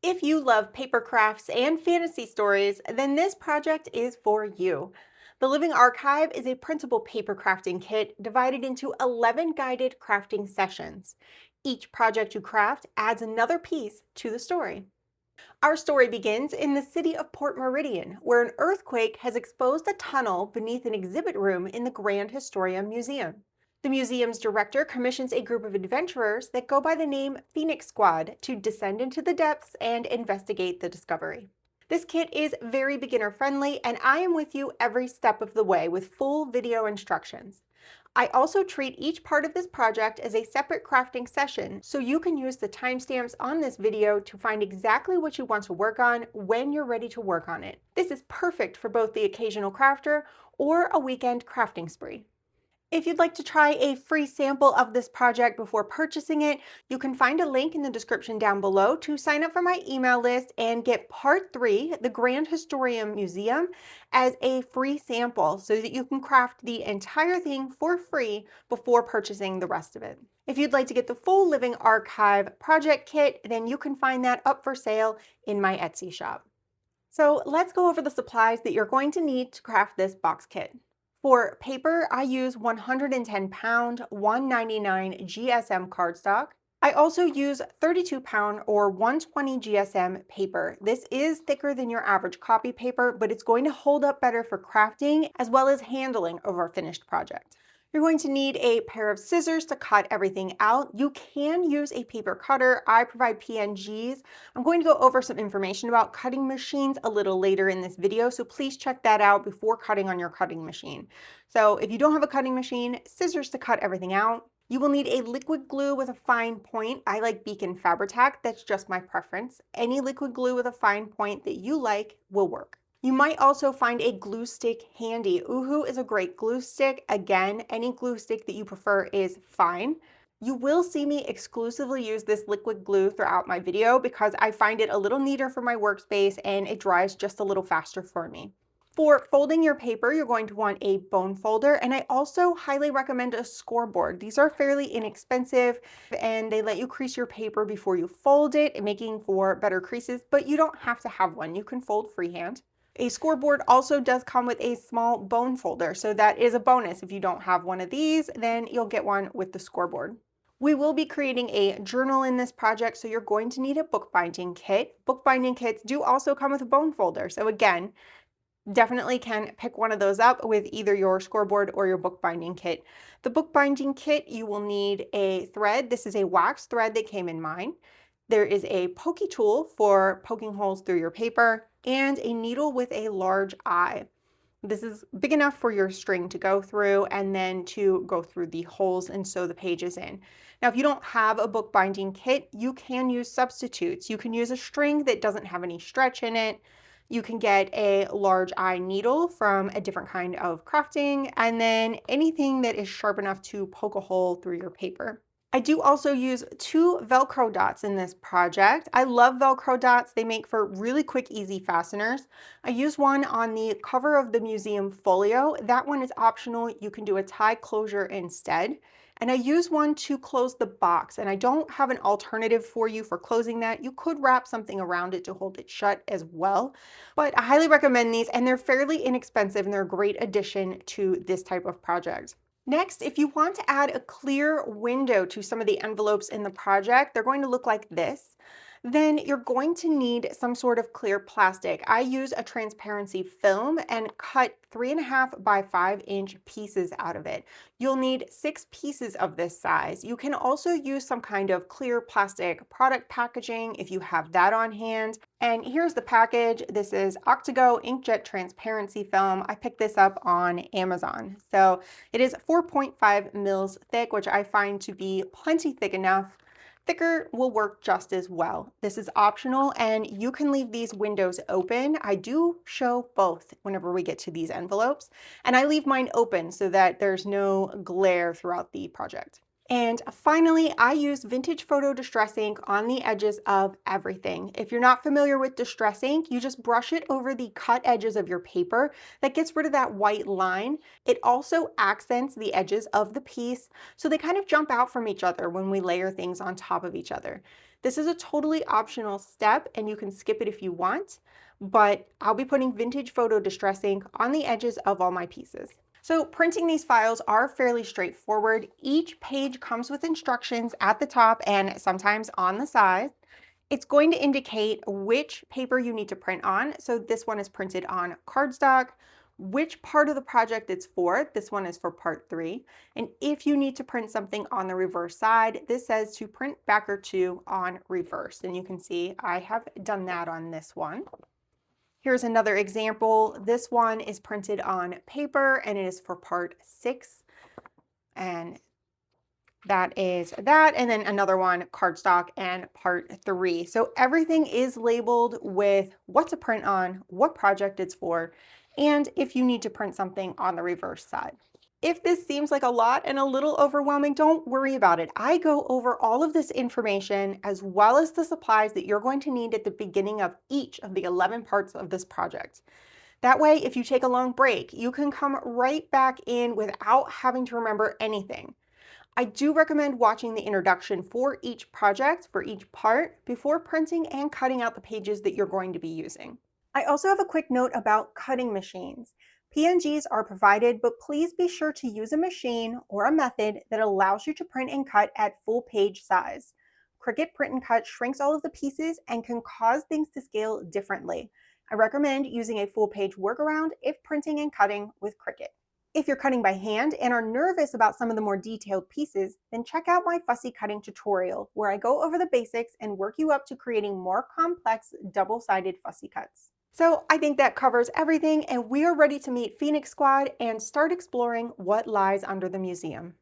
If you love paper crafts and fantasy stories, then this project is for you. The Living Archive is a printable paper crafting kit divided into 11 guided crafting sessions. Each project you craft adds another piece to the story. Our story begins in the city of Port Meridian, where an earthquake has exposed a tunnel beneath an exhibit room in the Grand Historia Museum. The museum's director commissions a group of adventurers that go by the name Phoenix Squad to descend into the depths and investigate the discovery. This kit is very beginner friendly, and I am with you every step of the way with full video instructions. I also treat each part of this project as a separate crafting session, so you can use the timestamps on this video to find exactly what you want to work on when you're ready to work on it. This is perfect for both the occasional crafter or a weekend crafting spree. If you'd like to try a free sample of this project before purchasing it, you can find a link in the description down below to sign up for my email list and get part 3, the Grand Historium Museum, as a free sample so that you can craft the entire thing for free before purchasing the rest of it. If you'd like to get the full Living Archive project kit, then you can find that up for sale in my Etsy shop. So let's go over the supplies that you're going to need to craft this box kit. For paper, I use 110-pound, 199 GSM cardstock. I also use 32-pound or 120 GSM paper. This is thicker than your average copy paper, but it's going to hold up better for crafting as well as handling of our finished project. You're going to need a pair of scissors to cut everything out. You can use a paper cutter. I provide PNGs. I'm going to go over some information about cutting machines a little later in this video, so please check that out before cutting on your cutting machine. So if you don't have a cutting machine, scissors to cut everything out. You will need a liquid glue with a fine point. I like Beacon Fabri-Tac. That's just my preference. Any liquid glue with a fine point that you like will work. You might also find a glue stick handy. Uhu is a great glue stick. Again, any glue stick that you prefer is fine. You will see me exclusively use this liquid glue throughout my video because I find it a little neater for my workspace and it dries just a little faster for me. For folding your paper, you're going to want a bone folder, and I also highly recommend a scoreboard. These are fairly inexpensive and they let you crease your paper before you fold it, making for better creases, but you don't have to have one. You can fold freehand. A scoreboard also does come with a small bone folder, so that is a bonus. If you don't have one of these, then you'll get one with the scoreboard. We will be creating a journal in this project, so you're going to need a bookbinding kit. Bookbinding kits do also come with a bone folder, so again, definitely can pick one of those up with either your scoreboard or your bookbinding kit. The bookbinding kit, you will need a thread. This is a wax thread that came in mine. There is a pokey tool for poking holes through your paper and a needle with a large eye. This is big enough for your string to go through and then to go through the holes and sew the pages in. Now, if you don't have a bookbinding kit, you can use substitutes. You can use a string that doesn't have any stretch in it. You can get a large eye needle from a different kind of crafting, and then anything that is sharp enough to poke a hole through your paper. I do also use 2 Velcro dots in this project. I love Velcro dots. They make for really quick, easy fasteners. I use one on the cover of the museum folio. That one is optional. You can do a tie closure instead. And I use one to close the box, and I don't have an alternative for you for closing that. You could wrap something around it to hold it shut as well, but I highly recommend these, and they're fairly inexpensive and they're a great addition to this type of project. Next, if you want to add a clear window to some of the envelopes in the project, they're going to look like this. Then you're going to need some sort of clear plastic. I use a transparency film and cut 3.5 by 5-inch pieces out of it. You'll need 6 pieces of this size. You can also use some kind of clear plastic product packaging if you have that on hand. And here's the package. This is Octago Inkjet Transparency Film. I picked this up on Amazon. So it is 4.5 mils thick, which I find to be plenty thick enough. Thicker will work just as well. This is optional and you can leave these windows open. I do show both whenever we get to these envelopes, and I leave mine open so that there's no glare throughout the project. And finally, I use vintage photo distress ink on the edges of everything. If you're not familiar with distress ink, you just brush it over the cut edges of your paper. That gets rid of that white line. It also accents the edges of the piece, so they kind of jump out from each other when we layer things on top of each other. This is a totally optional step and you can skip it if you want, but I'll be putting vintage photo distress ink on the edges of all my pieces. So printing these files are fairly straightforward. Each page comes with instructions at the top and sometimes on the side. It's going to indicate which paper you need to print on. So this one is printed on cardstock, which part of the project it's for. This one is for part 3. And if you need to print something on the reverse side, this says to print backer 2 on reverse. And you can see I have done that on this one. Here's another example. This one is printed on paper and it is for part 6. And that is that. And then another one, cardstock and part 3. So everything is labeled with what to print on, what project it's for, and if you need to print something on the reverse side. If this seems like a lot and a little overwhelming, don't worry about it. I go over all of this information as well as the supplies that you're going to need at the beginning of each of the 11 parts of this project. That way, if you take a long break, you can come right back in without having to remember anything. I do recommend watching the introduction for each project, for each part, before printing and cutting out the pages that you're going to be using. I also have a quick note about cutting machines. PNGs are provided, but please be sure to use a machine or a method that allows you to print and cut at full page size. Cricut Print and Cut shrinks all of the pieces and can cause things to scale differently. I recommend using a full page workaround if printing and cutting with Cricut. If you're cutting by hand and are nervous about some of the more detailed pieces, then check out my fussy cutting tutorial where I go over the basics and work you up to creating more complex double-sided fussy cuts. So I think that covers everything and we are ready to meet Phoenix Squad and start exploring what lies under the museum.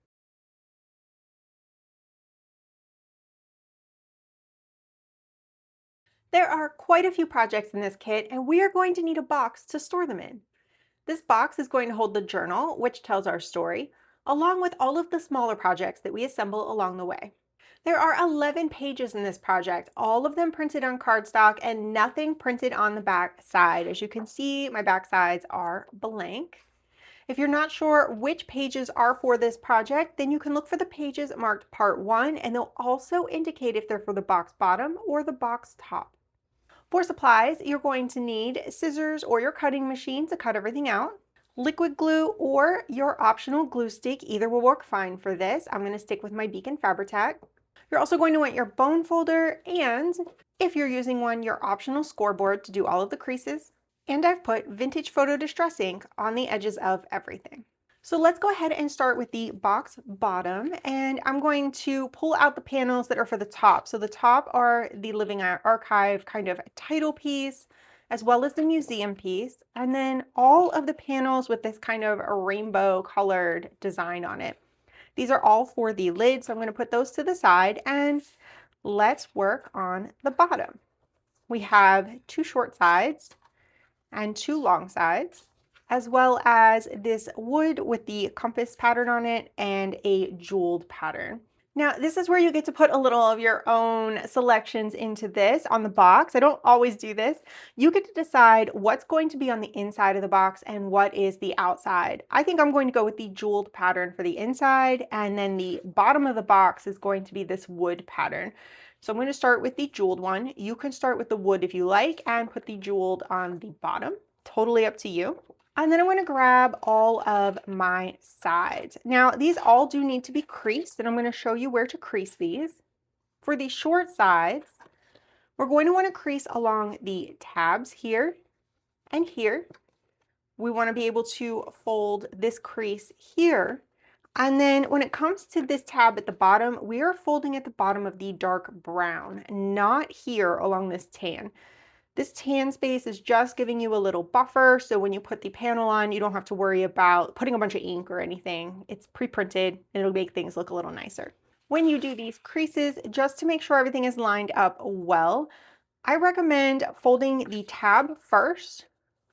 There are quite a few projects in this kit and we are going to need a box to store them in. This box is going to hold the journal, which tells our story, along with all of the smaller projects that we assemble along the way. There are 11 pages in this project, all of them printed on cardstock and nothing printed on the back side. As you can see, my back sides are blank. If you're not sure which pages are for this project, then you can look for the pages marked part 1 and they'll also indicate if they're for the box bottom or the box top. For supplies, you're going to need scissors or your cutting machine to cut everything out, liquid glue or your optional glue stick, either will work fine for this. I'm going to stick with my Beacon Fabri-Tac. You're also going to want your bone folder and, if you're using one, your optional scoreboard to do all of the creases. And I've put vintage photo distress ink on the edges of everything. So let's go ahead and start with the box bottom, and I'm going to pull out the panels that are for the top. So the top are the Living Archive kind of title piece, as well as the museum piece, and then all of the panels with this kind of a rainbow colored design on it. These are all for the lid, so I'm going to put those to the side, and let's work on the bottom. We have 2 short sides and 2 long sides, as well as this wood with the compass pattern on it and a jeweled pattern. Now, this is where you get to put a little of your own selections into this on the box. I don't always do this. You get to decide what's going to be on the inside of the box and what is the outside. I think I'm going to go with the jeweled pattern for the inside, and then the bottom of the box is going to be this wood pattern. So I'm going to start with the jeweled one. You can start with the wood if you like and put the jeweled on the bottom. Totally up to you. And then I'm going to grab all of my sides. Now, these all do need to be creased, and I'm going to show you where to crease these. For the short sides, we're going to want to crease along the tabs here and here. We want to be able to fold this crease here. And then when it comes to this tab at the bottom, we are folding at the bottom of the dark brown, not here along this tan. This tan space is just giving you a little buffer, so when you put the panel on, you don't have to worry about putting a bunch of ink or anything. It's pre-printed and it'll make things look a little nicer. When you do these creases, just to make sure everything is lined up well, I recommend folding the tab first,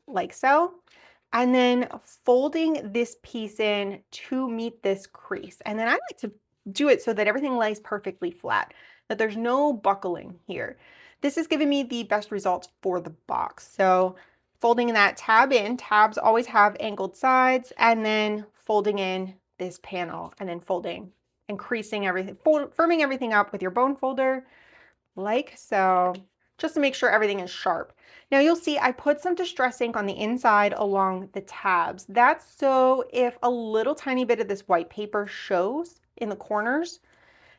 like so, and then folding this piece in to meet this crease. And then I like to do it so that everything lays perfectly flat, that there's no buckling here. This is giving me the best results for the box. So folding that tab in, tabs always have angled sides, and then folding in this panel, and then folding and creasing everything, firming everything up with your bone folder, like so, just to make sure everything is sharp. Now you'll see I put some distress ink on the inside along the tabs. That's so if a little tiny bit of this white paper shows in the corners,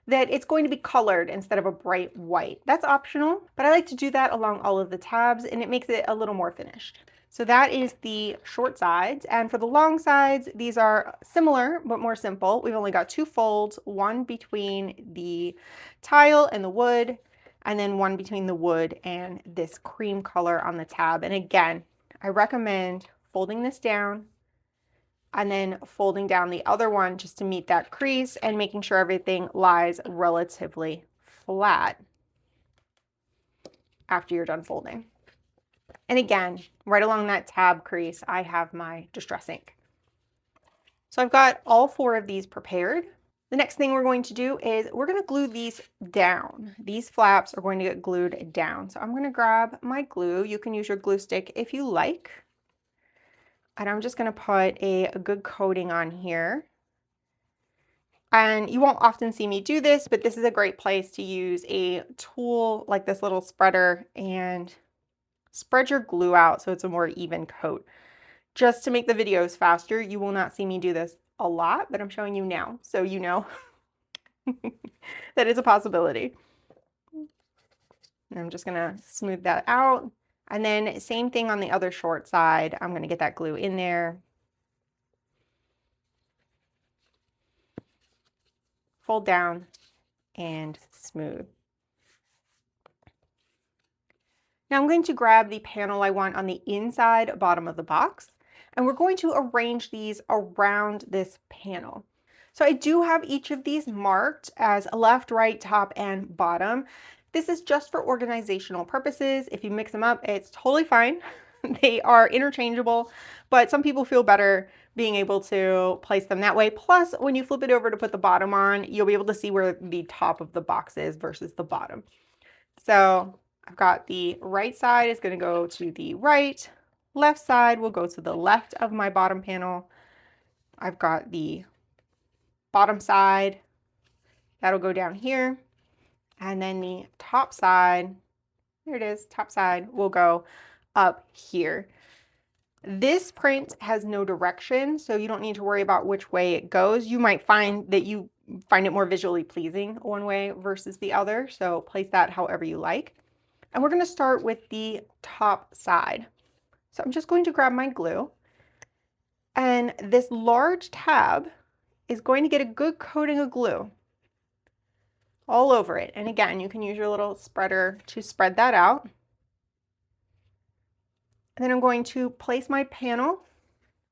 that it's going to be colored instead of a bright white. That's optional, but I like to do that along all of the tabs and it makes it a little more finished. So that is the short sides. And for the long sides, these are similar, but more simple. We've only got 2 folds, one between the tile and the wood, and then one between the wood and this cream color on the tab. And again, I recommend folding this down and then folding down the other one just to meet that crease and making sure everything lies relatively flat after you're done folding. And again, right along that tab crease, I have my distress ink. So I've got all 4 of these prepared. The next thing we're going to do is we're going to glue these down. These flaps are going to get glued down. So I'm going to grab my glue. You can use your glue stick if you like. And I'm just going to put a good coating on here. And you won't often see me do this, but this is a great place to use a tool like this little spreader and spread your glue out so it's a more even coat. Just to make the videos faster, you will not see me do this a lot, but I'm showing you now so you know that it's a possibility. And I'm just going to smooth that out. And then same thing on the other short side. I'm going to get that glue in there. Fold down and smooth. Now I'm going to grab the panel I want on the inside bottom of the box, and we're going to arrange these around this panel. So I do have each of these marked as left, right, top, and bottom. This is just for organizational purposes. If you mix them up, it's totally fine. They are interchangeable, but some people feel better being able to place them that way. Plus, when you flip it over to put the bottom on, you'll be able to see where the top of the box is versus the bottom. So I've got the right side is going to go to the right, left side will go to the left of my bottom panel. I've got the bottom side, that'll go down here. And then the top side, there it is, top side will go up here. This print has no direction, so you don't need to worry about which way it goes. You might find that you find it more visually pleasing one way versus the other, so place that however you like. And we're going to start with the top side. So I'm just going to grab my glue, and this large tab is going to get a good coating of glue all over it. And again, you can use your little spreader to spread that out. And then I'm going to place my panel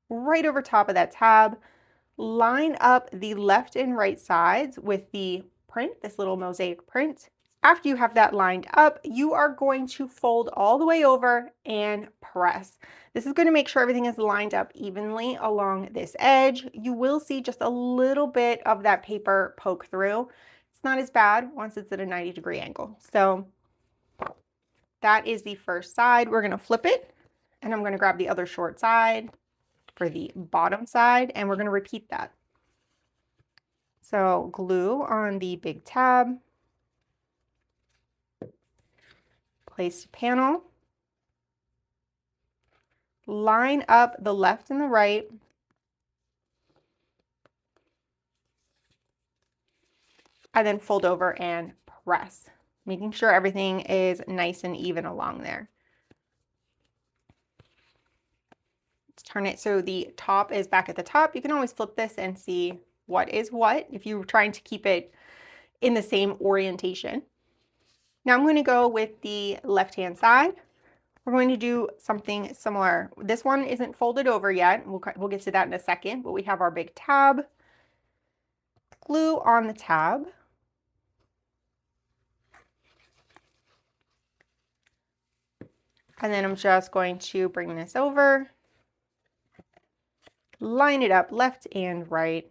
right over top of that tab, line up the left and right sides with the print, this little mosaic print. After you have that lined up, you are going to fold all the way over and press. This is going to make sure everything is lined up evenly along this edge. You will see just a little bit of that paper poke through. It's not as bad once it's at a 90-degree angle. So that is the first side. We're going to flip it, and I'm going to grab the other short side for the bottom side, and we're going to repeat that. So glue on the big tab, place panel, line up the left and the right, and then fold over and press, making sure everything is nice and even along there. Let's turn it so the top is back at the top. You can always flip this and see what is what if you're trying to keep it in the same orientation. Now I'm going to go with the left-hand side. We're going to do something similar. This one isn't folded over yet. We'll get to that in a second, but we have our big tab. Glue on the tab. And then I'm just going to bring this over, line it up left and right.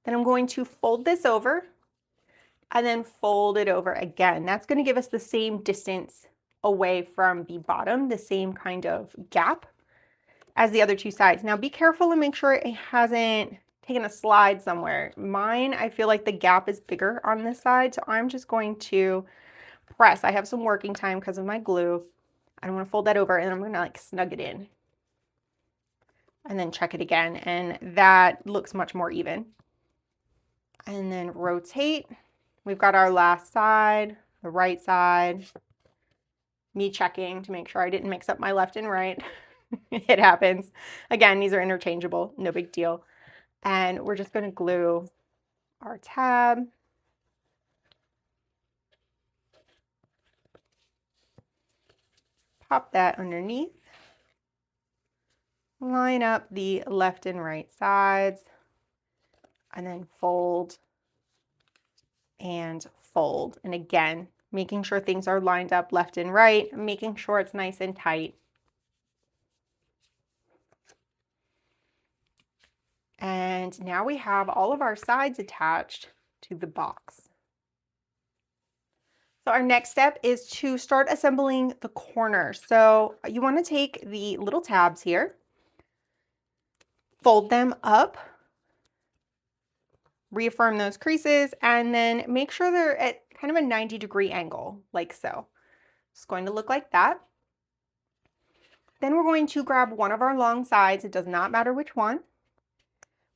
Then I'm going to fold this over and then fold it over again. That's going to give us the same distance away from the bottom, the same kind of gap as the other two sides. Now be careful and make sure it hasn't taken a slide somewhere. Mine, I feel like the gap is bigger on this side, so I'm just going to press. I have some working time because of my glue. I don't want to fold that over, and I'm going to like snug it in. And then check it again, and that looks much more even. And then rotate. We've got our last side, the right side. Me checking to make sure I didn't mix up my left and right. It happens. Again, these are interchangeable, no big deal. And we're just going to glue our tab. Pop that underneath. Line up the left and right sides. And then fold and fold. And again, making sure things are lined up left and right, making sure it's nice and tight. And now we have all of our sides attached to the box. So our next step is to start assembling the corners. So you want to take the little tabs here, fold them up, reaffirm those creases, and then make sure they're at kind of a 90-degree angle, like so. It's going to look like that. Then we're going to grab one of our long sides. It does not matter which one.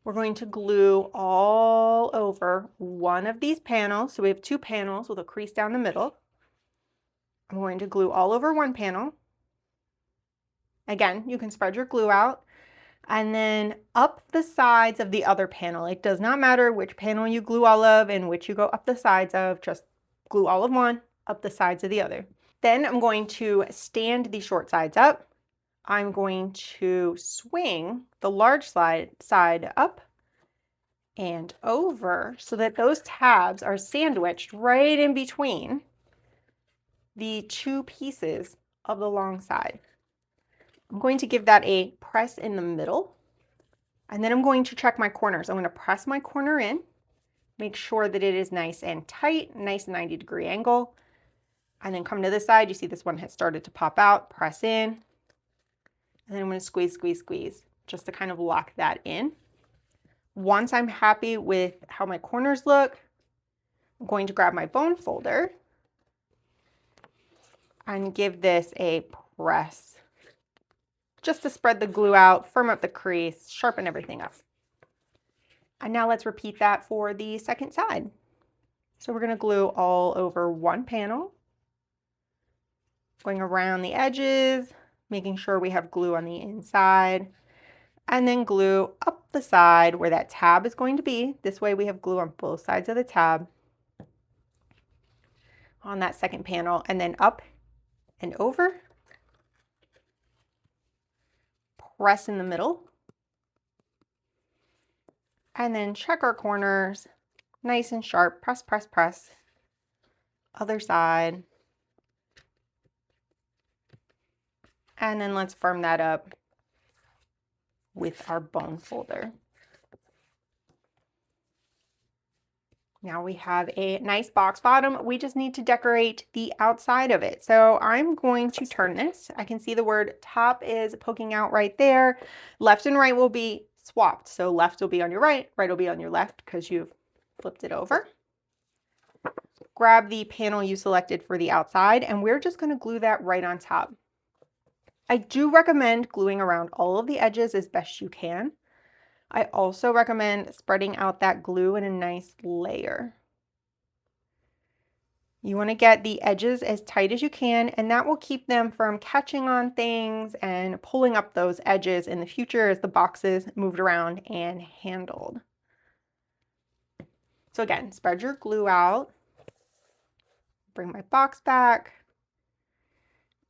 We're going to glue all over one of these panels. So we have two panels with a crease down the middle. I'm going to glue all over one panel. Again, you can spread your glue out. And then up the sides of the other panel. It does not matter which panel you glue all of and which you go up the sides of. Just glue all of one, up the sides of the other. Then I'm going to stand the short sides up. I'm going to swing the large side up and over so that those tabs are sandwiched right in between the two pieces of the long side. I'm going to give that a press in the middle, and then I'm going to check my corners. I'm going to press my corner in, make sure that it is nice and tight, nice 90-degree angle, and then come to this side. You see this one has started to pop out, press in, and then I'm going to squeeze, squeeze, squeeze, just to kind of lock that in. Once I'm happy with how my corners look, I'm going to grab my bone folder and give this a press, just to spread the glue out, firm up the crease, sharpen everything up. And now let's repeat that for the second side. So we're going to glue all over one panel, going around the edges, making sure we have glue on the inside, and then glue up the side where that tab is going to be. This way we have glue on both sides of the tab on that second panel, and then up and over, press in the middle, and then check our corners, nice and sharp, press, press, press. Other side. And then let's firm that up with our bone folder. Now we have a nice box bottom. We just need to decorate the outside of it. So I'm going to turn this. I can see the word top is poking out right there. Left and right will be swapped. So left will be on your right, right will be on your left because you've flipped it over. Grab the panel you selected for the outside, and we're just going to glue that right on top. I do recommend gluing around all of the edges as best you can. I also recommend spreading out that glue in a nice layer. You want to get the edges as tight as you can, and that will keep them from catching on things and pulling up those edges in the future as the box is moved around and handled. So again, spread your glue out. Bring my box back.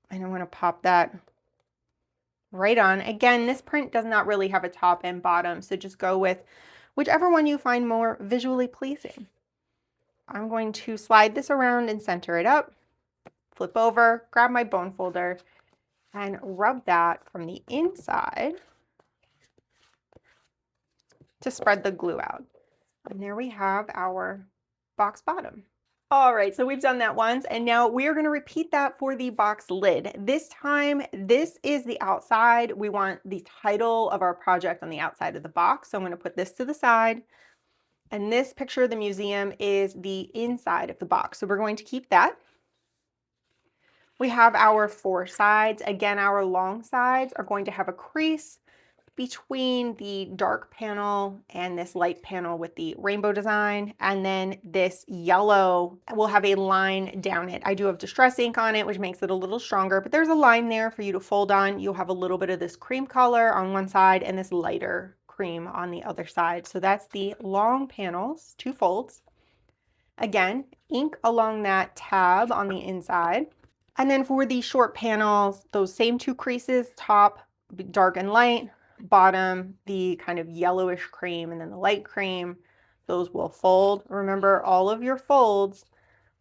And I'm going to pop that right on. Again, this print does not really have a top and bottom, so just go with whichever one you find more visually pleasing. I'm going to slide this around and center it up, flip over, grab my bone folder, and rub that from the inside to spread the glue out. And there we have our box bottom. All right, so we've done that once, and now we are going to repeat that for the box lid. This time, this is the outside. We want the title of our project on the outside of the box. So I'm going to put this to the side. And this picture of the museum is the inside of the box. So we're going to keep that. We have our 4 sides. Again, our long sides are going to have a crease between the dark panel and this light panel with the rainbow design. And then this yellow will have a line down it. I do have distress ink on it, which makes it a little stronger, but there's a line there for you to fold on. You'll have a little bit of this cream color on one side and this lighter cream on the other side. So that's the long panels, 2 folds. Again, ink along that tab on the inside. And then for the short panels, those same 2 creases, top dark and light, bottom the kind of yellowish cream, and then the light cream, those will fold. Remember, all of your folds,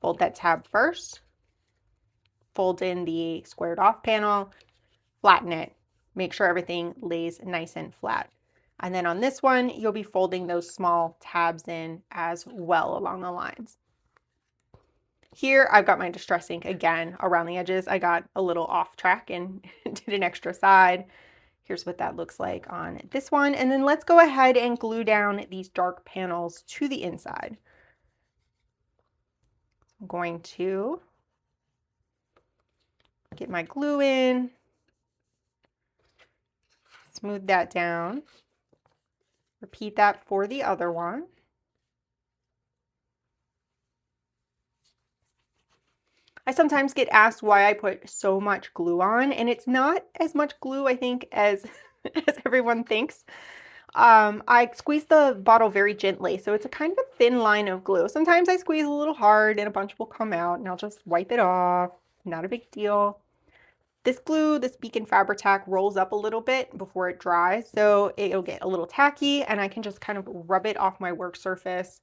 fold that tab first, fold in the squared off panel, flatten it, make sure everything lays nice and flat. And then on this one, you'll be folding those small tabs in as well along the lines. Here, I've got my distress ink again around the edges. I got a little off track and did an extra side. Here's what that looks like on this one. And then let's go ahead and glue down these dark panels to the inside. I'm going to get my glue in, smooth that down, repeat that for the other one. I sometimes get asked why I put so much glue on, and it's not as much glue, I think, as, as everyone thinks. I squeeze the bottle very gently, so it's a kind of a thin line of glue. Sometimes I squeeze a little hard and a bunch will come out, and I'll just wipe it off. Not a big deal. This glue, this Beacon Fabri-Tac, rolls up a little bit before it dries, so it'll get a little tacky, and I can just kind of rub it off my work surface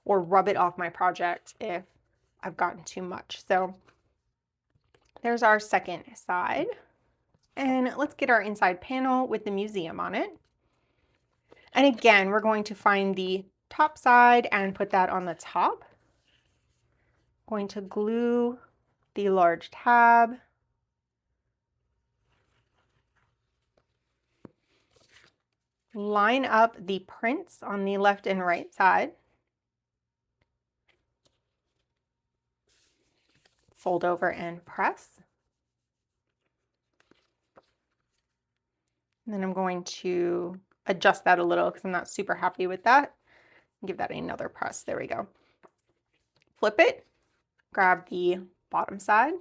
or rub it off my project if I've gotten too much. So there's our second side. And let's get our inside panel with the museum on it. And again, we're going to find the top side and put that on the top. Going to glue the large tab. Line up the prints on the left and right side. Fold over and press. And then I'm going to adjust that a little because I'm not super happy with that. Give that another press. There we go. Flip it. Grab the bottom side.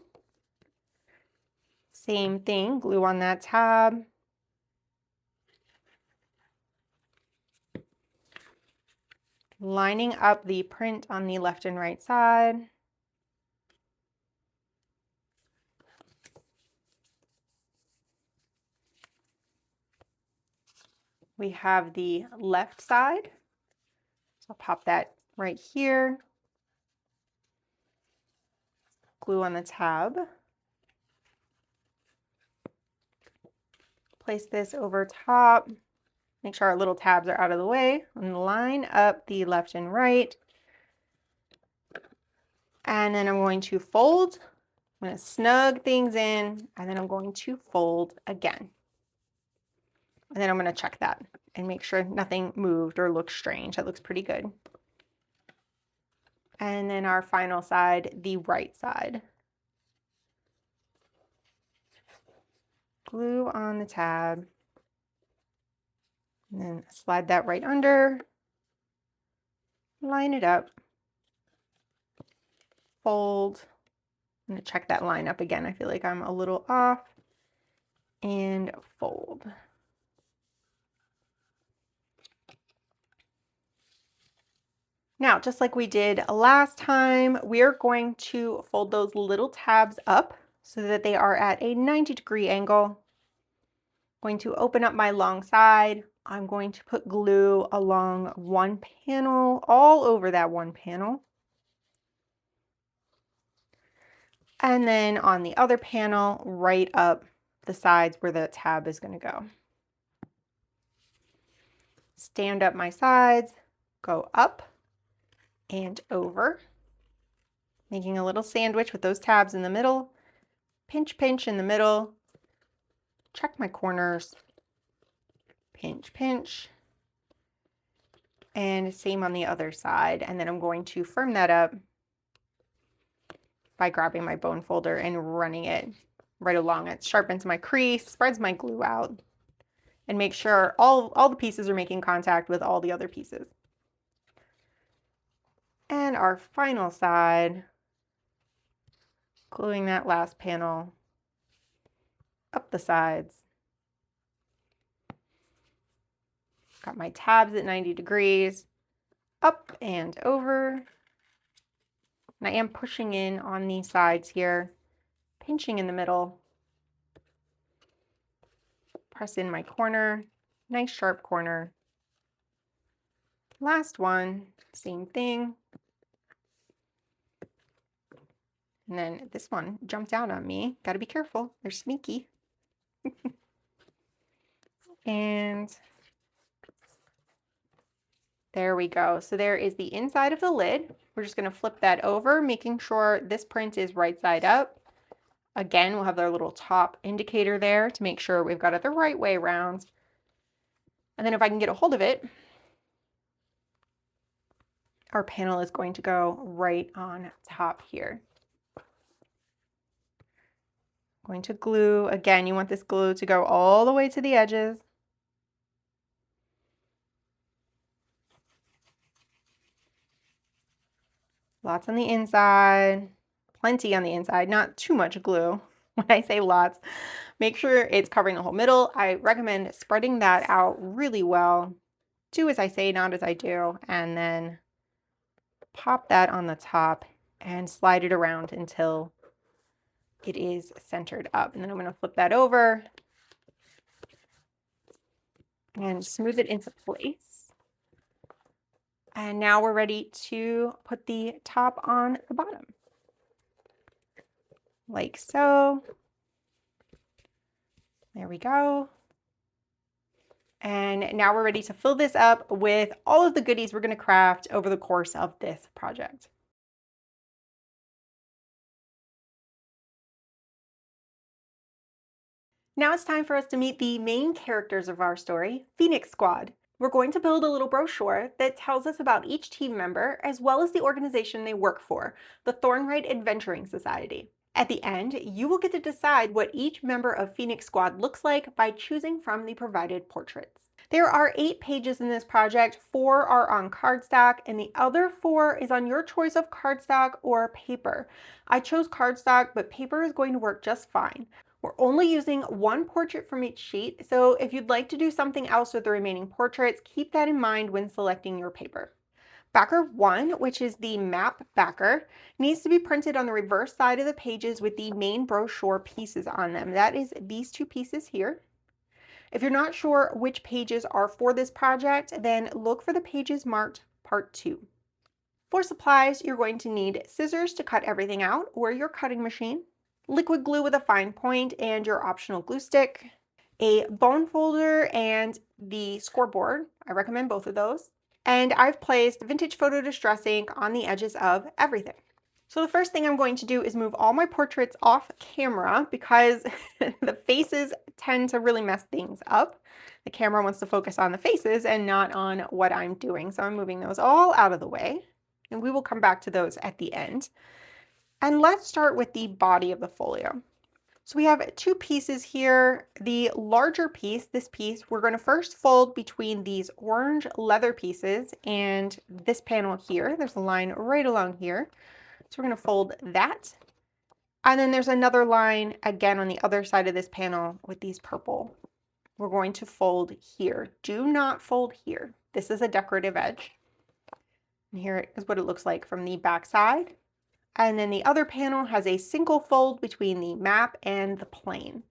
Same thing, glue on that tab. Lining up the print on the left and right side. We have the left side. So I'll pop that right here. Glue on the tab. Place this over top. Make sure our little tabs are out of the way. And line up the left and right. And then I'm going to fold. I'm going to snug things in, and then I'm going to fold again. And then I'm going to check that and make sure nothing moved or looked strange. That looks pretty good. And then our final side, the right side. Glue on the tab. And then slide that right under. Line it up. Fold. I'm going to check that line up again. I feel like I'm a little off. And fold. Now, just like we did last time, we're going to fold those little tabs up so that they are at a 90-degree angle. I'm going to open up my long side. I'm going to put glue along one panel, all over that one panel. And then on the other panel, right up the sides where the tab is going to go. Stand up my sides, go up and over. Making a little sandwich with those tabs in the middle. Pinch, pinch in the middle. Check my corners. Pinch, pinch. And same on the other side. And then I'm going to firm that up by grabbing my bone folder and running it right along it. Sharpens my crease, spreads my glue out, and make sure all the pieces are making contact with all the other pieces. And our final side, gluing that last panel up the sides. Got my tabs at 90 degrees, up and over. And I am pushing in on these sides here, pinching in the middle. Press in my corner, nice sharp corner. Last one, same thing. And then this one jumped out on me. Got to be careful, they're sneaky. And there we go. So there is the inside of the lid. We're just going to flip that over, making sure this print is right side up. Again, we'll have our little top indicator there to make sure we've got it the right way around. And then if I can get a hold of it, our panel is going to go right on top here. Going to glue. Again, you want this glue to go all the way to the edges. Lots on the inside, plenty on the inside, not too much glue. When I say lots, make sure it's covering the whole middle. I recommend spreading that out really well. Do as I say, not as I do, and then pop that on the top and slide it around until it is centered up. And then I'm going to flip that over and smooth it into place. And now we're ready to put the top on the bottom. Like so. There we go. And now we're ready to fill this up with all of the goodies we're going to craft over the course of this project. Now it's time for us to meet the main characters of our story, Phoenix Squad. We're going to build a little brochure that tells us about each team member as well as the organization they work for, the Thornwright Adventuring Society. At the end, you will get to decide what each member of Phoenix Squad looks like by choosing from the provided portraits. There are 8 pages in this project, 4 are on cardstock, and the other 4 is on your choice of cardstock or paper. I chose cardstock, but paper is going to work just fine. We're only using 1 portrait from each sheet, so if you'd like to do something else with the remaining portraits, keep that in mind when selecting your paper. Backer 1, which is the map backer, needs to be printed on the reverse side of the pages with the main brochure pieces on them. That is these 2 pieces here. If you're not sure which pages are for this project, then look for the pages marked Part 2. For supplies, you're going to need scissors to cut everything out or your cutting machine, liquid glue with a fine point and your optional glue stick, a bone folder and the scoreboard. I recommend both of those. And I've placed vintage photo distress ink on the edges of everything. So the first thing I'm going to do is move all my portraits off camera because the faces tend to really mess things up. The camera wants to focus on the faces and not on what I'm doing. So I'm moving those all out of the way, and we will come back to those at the end. And let's start with the body of the folio. So we have 2 pieces here. The larger piece, this piece, we're going to first fold between these orange leather pieces and this panel here. There's a line right along here. So we're going to fold that. And then there's another line again on the other side of this panel with these purple. We're going to fold here. Do not fold here. This is a decorative edge. And here is what it looks like from the back side. And then the other panel has a single fold between the map and the plane.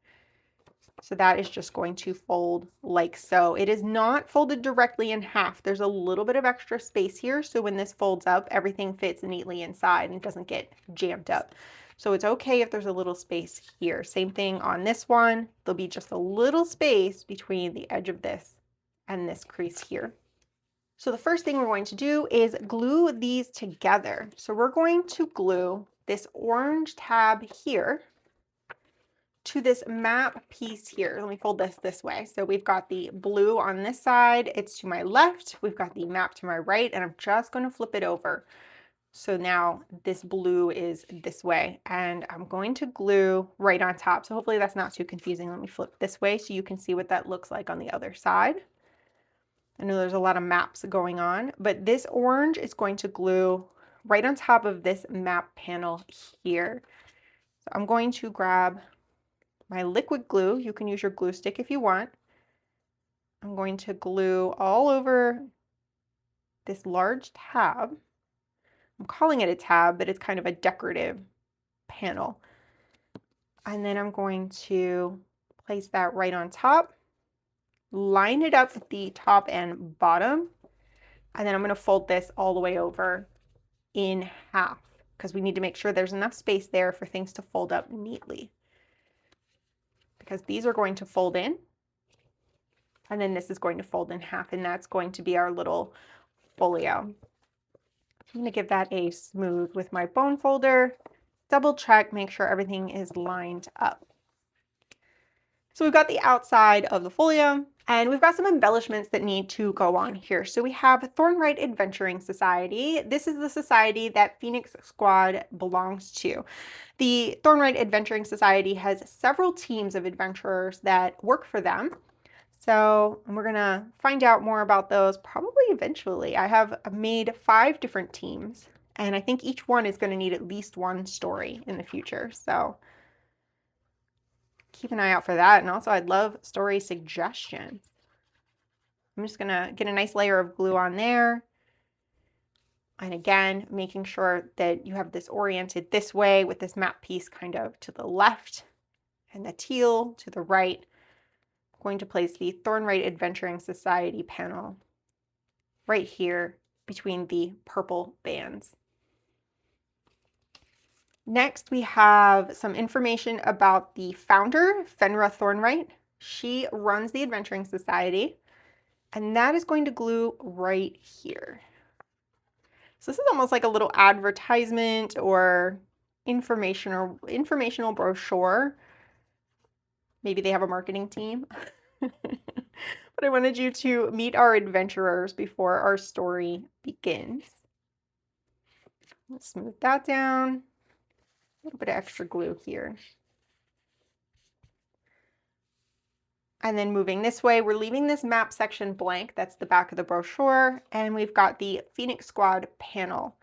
So that is just going to fold like so. It is not folded directly in half. There's a little bit of extra space here. So when this folds up, everything fits neatly inside and doesn't get jammed up. So it's okay if there's a little space here. Same thing on this one. There'll be just a little space between the edge of this and this crease here. So the first thing we're going to do is glue these together. So we're going to glue this orange tab here to this map piece here. Let me fold this way. So we've got the blue on this side, it's to my left. We've got the map to my right, and I'm just going to flip it over. So now this blue is this way, and I'm going to glue right on top. So hopefully that's not too confusing. Let me flip this way so you can see what that looks like on the other side. I know there's a lot of maps going on, but this orange is going to glue right on top of this map panel here. So I'm going to grab my liquid glue. You can use your glue stick if you want. I'm going to glue all over this large tab. I'm calling it a tab, but it's kind of a decorative panel. And then I'm going to place that right on top, line it up at the top and bottom, and then I'm going to fold this all the way over in half because we need to make sure there's enough space there for things to fold up neatly. Because these are going to fold in, and then this is going to fold in half, and that's going to be our little folio. I'm going to give that a smooth with my bone folder, double check, make sure everything is lined up. So we've got the outside of the folio, and we've got some embellishments that need to go on here. So we have Thornwright Adventuring Society. This is the society that Phoenix Squad belongs to. The Thornwright Adventuring Society has several teams of adventurers that work for them. So we're gonna find out more about those probably eventually. I have made 5 different teams, and I think each one is gonna need at least one story in the future. So keep an eye out for that. And also I'd love story suggestions. I'm just gonna get a nice layer of glue on there. And again, making sure that you have this oriented this way with this map piece kind of to the left and the teal to the right. I'm going to place the Thornwright Adventuring Society panel right here between the purple bands. Next, we have some information about the founder, Fenra Thornwright. She runs the Adventuring Society, and that is going to glue right here. So this is almost like a little advertisement or informational brochure. Maybe they have a marketing team. But I wanted you to meet our adventurers before our story begins. Let's smooth that down. A little bit of extra glue here. And then moving this way, we're leaving this map section blank. That's the back of the brochure. And we've got the Phoenix Squad panel.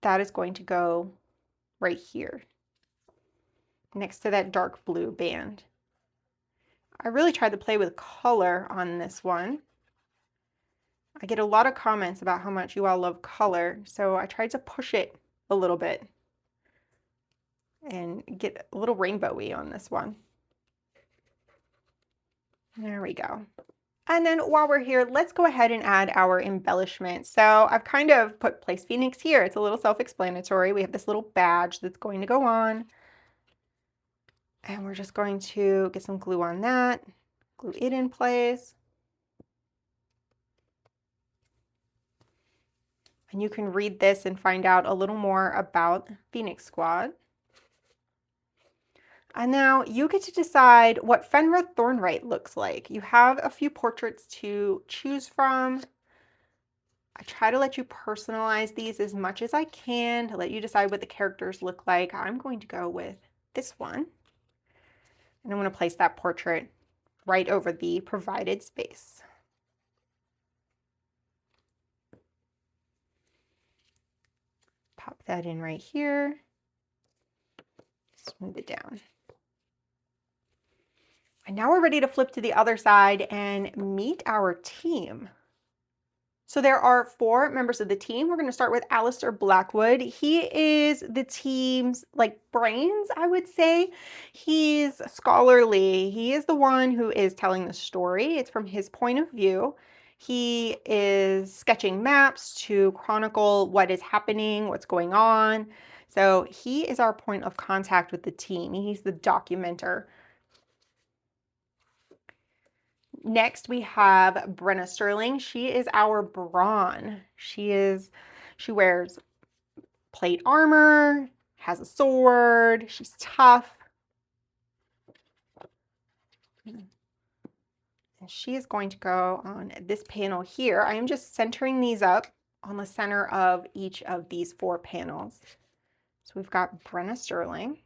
That is going to go right here, next to that dark blue band. I really tried to play with color on this one. I get a lot of comments about how much you all love color, so I tried to push it a little bit and get a little rainbowy on this one. There we go. And then while we're here, let's go ahead and add our embellishment. So I've kind of put Place Phoenix here. It's a little self-explanatory. We have this little badge that's going to go on. And we're just going to get some glue on that, glue it in place. And you can read this and find out a little more about Phoenix Squad. And now you get to decide what Fenra Thornwright looks like. You have a few portraits to choose from. I try to let you personalize these as much as I can to let you decide what the characters look like. I'm going to go with this one. And I'm going to place that portrait right over the provided space. Pop that in right here. Smooth it down. And now we're ready to flip to the other side and meet our team. So there are 4 members of the team. We're going to start with Alistair Blackwood. He is the team's brains, I would say. He's scholarly. He is the one who is telling the story. It's from his point of view. He is sketching maps to chronicle what is happening, what's going on. So he is our point of contact with the team. He's the documenter. Next, we have Brenna Sterling. She is our Brawn. She wears plate armor, has a sword, she's tough. And she is going to go on this panel here. I am just centering these up on the center of each of these 4 panels. So we've got Brenna Sterling.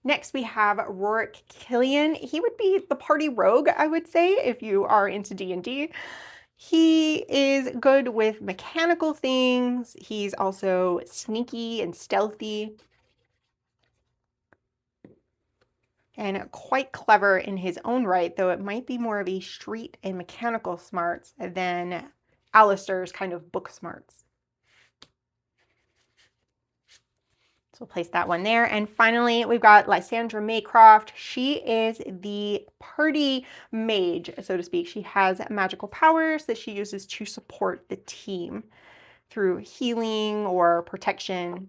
Next, we have Rorik Killian. He would be the party rogue, I would say, if you are into D&D. He is good with mechanical things. He's also sneaky and stealthy, and quite clever in his own right, though it might be more of a street and mechanical smarts than Alistair's kind of book smarts. So we'll place that one there. And finally, we've got Lysandra Maycroft. She is the party mage, so to speak. She has magical powers that she uses to support the team through healing or protection.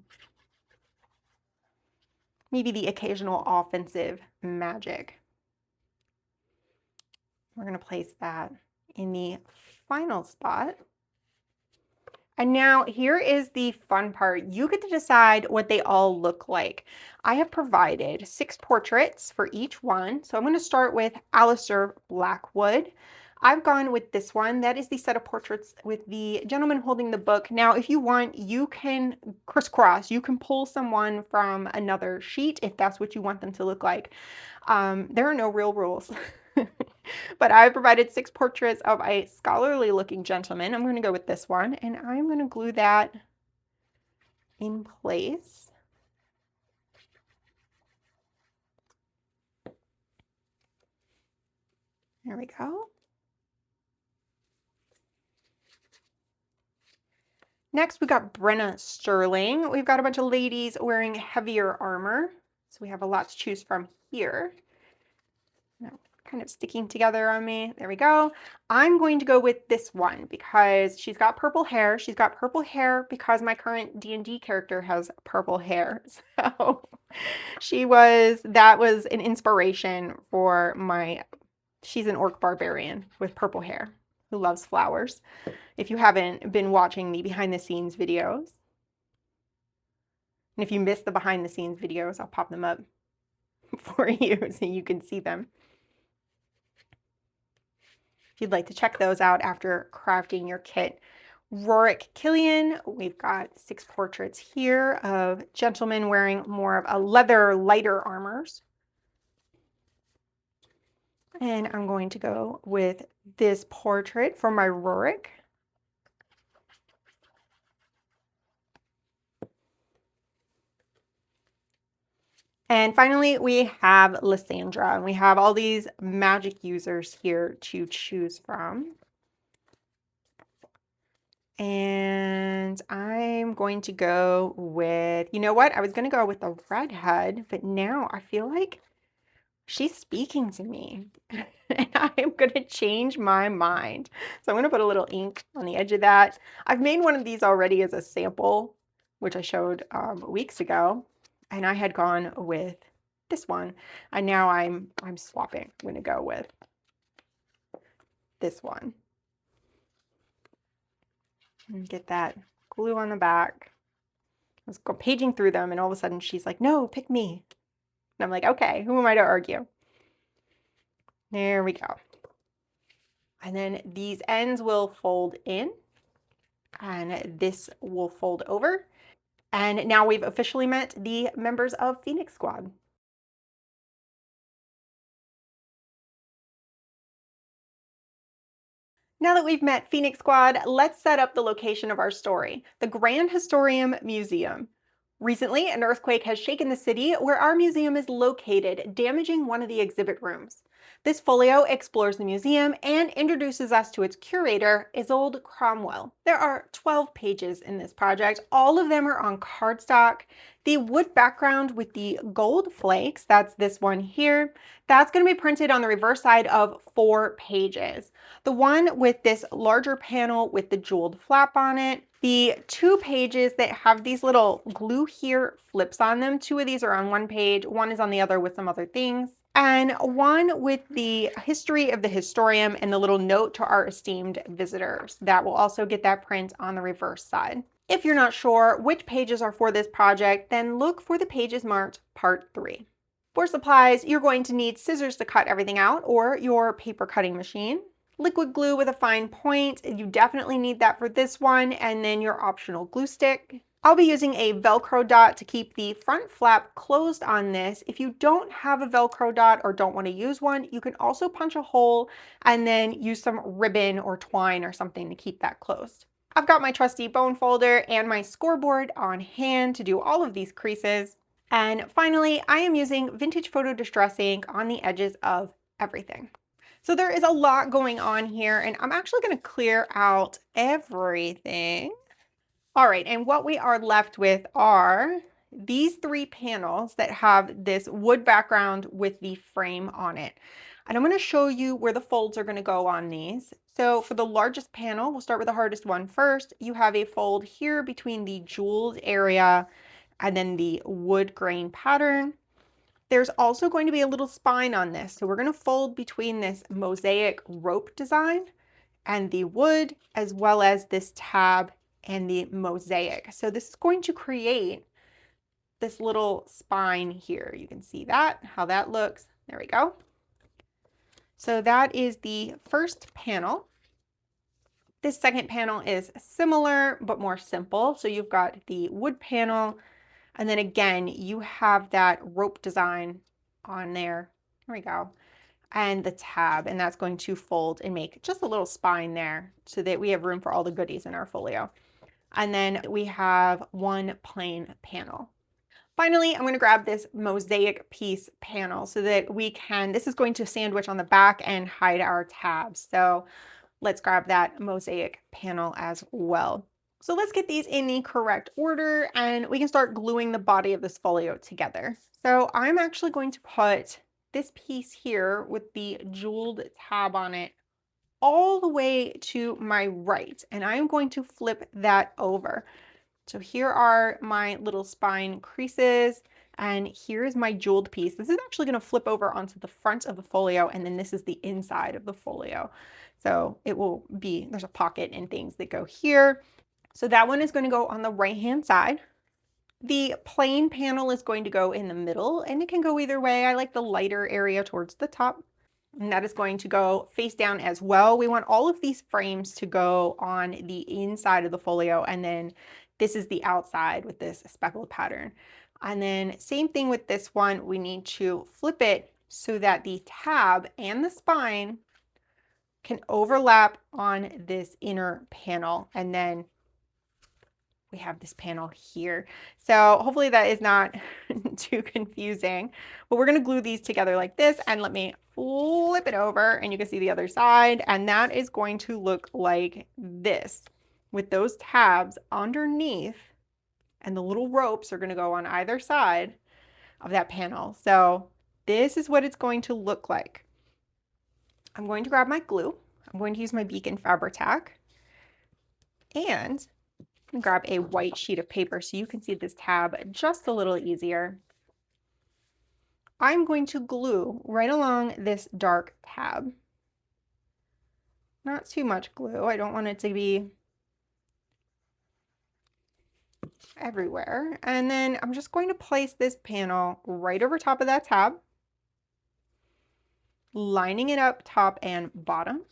Maybe the occasional offensive magic. We're going to place that in the final spot. And now here is the fun part. You get to decide what they all look like. I have provided 6 portraits for each one. So I'm going to start with Alistair Blackwood. I've gone with this one. That is the set of portraits with the gentleman holding the book. Now, if you want, you can crisscross. You can pull someone from another sheet if that's what you want them to look like. There are no real rules. But I provided 6 portraits of a scholarly looking gentleman. I'm going to go with this one, and I'm going to glue that in place. There we go. Next, we got Brenna Sterling. We've got a bunch of ladies wearing heavier armor, so we have a lot to choose from here. Now, kind of sticking together on me. There we go. I'm going to go with this one because she's got purple hair. She's got purple hair because my current D&D character has purple hair. So that was an inspiration for she's an orc barbarian with purple hair who loves flowers. If you haven't been watching the behind the scenes videos, and if you missed the behind the scenes videos, I'll pop them up for you so you can see them. If you'd like to check those out after crafting your kit. Rorik Killian, we've got 6 portraits here of gentlemen wearing more of a leather, lighter armors. And I'm going to go with this portrait for my Rorik. And finally, we have Lysandra, and we have all these magic users here to choose from. And I'm going to go with, you know what? I was going to go with the redhead, but now I feel like she's speaking to me. And I'm going to change my mind. So I'm going to put a little ink on the edge of that. I've made one of these already as a sample, which I showed weeks ago. And I had gone with this one. And now I'm swapping. I'm going to go with this one. And get that glue on the back. I was paging through them, and all of a sudden she's like, no, pick me. And I'm like, okay, who am I to argue? There we go. And then these ends will fold in, and this will fold over. And now we've officially met the members of Phoenix Squad. Now that we've met Phoenix Squad, let's set up the location of our story, the Grand Historium Museum. Recently, an earthquake has shaken the city where our museum is located, damaging one of the exhibit rooms. This folio explores the museum and introduces us to its curator, Isolde Cromwell. There are 12 pages in this project. All of them are on cardstock. The wood background with the gold flakes, that's this one here, that's going to be printed on the reverse side of 4 pages. The one with this larger panel with the jeweled flap on it, the 2 pages that have these little glue here flips on them, 2 of these are on one page, one is on the other with some other things. and one with the history of the historium and the little note to our esteemed visitors. That will also get that print on the reverse side. If you're not sure which pages are for this project, then look for the pages marked Part 3. For supplies, you're going to need scissors to cut everything out or your paper cutting machine. Liquid glue with a fine point, you definitely need that for this one, and then your optional glue stick. I'll be using a Velcro dot to keep the front flap closed on this. If you don't have a Velcro dot or don't want to use one, you can also punch a hole and then use some ribbon or twine or something to keep that closed. I've got my trusty bone folder and my scoreboard on hand to do all of these creases. And finally, I am using vintage photo distress ink on the edges of everything. So there is a lot going on here, and I'm actually going to clear out everything. All right, and what we are left with are these 3 panels that have this wood background with the frame on it. And I'm going to show you where the folds are going to go on these. So for the largest panel, we'll start with the hardest one first. You have a fold here between the jeweled area and then the wood grain pattern. There's also going to be a little spine on this. So we're going to fold between this mosaic rope design and the wood, as well as this tab and the mosaic. So this is going to create this little spine here. You can see that, how that looks. There we go. So that is the first panel. This second panel is similar, but more simple. So you've got the wood panel, and then again, you have that rope design on there. There we go. And the tab, and that's going to fold and make just a little spine there so that we have room for all the goodies in our folio. And then we have one plain panel. Finally, I'm going to grab this mosaic piece panel so that we can, this is going to sandwich on the back and hide our tabs. So let's grab that mosaic panel as well. So let's get these in the correct order and we can start gluing the body of this folio together. So I'm actually going to put this piece here with the jeweled tab on it all the way to my right, and I'm going to flip that over. So here are my little spine creases, and here's my jeweled piece. This is actually going to flip over onto the front of the folio, and then this is the inside of the folio. So it will be, there's a pocket and things that go here. So that one is going to go on the right-hand side. The plain panel is going to go in the middle, and it can go either way. I like the lighter area towards the top. And that is going to go face down as well. We want all of these frames to go on the inside of the folio, and then this is the outside with this speckled pattern. And then same thing with this one, we need to flip it so that the tab and the spine can overlap on this inner panel, and then we have this panel here. So hopefully that is not too confusing, but we're going to glue these together like this, and let me flip it over and you can see the other side, and that is going to look like this with those tabs underneath, and the little ropes are going to go on either side of that panel. So this is what it's going to look like. I'm going to grab my glue. I'm going to use my Beacon Fabri-Tac, and grab a white sheet of paper so you can see this tab just a little easier. I'm going to glue right along this dark tab. Not too much glue. I don't want it to be everywhere. And then I'm just going to place this panel right over top of that tab, lining it up top and bottom.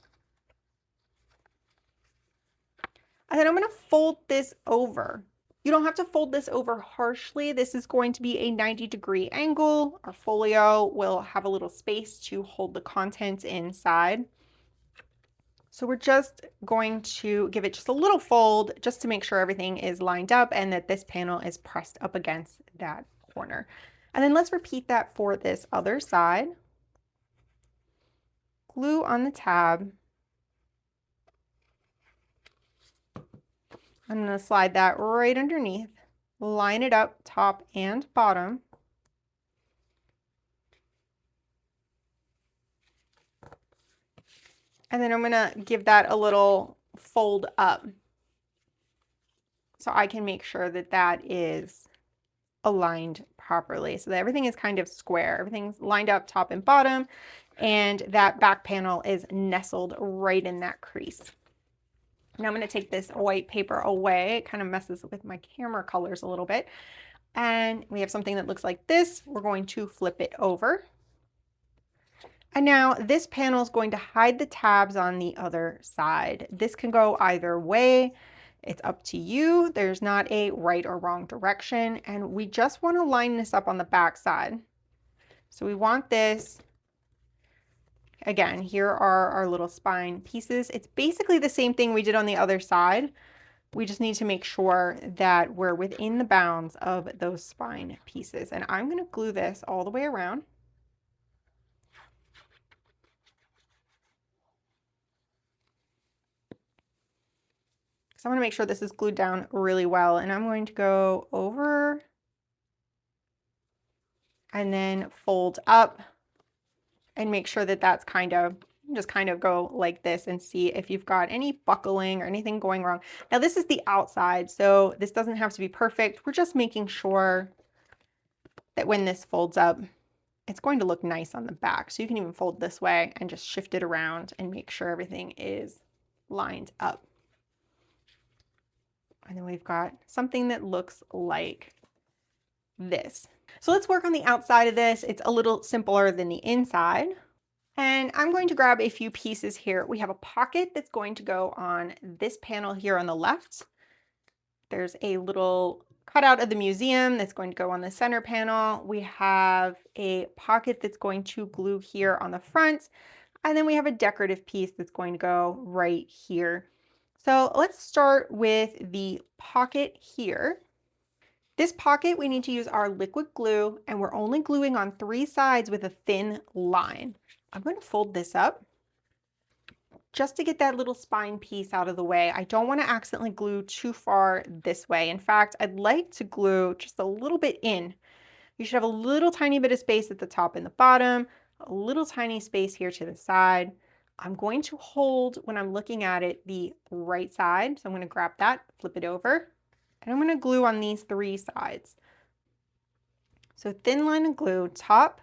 And then I'm going to fold this over. You don't have to fold this over harshly. This is going to be a 90-degree angle. Our folio will have a little space to hold the contents inside. So we're just going to give it just a little fold just to make sure everything is lined up and that this panel is pressed up against that corner. And then let's repeat that for this other side. Glue on the tab. I'm going to slide that right underneath, line it up top and bottom. And then I'm going to give that a little fold up so I can make sure that that is aligned properly so that everything is kind of square. Everything's lined up top and bottom, and that back panel is nestled right in that crease. Now I'm going to take this white paper away. It kind of messes with my camera colors a little bit. And we have something that looks like this. We're going to flip it over. And now this panel is going to hide the tabs on the other side. This can go either way. It's up to you. There's not a right or wrong direction. And we just want to line this up on the back side. So we want this, again, here are our little spine pieces. It's basically the same thing we did on the other side. We just need to make sure that we're within the bounds of those spine pieces. And I'm going to glue this all the way around. So I'm going to make sure this is glued down really well, and I'm going to go over and then fold up and make sure that that's just kind of go like this and see if you've got any buckling or anything going wrong. Now this is the outside, so this doesn't have to be perfect. We're just making sure that when this folds up, it's going to look nice on the back. So you can even fold this way and just shift it around and make sure everything is lined up. And then we've got something that looks like this. So let's work on the outside of this. It's a little simpler than the inside. And I'm going to grab a few pieces here. We have a pocket that's going to go on this panel here on the left. There's a little cutout of the museum that's going to go on the center panel. We have a pocket that's going to glue here on the front. And then we have a decorative piece that's going to go right here. So let's start with the pocket here. This pocket, we need to use our liquid glue, and we're only gluing on 3 sides with a thin line. I'm going to fold this up just to get that little spine piece out of the way. I don't want to accidentally glue too far this way. In fact, I'd like to glue just a little bit in. You should have a little tiny bit of space at the top and the bottom, a little tiny space here to the side. I'm going to hold, when I'm looking at it, the right side. So I'm going to grab that, flip it over, and I'm going to glue on these 3 sides. So thin line of glue, top,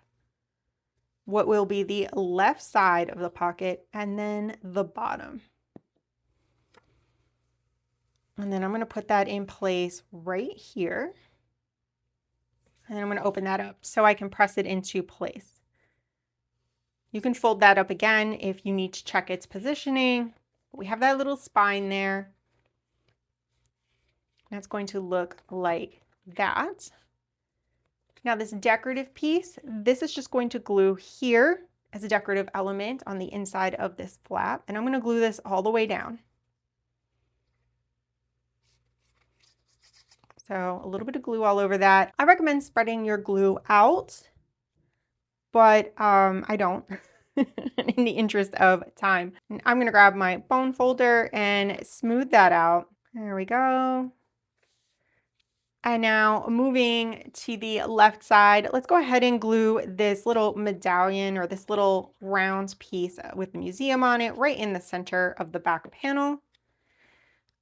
what will be the left side of the pocket, and then the bottom. And then I'm going to put that in place right here. And then I'm going to open that up so I can press it into place. You can fold that up again if you need to check its positioning. We have that little spine there. That's going to look like that. Now this decorative piece, this is just going to glue here as a decorative element on the inside of this flap. And I'm going to glue this all the way down. So a little bit of glue all over that. I recommend spreading your glue out, but I don't in the interest of time. And I'm going to grab my bone folder and smooth that out. There we go. And now moving to the left side, let's go ahead and glue this little medallion or this little round piece with the museum on it right in the center of the back panel.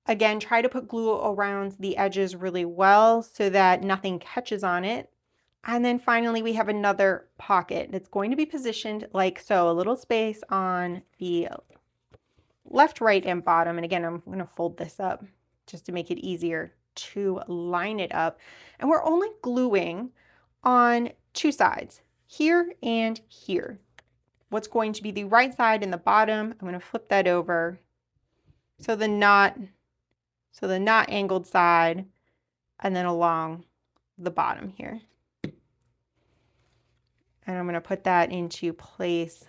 Again, try to put glue around the edges really well so that nothing catches on it. And then finally, we have another pocket that's going to be positioned like so, a little space on the left, right, and bottom. And again, I'm going to fold this up just to make it easier to line it up. And we're only gluing on 2 sides, here and here. What's going to be the right side and the bottom, I'm going to flip that over. So the not angled side, and then along the bottom here. And I'm going to put that into place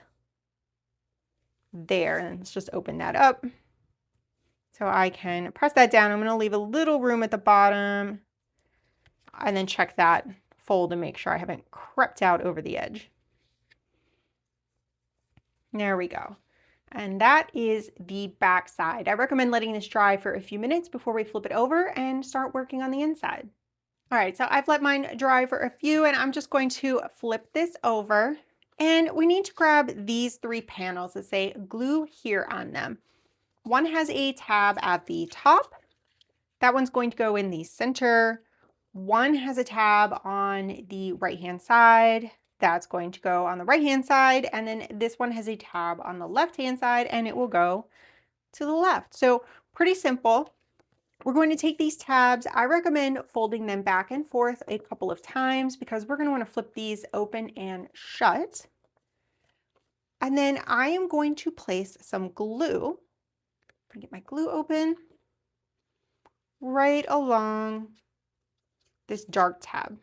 there. And let's just open that up so I can press that down. I'm going to leave a little room at the bottom and then check that fold and make sure I haven't crept out over the edge. There we go. And that is the back side. I recommend letting this dry for a few minutes before we flip it over and start working on the inside. All right, so I've let mine dry for a few, and I'm just going to flip this over. And we need to grab these 3 panels that say glue here on them. One has a tab at the top. That one's going to go in the center. One has a tab on the right-hand side. That's going to go on the right-hand side. And then this one has a tab on the left-hand side and it will go to the left. So pretty simple. We're going to take these tabs. I recommend folding them back and forth a couple of times because we're going to want to flip these open and shut. And then I am going to place some glue. Get my glue open right along this dark tab.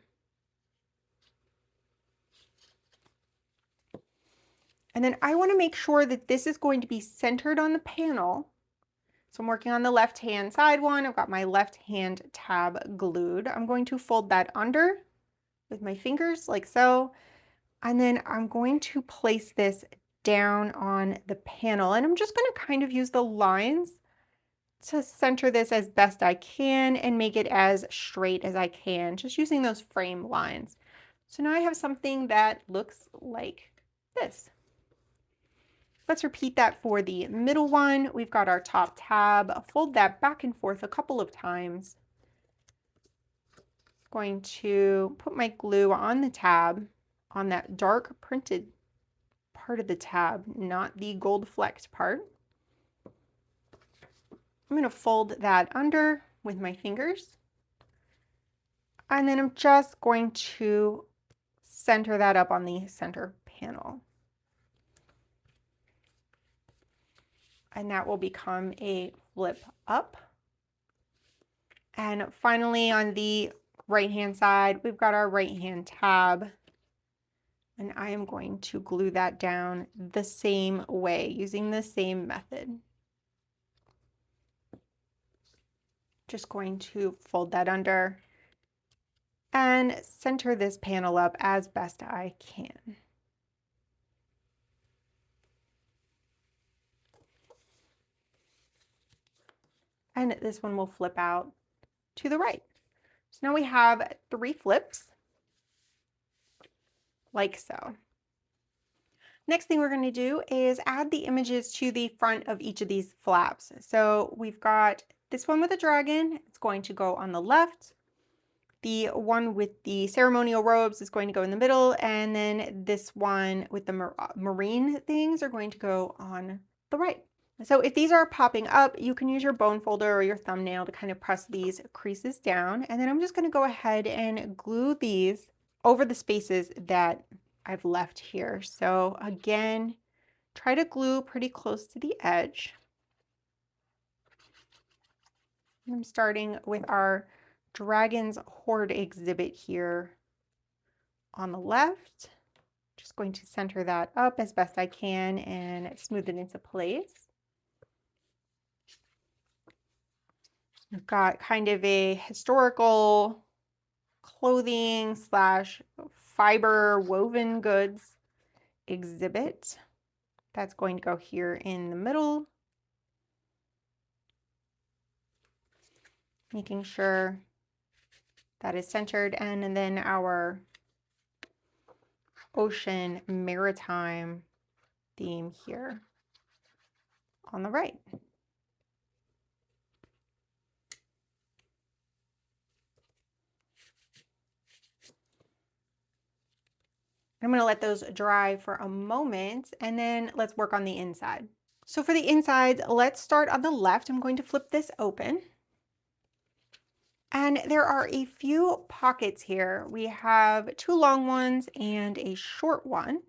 And then I want to make sure that this is going to be centered on the panel. So I'm working on the left-hand side one. I've got my left-hand tab glued. I'm going to fold that under with my fingers like so. And then I'm going to place this down on the panel. And I'm just going to kind of use the lines to center this as best I can and make it as straight as I can, just using those frame lines. So now I have something that looks like this. Let's repeat that for the middle one. We've got our top tab. Fold that back and forth a couple of times. Going to put my glue on the tab, on that dark printed part of the tab, not the gold flecked part. I'm going to fold that under with my fingers. And then I'm just going to center that up on the center panel. And that will become a flip up. And finally, on the right-hand side, we've got our right-hand tab. And I am going to glue that down the same way, using the same method. Just going to fold that under and center this panel up as best I can. And this one will flip out to the right. So now we have 3 flips, like so. Next thing we're going to do is add the images to the front of each of these flaps. So we've got this one with a dragon. It's going to go on the left. The one with the ceremonial robes is going to go in the middle. And then this one with the marine things are going to go on the right. So if these are popping up, you can use your bone folder or your thumbnail to kind of press these creases down. And then I'm just going to go ahead and glue these over the spaces that I've left here. So again, try to glue pretty close to the edge. I'm starting with our Dragon's Hoard exhibit here on the left. Just going to center that up as best I can and smooth it into place. I've got kind of a historical clothing slash fiber woven goods exhibit. That's going to go here in the middle. Making sure that is centered, and then our ocean maritime theme here on the right. I'm going to let those dry for a moment, and then let's work on the inside. So for the insides, let's start on the left. I'm going to flip this open. And there are a few pockets here. We have 2 long ones and a short one.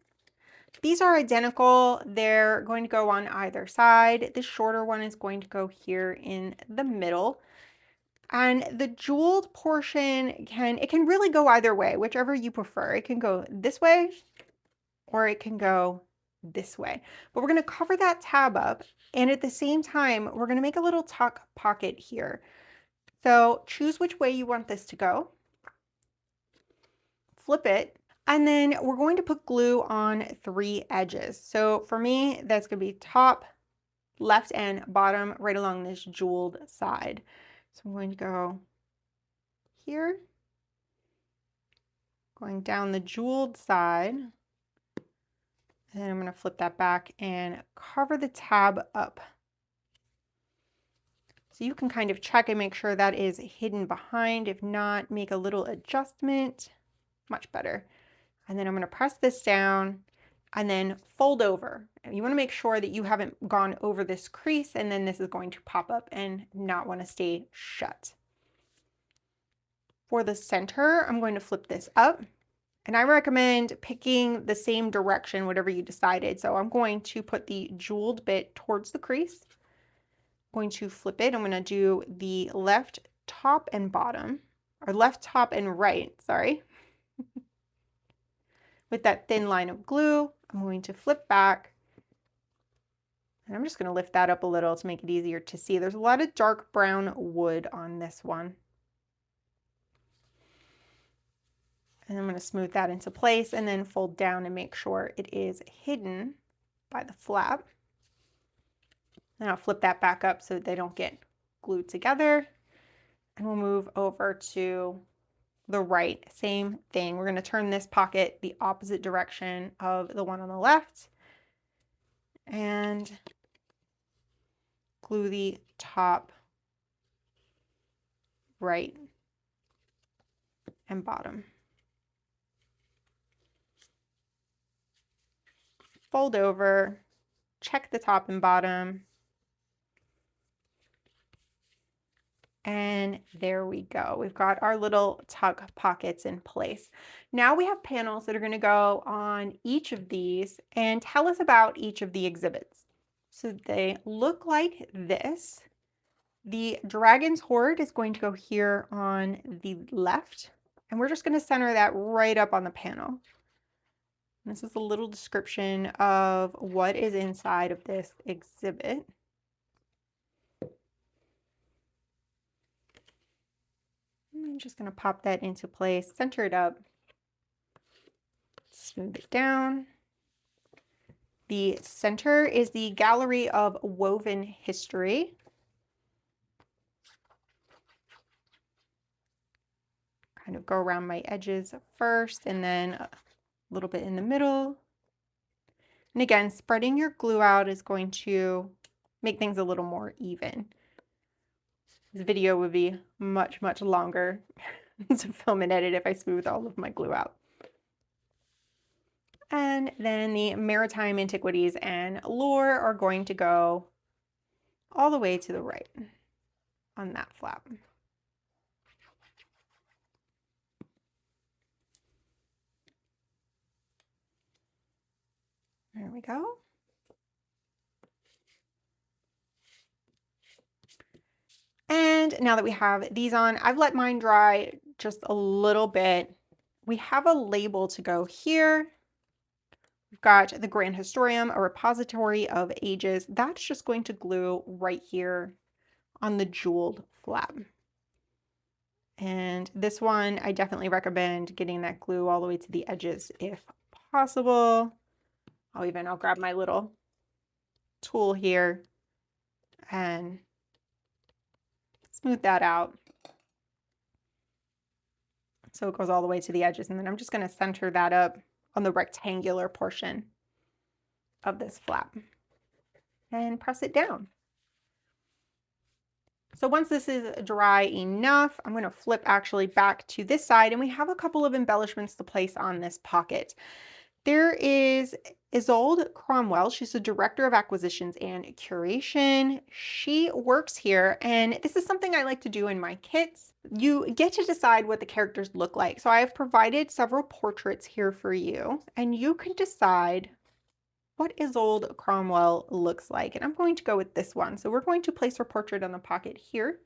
These are identical. They're going to go on either side. The shorter one is going to go here in the middle. And the jeweled portion can really go either way, whichever you prefer. It can go this way or it can go this way. But we're going to cover that tab up, and at the same time, we're going to make a little tuck pocket here. So choose which way you want this to go. Flip it. And then we're going to put glue on 3 edges. So for me, that's going to be top, left, and bottom right along this jeweled side. So I'm going to go here, going down the jeweled side, and then I'm going to flip that back and cover the tab up. So you can kind of check and make sure that is hidden behind. If not, make a little adjustment. Much better. And then I'm going to press this down and then fold over. And you want to make sure that you haven't gone over this crease, and then this is going to pop up and not want to stay shut. For the center, I'm going to flip this up, and I recommend picking the same direction, whatever you decided. So I'm going to put the jeweled bit towards the crease. I'm going to flip it. I'm going to do the left top and bottom, or left top and right, sorry. With that thin line of glue, I'm going to flip back, and I'm just going to lift that up a little to make it easier to see. There's a lot of dark brown wood on this one. And I'm going to smooth that into place and then fold down and make sure it is hidden by the flap. And I'll flip that back up so that they don't get glued together. And we'll move over to the right, same thing. We're going to turn this pocket the opposite direction of the one on the left and glue the top right and bottom. Fold over, check the top and bottom, and there we go. We've got our little tuck pockets in place. Now we have panels that are going to go on each of these and tell us about each of the exhibits. So they look like this. The dragon's hoard is going to go here on the left, and we're just going to center that right up on the panel. This is a little description of what is inside of this exhibit. I'm just going to pop that into place, center it up, smooth it down. The center is the Gallery of Woven History. Kind of go around my edges first and then a little bit in the middle. And again, spreading your glue out is going to make things a little more even. This video would be much, much longer to film and edit if I smooth all of my glue out. And then the maritime antiquities and lore are going to go all the way to the right on that flap. There we go. And now that we have these on, I've let mine dry just a little bit. We have a label to go here. We've got the Grand Historium, a repository of ages. That's just going to glue right here on the jeweled flap. And this one, I definitely recommend getting that glue all the way to the edges if possible. I'll grab my little tool here and smooth that out so it goes all the way to the edges. And then I'm just going to center that up on the rectangular portion of this flap and press it down. So once this is dry enough, I'm going to flip actually back to this side, and we have a couple of embellishments to place on this pocket. There is Isolde Cromwell. She's the Director of Acquisitions and Curation. She works here, and this is something I like to do in my kits. You get to decide what the characters look like. So I have provided several portraits here for you, and you can decide what Isolde Cromwell looks like. And I'm going to go with this one. So we're going to place her portrait on the pocket here,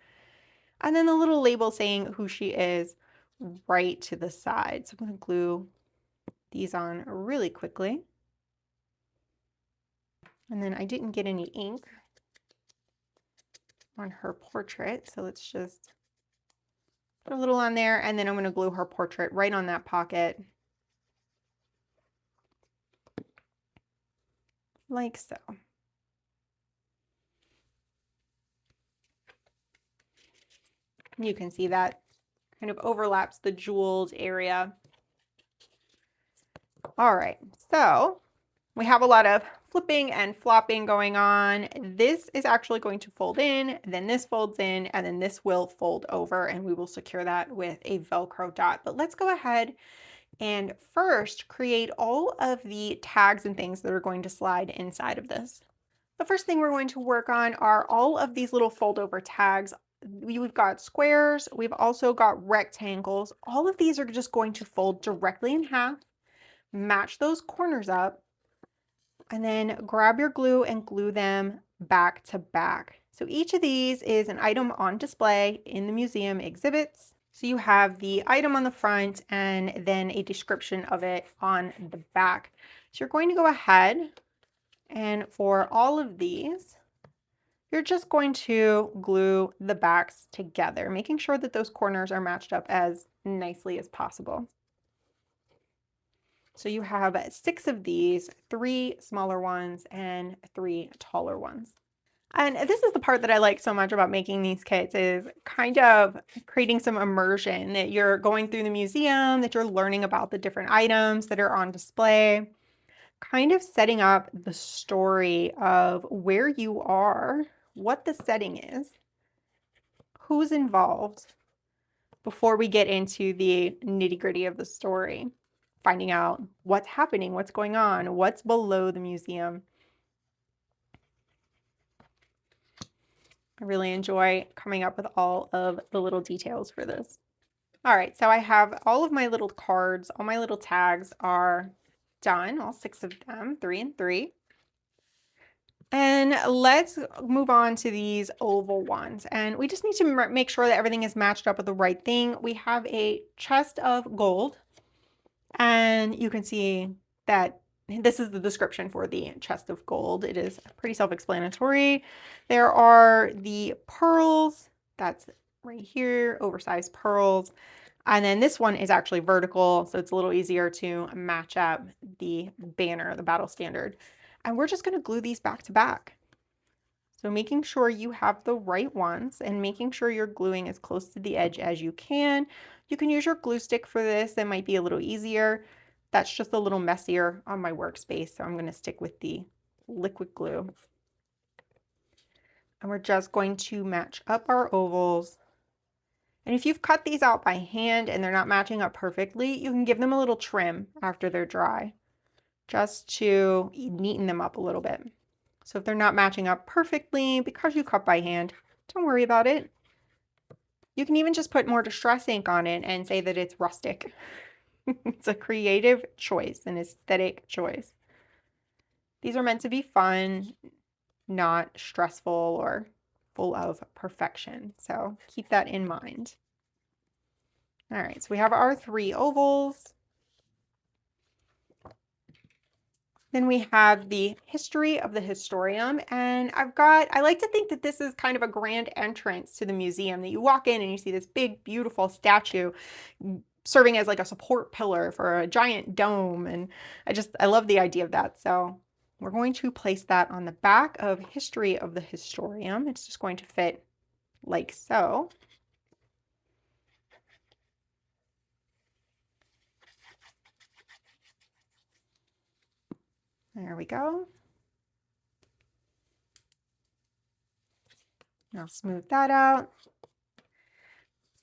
and then the little label saying who she is right to the side. So I'm going to glue these on really quickly. And then I didn't get any ink on her portrait, so let's just put a little on there, and then I'm going to glue her portrait right on that pocket, like so. You can see that kind of overlaps the jeweled area. All right, so We have a lot of flipping and flopping going on. This is actually going to fold in, then this folds in, and then this will fold over, and we will secure that with a Velcro dot. But let's go ahead and first create all of the tags and things that are going to slide inside of this. The first thing we're going to work on are all of these little fold over tags. We've got squares, we've also got rectangles. All of these are just going to fold directly in half, match those corners up, and then grab your glue and glue them back to back. So each of these is an item on display in the museum exhibits. So you have the item on the front and then a description of it on the back. So you're going to go ahead and for all of these, you're just going to glue the backs together, making sure that those corners are matched up as nicely as possible. So you have 6 of these, 3 smaller ones and 3 taller ones. And this is the part that I like so much about making these kits is kind of creating some immersion, that you're going through the museum, that you're learning about the different items that are on display, kind of setting up the story of where you are, what the setting is, who's involved, before we get into the nitty-gritty of the story. Finding out what's happening, what's going on, what's below the museum. I really enjoy coming up with all of the little details for this. All right, so I have all of my little cards, all my little tags are done, all 6 of them, 3 and 3. And let's move on to these oval ones. And we just need to make sure that everything is matched up with the right thing. We have a chest of gold. And you can see that this is the description for the chest of gold. It is pretty self-explanatory. There are the pearls, that's right here, oversized pearls. And then this one is actually vertical, so it's a little easier to match up the banner, the battle standard. And we're just going to glue these back to back. So making sure you have the right ones and making sure you're gluing as close to the edge as you can. You can use your glue stick for this. That might be a little easier. That's just a little messier on my workspace, so I'm going to stick with the liquid glue. And we're just going to match up our ovals. And if you've cut these out by hand and they're not matching up perfectly, you can give them a little trim after they're dry, just to neaten them up a little bit. So if they're not matching up perfectly because you cut by hand, don't worry about it. You can even just put more distress ink on it and say that it's rustic. It's a creative choice, an aesthetic choice. These are meant to be fun, not stressful or full of perfection. So keep that in mind. All right, so we have our 3 ovals. Then we have the history of the historium, and I like to think that this is kind of a grand entrance to the museum, that you walk in and you see this big, beautiful statue serving as like a support pillar for a giant dome, and I love the idea of that. So we're going to place that on the back of history of the historium. It's just going to fit like so. There we go. I'll smooth that out.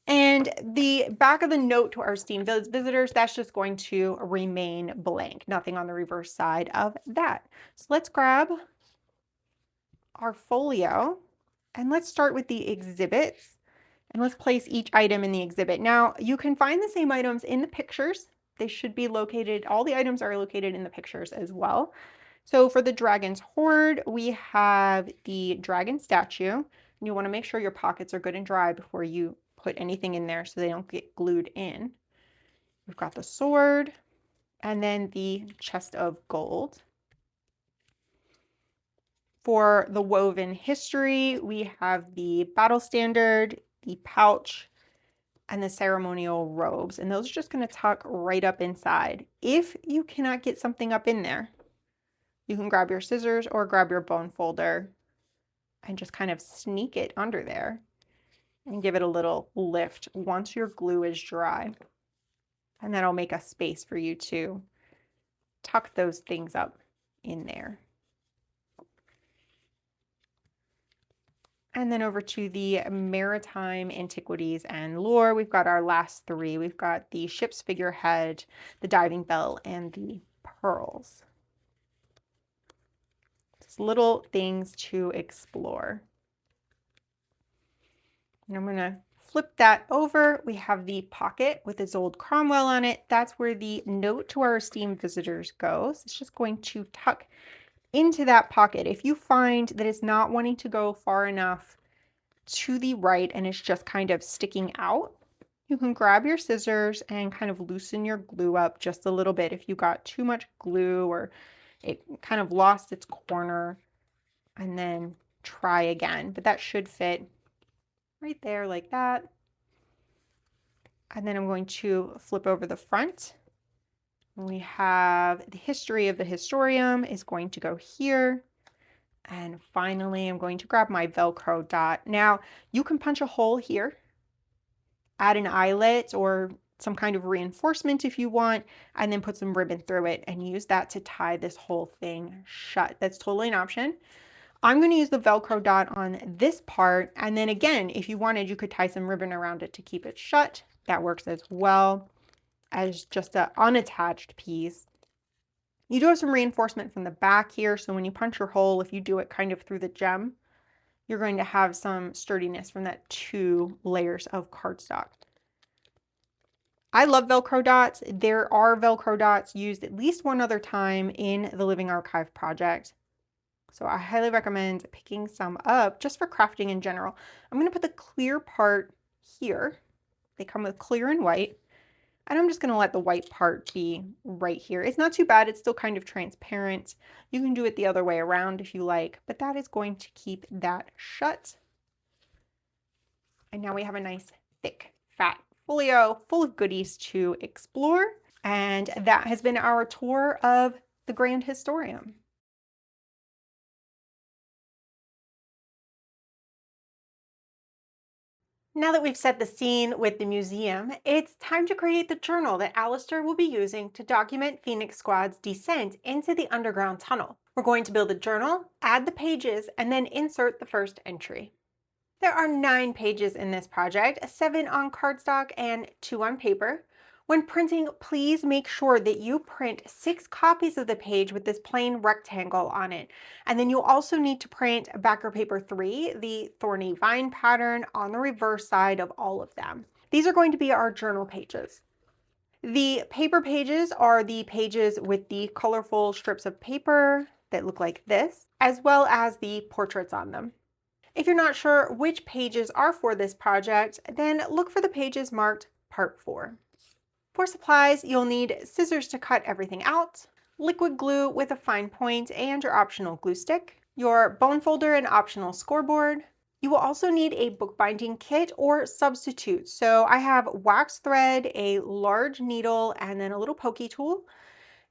And the back of the note to our esteemed visitors, that's just going to remain blank. Nothing on the reverse side of that. So let's grab our folio and let's start with the exhibits. And let's place each item in the exhibit. Now, you can find the same items in the pictures. They should be located, all the items are located in the pictures as well. So for the dragon's hoard, we have the dragon statue. And you want to make sure your pockets are good and dry before you put anything in there so they don't get glued in. We've got the sword and then the chest of gold. For the woven history, we have the battle standard, the pouch, and the ceremonial robes. And those are just going to tuck right up inside. If you cannot get something up in there, you can grab your scissors or grab your bone folder and just kind of sneak it under there and give it a little lift once your glue is dry. And that'll make a space for you to tuck those things up in there. And then over to the maritime antiquities and lore, we've got our last three. We've got the ship's figurehead, the diving bell, and the pearls. Just little things to explore. And I'm going to flip that over. We have the pocket with its old Cromwell on it. That's where the note to our esteemed visitors goes. It's just going to tuck into that pocket. If you find that it's not wanting to go far enough to the right and it's just kind of sticking out, you can grab your scissors and kind of loosen your glue up just a little bit if you got too much glue or it kind of lost its corner, and then try again. But that should fit right there like that. And then I'm going to flip over the front. We have the history of the historium is going to go here. And finally, I'm going to grab my Velcro dot. Now, you can punch a hole here, add an eyelet or some kind of reinforcement if you want, and then put some ribbon through it and use that to tie this whole thing shut. That's totally an option. I'm going to use the Velcro dot on this part, and then again, if you wanted, you could tie some ribbon around it to keep it shut. That works as well as just an unattached piece. You do have some reinforcement from the back here, so when you punch your hole, if you do it kind of through the gem, you're going to have some sturdiness from that 2 layers of cardstock. I love Velcro dots. There are Velcro dots used at least one other time in the Living Archive project. So I highly recommend picking some up just for crafting in general. I'm going to put the clear part here. They come with clear and white. And I'm just going to let the white part be right here. It's not too bad. It's still kind of transparent. You can do it the other way around if you like, but that is going to keep that shut. And now we have a nice, thick, fat folio full of goodies to explore. And that has been our tour of the Grand Historium. Now that we've set the scene with the museum, it's time to create the journal that Alistair will be using to document Phoenix Squad's descent into the underground tunnel. We're going to build a journal, add the pages, and then insert the first entry. There are 9 pages in this project, 7 on cardstock and 2 on paper. When printing, please make sure that you print 6 copies of the page with this plain rectangle on it. And then you'll also need to print backer paper 3, the thorny vine pattern, on the reverse side of all of them. These are going to be our journal pages. The paper pages are the pages with the colorful strips of paper that look like this, as well as the portraits on them. If you're not sure which pages are for this project, then look for the pages marked Part 4. For supplies, you'll need scissors to cut everything out, liquid glue with a fine point and your optional glue stick, your bone folder and optional scoreboard. You will also need a bookbinding kit or substitute. So I have wax thread, a large needle, and then a little pokey tool.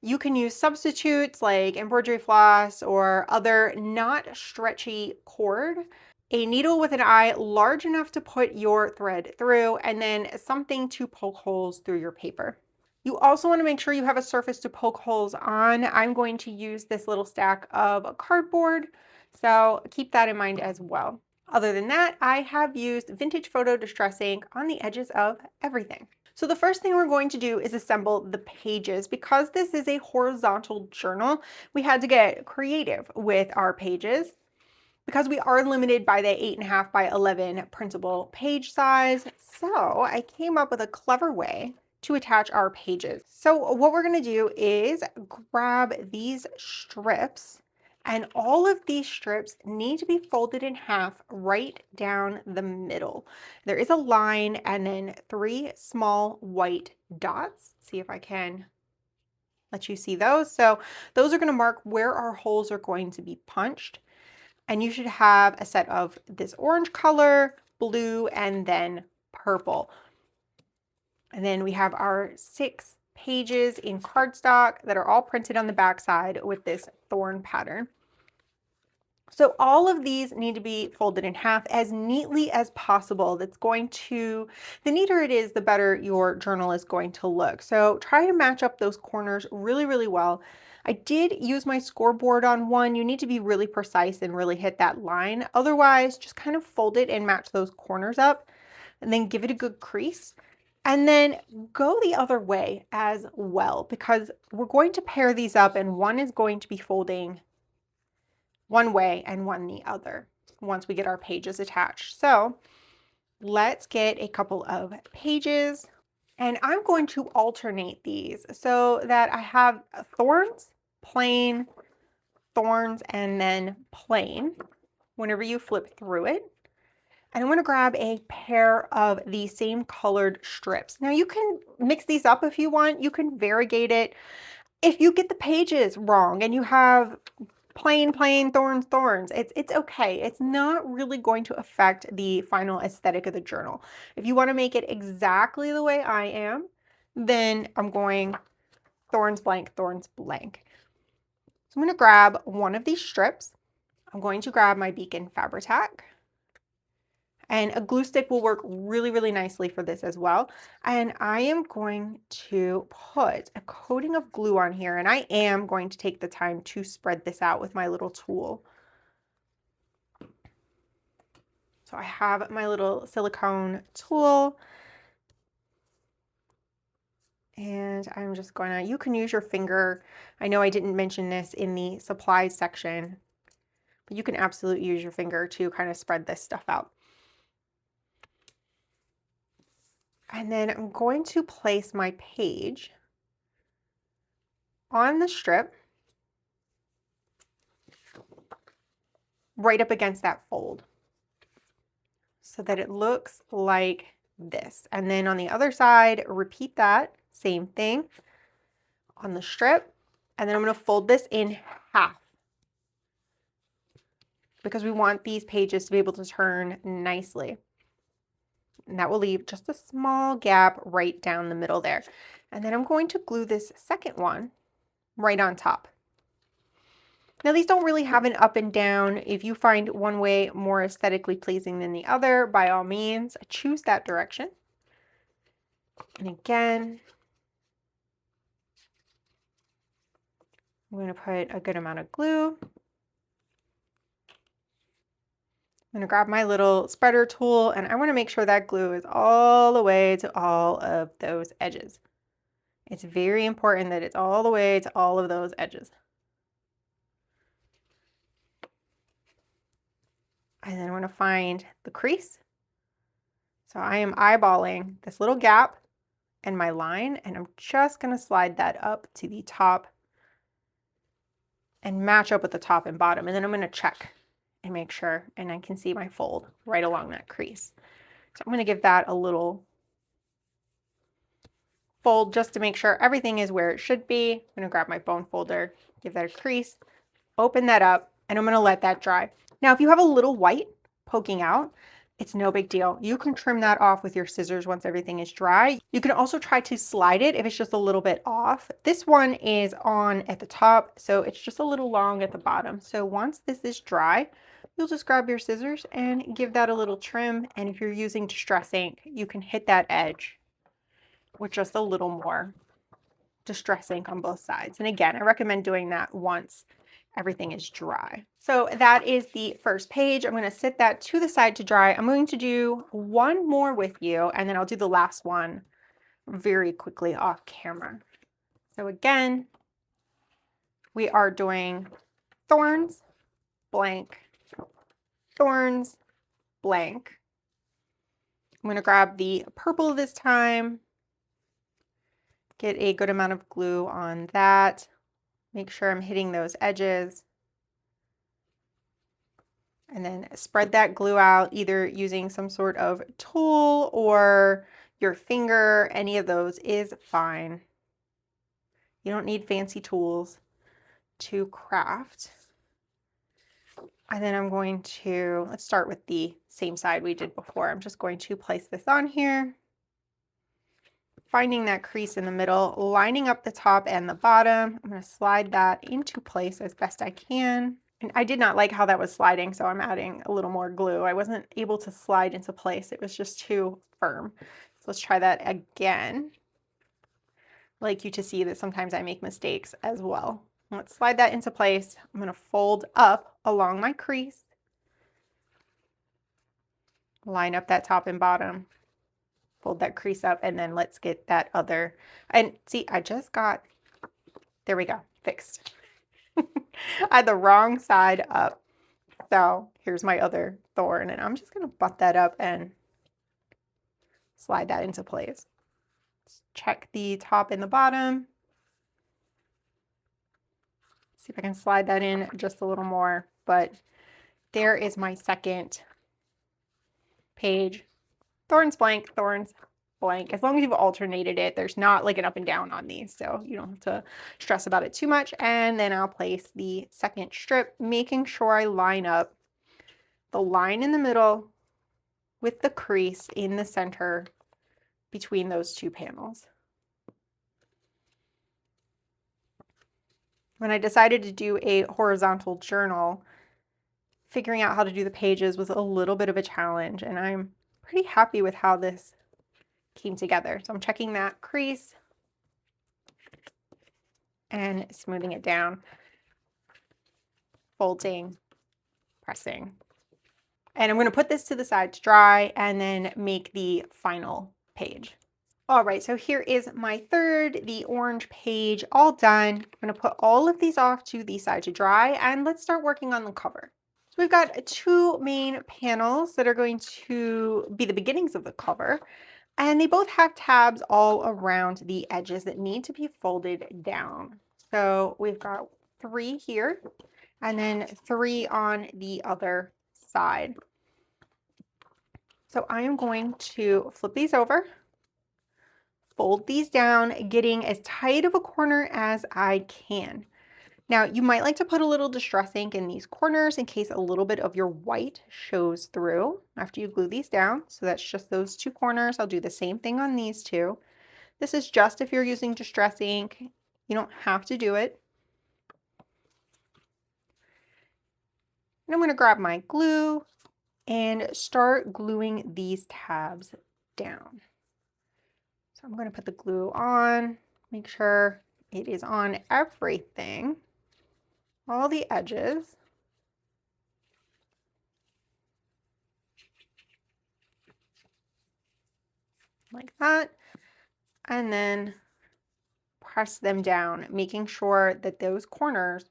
You can use substitutes like embroidery floss or other not stretchy cord, a needle with an eye large enough to put your thread through, and then something to poke holes through your paper. You also want to make sure you have a surface to poke holes on. I'm going to use this little stack of cardboard, so keep that in mind as well. Other than that, I have used vintage photo distress ink on the edges of everything. So the first thing we're going to do is assemble the pages. Because this is a horizontal journal, we had to get creative with our pages. Because we are limited by the 8.5 by 11 printable page size, so I came up with a clever way to attach our pages. So what we're going to do is grab these strips, and all of these strips need to be folded in half right down the middle. There is a line and then 3 small white dots. Let's see if I can let you see those. So those are going to mark where our holes are going to be punched. And you should have a set of this orange color, blue, and then purple. And then we have our 6 pages in cardstock that are all printed on the back side with this thorn pattern. So all of these need to be folded in half as neatly as possible. The neater it is, the better your journal is going to look. So try to match up those corners really, really well. I did use my scoreboard on one. You need to be really precise and really hit that line. Otherwise, just kind of fold it and match those corners up and then give it a good crease. And then go the other way as well, because we're going to pair these up and one is going to be folding one way and one the other once we get our pages attached. So let's get a couple of pages and I'm going to alternate these so that I have thorns, plain, thorns, and then plain whenever you flip through it. And I'm going to grab a pair of the same colored strips. Now you can mix these up if you want. You can variegate it. If you get the pages wrong and you have plain, thorns, thorns, it's okay. It's not really going to affect the final aesthetic of the journal. If you want to make it exactly the way I am, then I'm going thorns, blank, thorns, blank. So I'm going to grab one of these strips. I'm going to grab my Beacon Fabri-Tac. And a glue stick will work really, really nicely for this as well. And I am going to put a coating of glue on here, and I am going to take the time to spread this out with my little tool. So I have my little silicone tool, and I'm just gonna, you can use your finger. I know I didn't mention this in the supplies section, but you can absolutely use your finger to kind of spread this stuff out. And then I'm going to place my page on the strip right up against that fold so that it looks like this. And then on the other side, repeat that same thing on the strip. And then I'm going to fold this in half because we want these pages to be able to turn nicely. And that will leave just a small gap right down the middle there. And then I'm going to glue this second one right on top. Now these don't really have an up and down. If you find one way more aesthetically pleasing than the other, by all means, choose that direction. And again, I'm going to put a good amount of glue. I'm going to grab my little spreader tool and I want to make sure that glue is all the way to all of those edges. It's very important that it's all the way to all of those edges. And then I'm going to find the crease. So I am eyeballing this little gap and my line, and I'm just going to slide that up to the top and match up with the top and bottom. And then I'm going to check and make sure, and I can see my fold right along that crease. So I'm going to give that a little fold just to make sure everything is where it should be. I'm going to grab my bone folder, give that a crease, open that up, and I'm going to let that dry. Now, if you have a little white poking out, it's no big deal. You can trim that off with your scissors once everything is dry. You can also try to slide it if it's just a little bit off. This one is on at the top, so it's just a little long at the bottom. So once this is dry, you'll just grab your scissors and give that a little trim. And if you're using Distress ink, you can hit that edge with just a little more Distress ink on both sides. And again, I recommend doing that once everything is dry. So that is the first page. I'm going to sit that to the side to dry. I'm going to do one more with you, and then I'll do the last one very quickly off camera. So again, we are doing thorns, blank, thorns, blank. I'm going to grab the purple this time, get a good amount of glue on that. Make sure I'm hitting those edges. And then spread that glue out either using some sort of tool or your finger. Any of those is fine. You don't need fancy tools to craft. And then I'm going to, let's start with the same side we did before. I'm just going to place this on here, finding that crease in the middle, lining up the top and the bottom. I'm going to slide that into place as best I can. And I did not like how that was sliding, so I'm adding a little more glue. I wasn't able to slide into place. It was just too firm. So let's try that again. I'd like you to see that sometimes I make mistakes as well. Let's slide that into place. I'm going to fold up along my crease. Line up that top and bottom. Fold that crease up, and then let's get that other. And see, I just got, there we go, fixed. I had the wrong side up. So here's my other thorn, and I'm just going to butt that up and slide that into place. Let's check the top and the bottom. See if I can slide that in just a little more, but there is my second page. Thorns blank, thorns blank. As long as you've alternated it, there's not like an up and down on these, so you don't have to stress about it too much. And then I'll place the second strip, making sure I line up the line in the middle with the crease in the center between those two panels. When I decided to do a horizontal journal, figuring out how to do the pages was a little bit of a challenge, and I'm pretty happy with how this came together. So I'm checking that crease and smoothing it down, folding, pressing. And I'm going to put this to the side to dry and then make the final page. All right, so here is my third, the orange page, all done. I'm going to put all of these off to the side to dry, and let's start working on the cover. So we've got two main panels that are going to be the beginnings of the cover, and they both have tabs all around the edges that need to be folded down. So we've got 3 here and then 3 on the other side. So I am going to flip these over, fold these down, getting as tight of a corner as I can. Now, you might like to put a little distress ink in these corners in case a little bit of your white shows through after you glue these down. So that's just those 2 corners. I'll do the same thing on these 2. This is just if you're using distress ink. You don't have to do it. And I'm going to grab my glue and start gluing these tabs down. So I'm going to put the glue on, make sure it is on everything, all the edges. Like that. And then press them down, making sure that those corners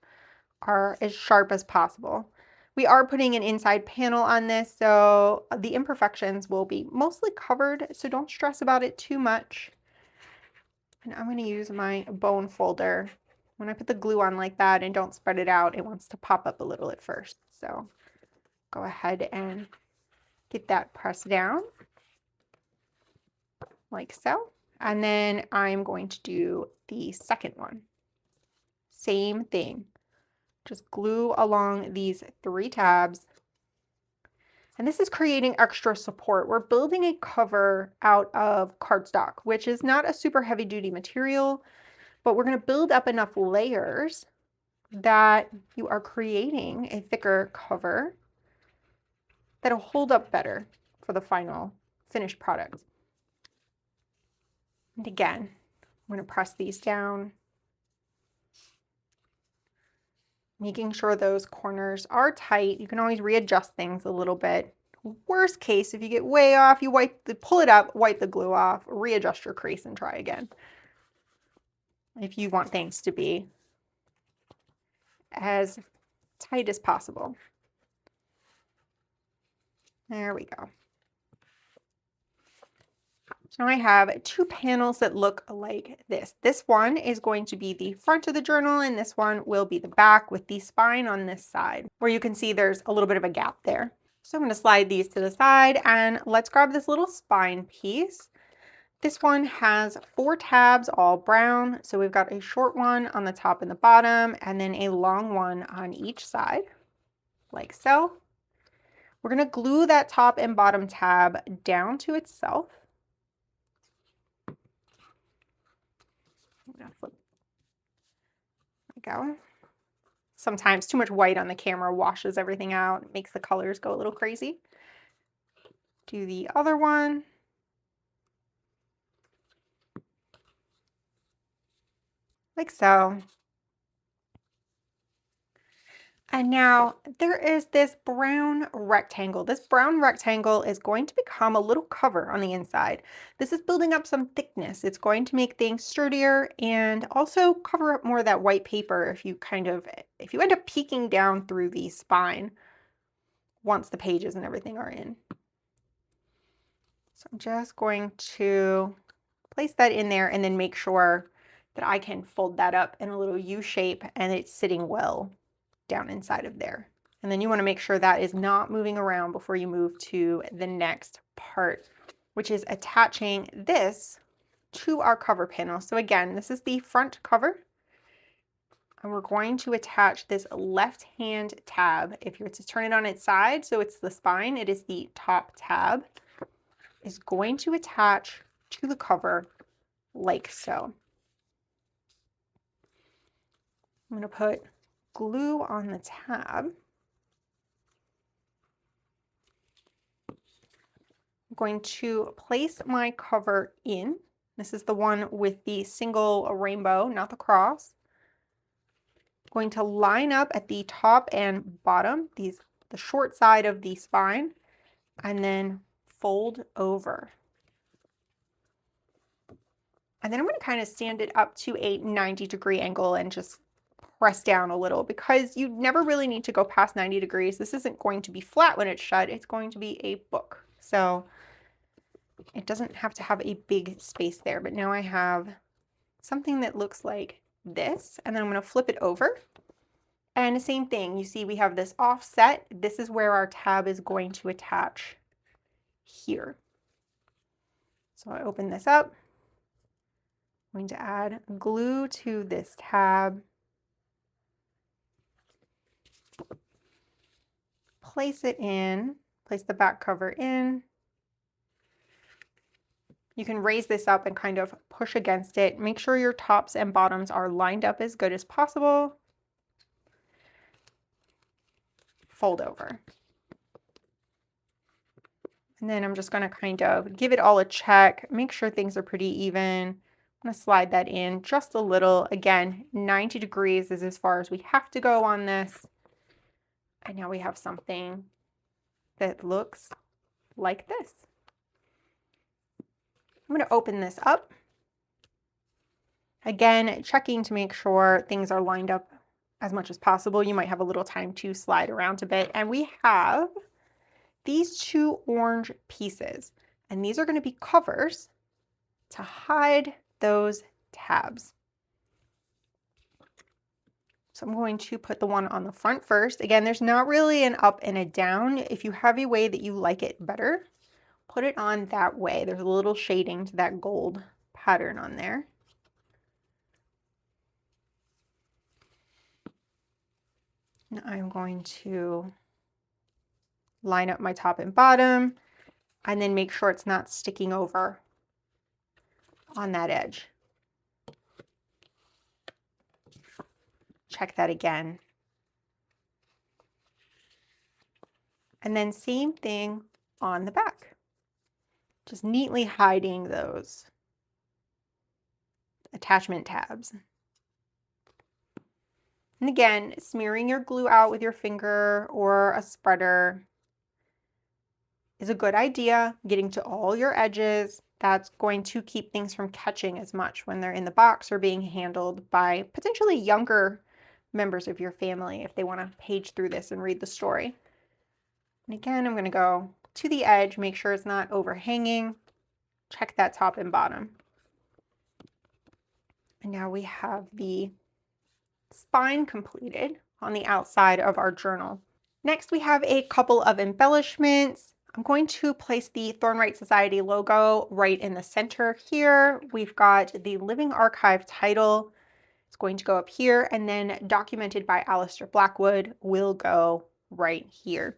are as sharp as possible. We are putting an inside panel on this, so the imperfections will be mostly covered, so don't stress about it too much. And I'm going to use my bone folder. When I put the glue on like that and don't spread it out, it wants to pop up a little at first. So go ahead and get that pressed down like so. And then I'm going to do the second one. Same thing. Just glue along these 3 tabs. And this is creating extra support. We're building a cover out of cardstock, which is not a super heavy duty material, but we're going to build up enough layers that you are creating a thicker cover that'll hold up better for the final finished product. And again, I'm going to press these down, making sure those corners are tight. You can always readjust things a little bit. Worst case, if you get way off, you pull it up, wipe the glue off, readjust your crease and try again. If you want things to be as tight as possible. There we go. So now I have 2 panels that look like this. This one is going to be the front of the journal, and this one will be the back with the spine on this side, where you can see there's a little bit of a gap there. So I'm going to slide these to the side, and let's grab this little spine piece. This one has 4 tabs, all brown. So we've got a short one on the top and the bottom, and then a long one on each side, like so. We're going to glue that top and bottom tab down to itself. I'm going to flip. There we go. Sometimes too much white on the camera washes everything out, makes the colors go a little crazy. Do the other one. Like so. And now there is this brown rectangle. This brown rectangle is going to become a little cover on the inside. This is building up some thickness. It's going to make things sturdier and also cover up more of that white paper if you end up peeking down through the spine once the pages and everything are in. So I'm just going to place that in there and then make sure that I can fold that up in a little U shape and it's sitting well down inside of there. And then you want to make sure that is not moving around before you move to the next part, which is attaching this to our cover panel. So again, this is the front cover. And we're going to attach this left-hand tab. If you're to turn it on its side, so it's the spine, it is the top tab, is going to attach to the cover like so. I'm going to put glue on the tab. I'm going to place my cover in. This is the one with the single rainbow, not the cross. I'm going to line up at the top and bottom, the short side of the spine, and then fold over. And then I'm going to kind of stand it up to a 90-degree angle and just press down a little, because you never really need to go past 90 degrees. This isn't going to be flat when it's shut. It's going to be a book. So it doesn't have to have a big space there. But now I have something that looks like this, and then I'm going to flip it over. And the same thing, you see we have this offset. This is where our tab is going to attach here. So I open this up. I'm going to add glue to this tab. Place it in, place the back cover in. You can raise this up and kind of push against it. Make sure your tops and bottoms are lined up as good as possible. Fold over. And then I'm just going to kind of give it all a check, make sure things are pretty even. I'm going to slide that in just a little. Again, 90 degrees is as far as we have to go on this. And now we have something that looks like this. I'm going to open this up. Again, checking to make sure things are lined up as much as possible. You might have a little time to slide around a bit. And we have these two orange pieces, and these are going to be covers to hide those tabs. So I'm going to put the one on the front first. Again, there's not really an up and a down. If you have a way that you like it better, put it on that way. There's a little shading to that gold pattern on there. And I'm going to line up my top and bottom and then make sure it's not sticking over on that edge. Check that again. And then same thing on the back. Just neatly hiding those attachment tabs. And again, smearing your glue out with your finger or a spreader is a good idea. Getting to all your edges, that's going to keep things from catching as much when they're in the box or being handled by potentially younger members of your family if they want to page through this and read the story. And again, I'm going to go to the edge, make sure it's not overhanging, check that top and bottom. And now we have the spine completed on the outside of our journal. Next, we have a couple of embellishments. I'm going to place the Thornwright Society logo right in the center here. We've got the Living Archive title. It's going to go up here, and then Documented by Alistair Blackwood will go right here.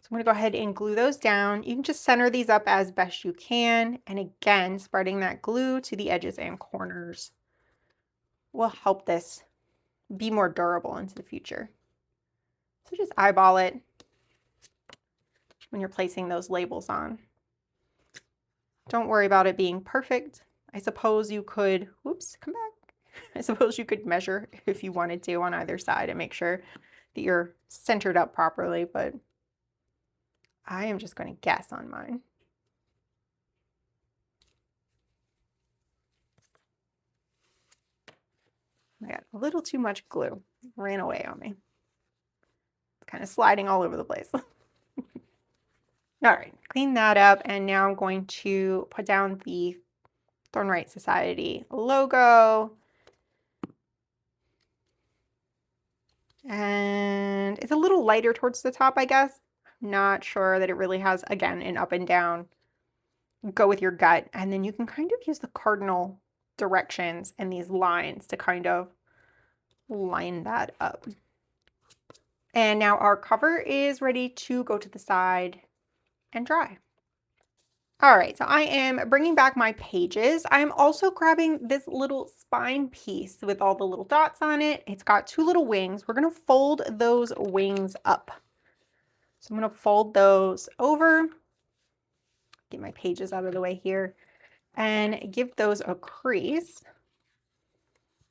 So I'm going to go ahead and glue those down. You can just center these up as best you can. And again, spreading that glue to the edges and corners will help this be more durable into the future. So just eyeball it when you're placing those labels on. Don't worry about it being perfect. I suppose you could, whoops, come back. I suppose you could measure if you wanted to on either side and make sure that you're centered up properly, but I am just going to guess on mine. I got a little too much glue. It ran away on me. It's kind of sliding all over the place. All right, clean that up, and now I'm going to put down the Thornwright Society logo. And it's a little lighter towards the top, I guess. Not sure that it really has, again, an up and down. Go with your gut, and then you can kind of use the cardinal directions and these lines to kind of line that up. And now our cover is ready to go to the side and dry. All right, so I am bringing back my pages. I'm also grabbing this little spine piece with all the little dots on it. It's got two little wings. We're gonna fold those wings up. So I'm gonna fold those over, get my pages out of the way here, and give those a crease.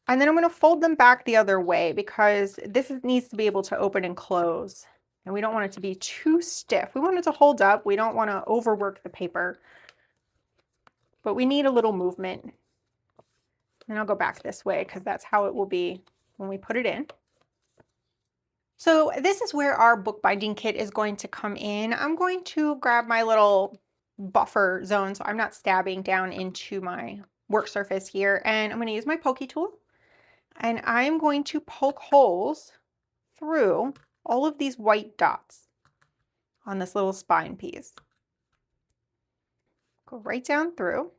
And then I'm gonna fold them back the other way because this needs to be able to open and close. And we don't want it to be too stiff. We want it to hold up. We don't want to overwork the paper, but we need a little movement. And I'll go back this way because that's how it will be when we put it in. So this is where our bookbinding kit is going to come in. I'm going to grab my little buffer zone so I'm not stabbing down into my work surface here. And I'm going to use my pokey tool. And I'm going to poke holes through all of these white dots on this little spine piece. Go right down through.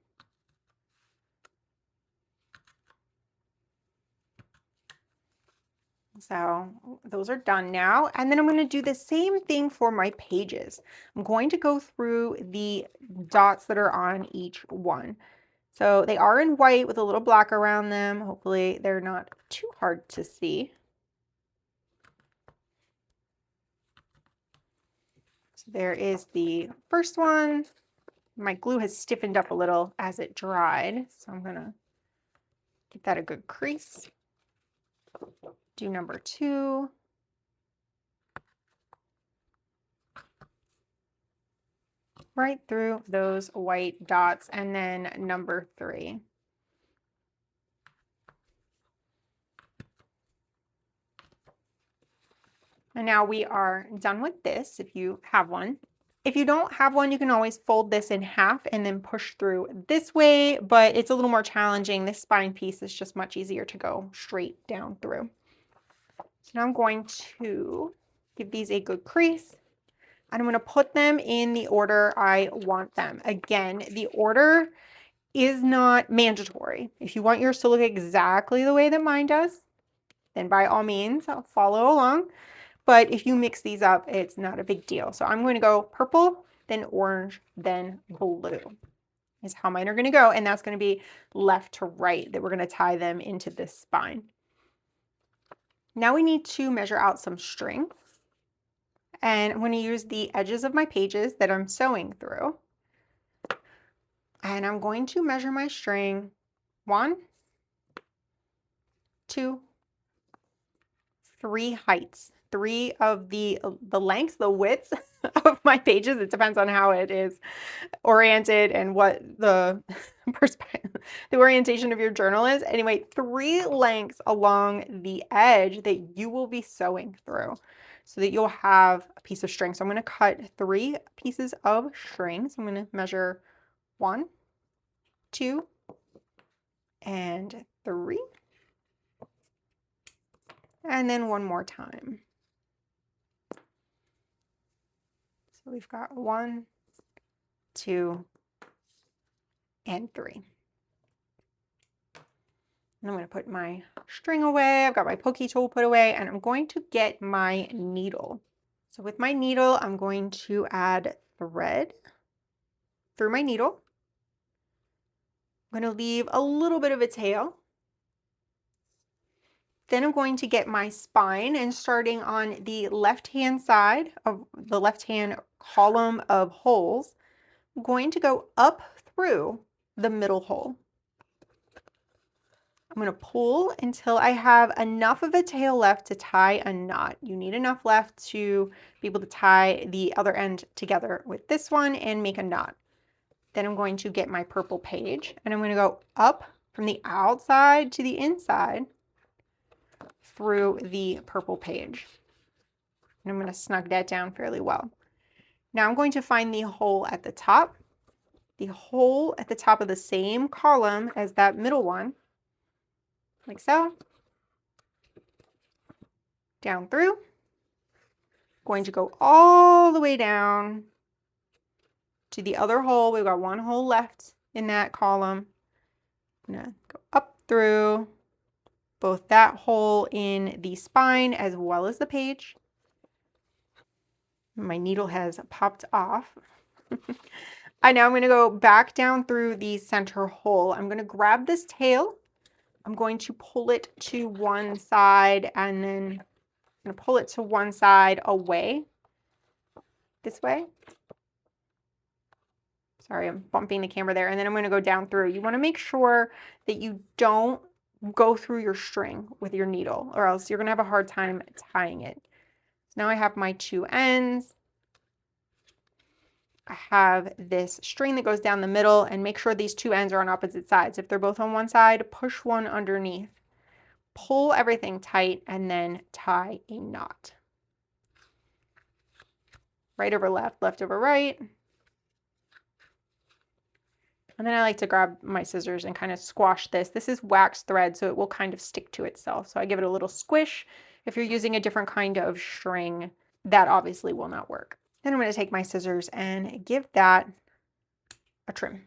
So those are done now. And then I'm going to do the same thing for my pages. I'm going to go through the dots that are on each one. So they are in white with a little black around them. Hopefully they're not too hard to see. So there is the first one. My glue has stiffened up a little as it dried, so I'm gonna give that a good crease. Do number 2. Right through those white dots, and then number 3. And now we are done with this if you have one. If you don't have one, you can always fold this in half and then push through this way, but it's a little more challenging. This spine piece is just much easier to go straight down through. So now I'm going to give these a good crease, and I'm going to put them in the order I want them. Again, the order is not mandatory. If you want yours to look exactly the way that mine does, then by all means, I'll follow along. But if you mix these up, it's not a big deal. So I'm going to go purple, then orange, then blue is how mine are going to go. And that's going to be left to right that we're going to tie them into this spine. Now we need to measure out some string. And I'm going to use the edges of my pages that I'm sewing through. And I'm going to measure my string 1, 2, 3 heights. 3 of the lengths, the widths of my pages. It depends on how it is oriented and what the the orientation of your journal is. Anyway, 3 lengths along the edge that you will be sewing through so that you'll have a piece of string. So I'm going to cut 3 pieces of string. So I'm going to measure 1, 2, and 3. And then one more time. So we've got 1, 2, and 3. And I'm going to put my string away. I've got my pokey tool put away, and I'm going to get my needle. So with my needle, I'm going to add thread through my needle. I'm going to leave a little bit of a tail. Then I'm going to get my spine and starting on the left-hand side of the left-hand column of holes, I'm going to go up through the middle hole. I'm going to pull until I have enough of a tail left to tie a knot. You need enough left to be able to tie the other end together with this one and make a knot. Then I'm going to get my purple page and I'm going to go up from the outside to the inside through the purple page. And I'm going to snug that down fairly well. Now I'm going to find the hole at the top. The hole at the top of the same column as that middle one, like so. Down through. Going to go all the way down to the other hole. We've got one hole left in that column. I'm going to go up through both that hole in the spine as well as the page. My needle has popped off. Now I'm going to go back down through the center hole. I'm going to grab this tail. I'm going to pull it to one side and then I'm going to pull it to one side away. This way. Sorry, I'm bumping the camera there. And then I'm going to go down through. You want to make sure that you don't go through your string with your needle or else you're going to have a hard time tying it. So now I have my two ends. I have this string that goes down the middle and make sure these two ends are on opposite sides. If they're both on one side, push one underneath. Pull everything tight and then tie a knot. Right over left, left over right. And then I like to grab my scissors and kind of squash this. This is wax thread, so it will kind of stick to itself. So I give it a little squish. If you're using a different kind of string, that obviously will not work. Then I'm going to take my scissors and give that a trim.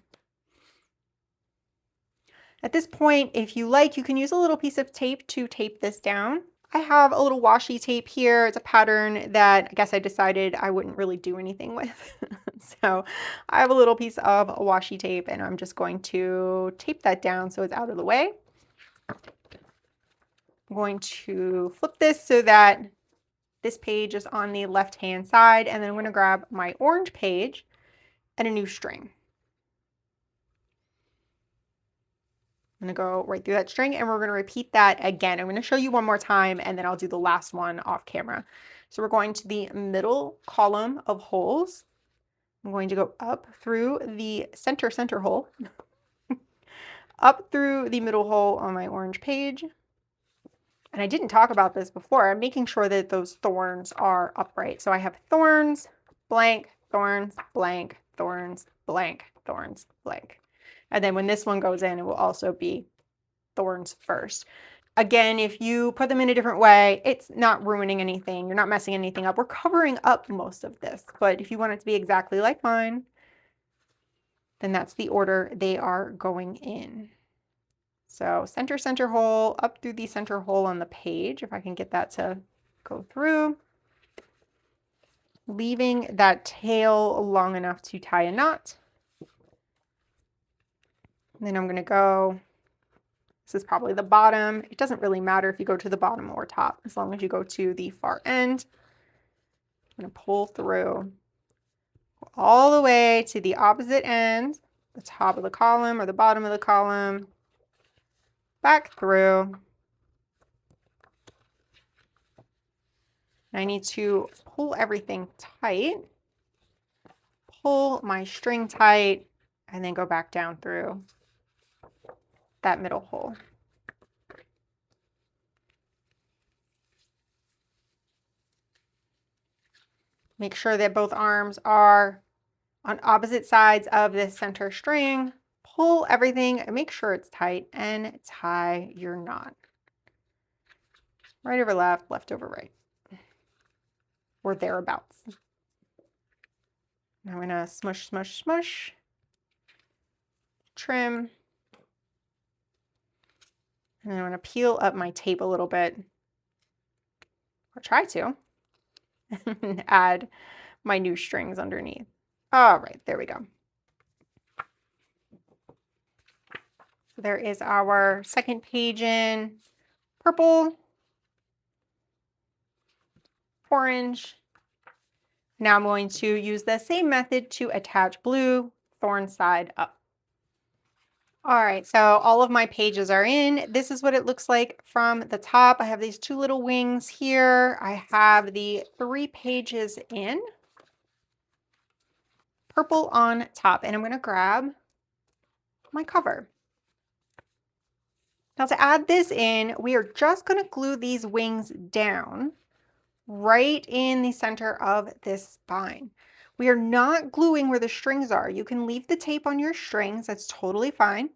At this point, if you like, you can use a little piece of tape to tape this down. I have a little washi tape here. It's a pattern that I guess I decided I wouldn't really do anything with. So I have a little piece of washi tape and I'm just going to tape that down so it's out of the way. I'm going to flip this so that this page is on the left-hand side, and then I'm going to grab my orange page and a new string. I'm going to go right through that string and we're going to repeat that again. I'm going to show you one more time and then I'll do the last one off camera. So we're going to the middle column of holes. I'm going to go up through the center hole, up through the middle hole on my orange page. And I didn't talk about this before. I'm making sure that those thorns are upright. So I have thorns, blank, thorns, blank, thorns, blank, thorns, blank. And then when this one goes in, it will also be thorns first. Again, if you put them in a different way, it's not ruining anything. You're not messing anything up. We're covering up most of this. But if you want it to be exactly like mine, then that's the order they are going in. So center hole, up through the center hole on the page, if I can get that to go through. Leaving that tail long enough to tie a knot. And then I'm going to go, this is probably the bottom. It doesn't really matter if you go to the bottom or top, as long as you go to the far end. I'm going to pull through all the way to the opposite end, the top of the column or the bottom of the column, back through. I need to pull everything tight, pull my string tight, and then go back down through that middle hole. Make sure that both arms are on opposite sides of the center string. Pull everything and make sure it's tight and tie your knot. Right over left, left over right, or thereabouts. Now I'm going to smush, smush, smush, trim. And I'm going to peel up my tape a little bit, or try to, and add my new strings underneath. All right, there we go. So there is our second page in purple. orange. Now I'm going to use the same method to attach blue, thorn side up. All right, so all of my pages are in. This is what it looks like from the top. I have these two little wings here. I have the 3 pages in, purple on top, and I'm going to grab my cover. Now to add this in, we are just going to glue these wings down right in the center of this spine. We are not gluing where the strings are. You can leave the tape on your strings. That's totally fine.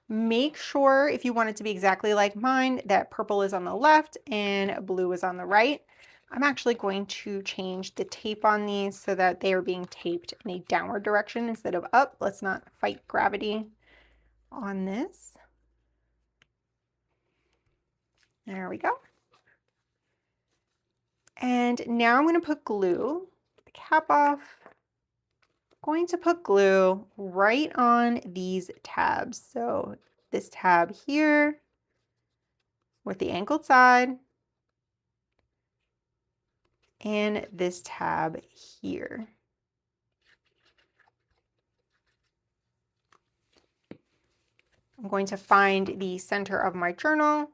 Make sure, if you want it to be exactly like mine, that purple is on the left and blue is on the right. I'm actually going to change the tape on these so that they are being taped in a downward direction instead of up. Let's not fight gravity on this. There we go. And now I'm going to put glue, the cap off. Going to put glue right on these tabs. So this tab here with the angled side and this tab here. I'm going to find the center of my journal.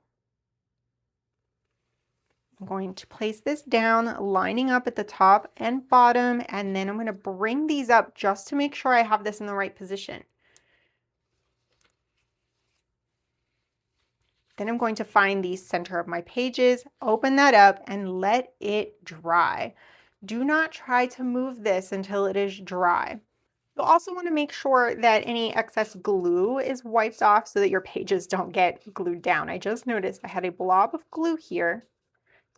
I'm going to place this down, lining up at the top and bottom, and then I'm going to bring these up just to make sure I have this in the right position. Then I'm going to find the center of my pages, open that up, and let it dry. Do not try to move this until it is dry. You'll also want to make sure that any excess glue is wiped off so that your pages don't get glued down. I just noticed I had a blob of glue here.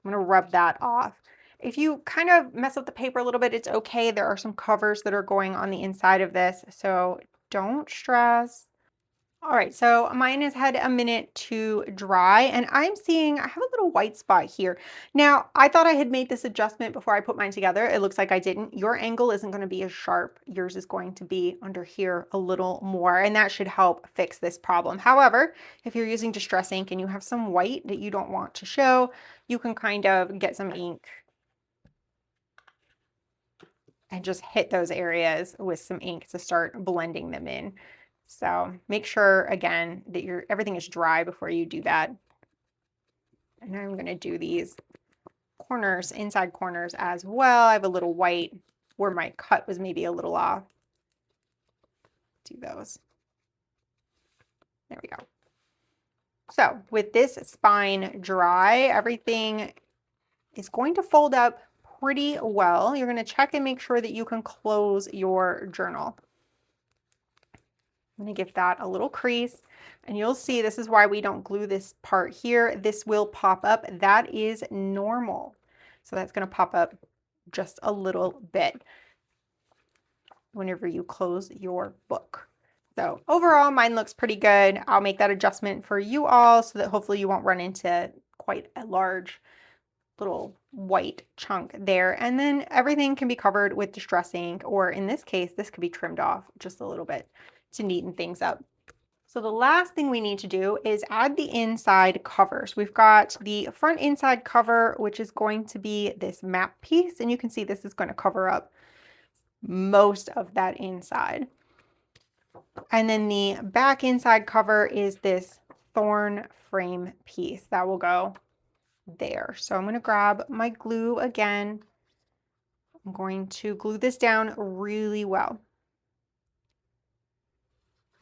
I'm going to rub that off. If you kind of mess up the paper a little bit, it's okay. There are some covers that are going on the inside of this, so don't stress. All right, so mine has had a minute to dry and I'm seeing I have a little white spot here. Now, I thought I had made this adjustment before I put mine together. It looks like I didn't. Your angle isn't going to be as sharp. Yours is going to be under here a little more, and that should help fix this problem. However, if you're using Distress ink and you have some white that you don't want to show, you can kind of get some ink and just hit those areas with some ink to start blending them in. So make sure, again, that everything is dry before you do that. And I'm going to do these corners, inside corners as well. I have a little white where my cut was maybe a little off. Do those. There we go. So with this spine dry, everything is going to fold up pretty well. You're going to check and make sure that you can close your journal. I'm going to give that a little crease, and you'll see this is why we don't glue this part here. This will pop up. That is normal. So that's going to pop up just a little bit whenever you close your book. So overall, mine looks pretty good. I'll make that adjustment for you all so that hopefully you won't run into quite a large little white chunk there. And then everything can be covered with Distress ink, or in this case, this could be trimmed off just a little bit to neaten things up. So the last thing we need to do is add the inside covers. We've got the front inside cover, which is going to be this map piece, and you can see this is going to cover up most of that inside. And then the back inside cover is this thorn frame piece that will go there. So I'm going to grab my glue again. I'm going to glue this down really well.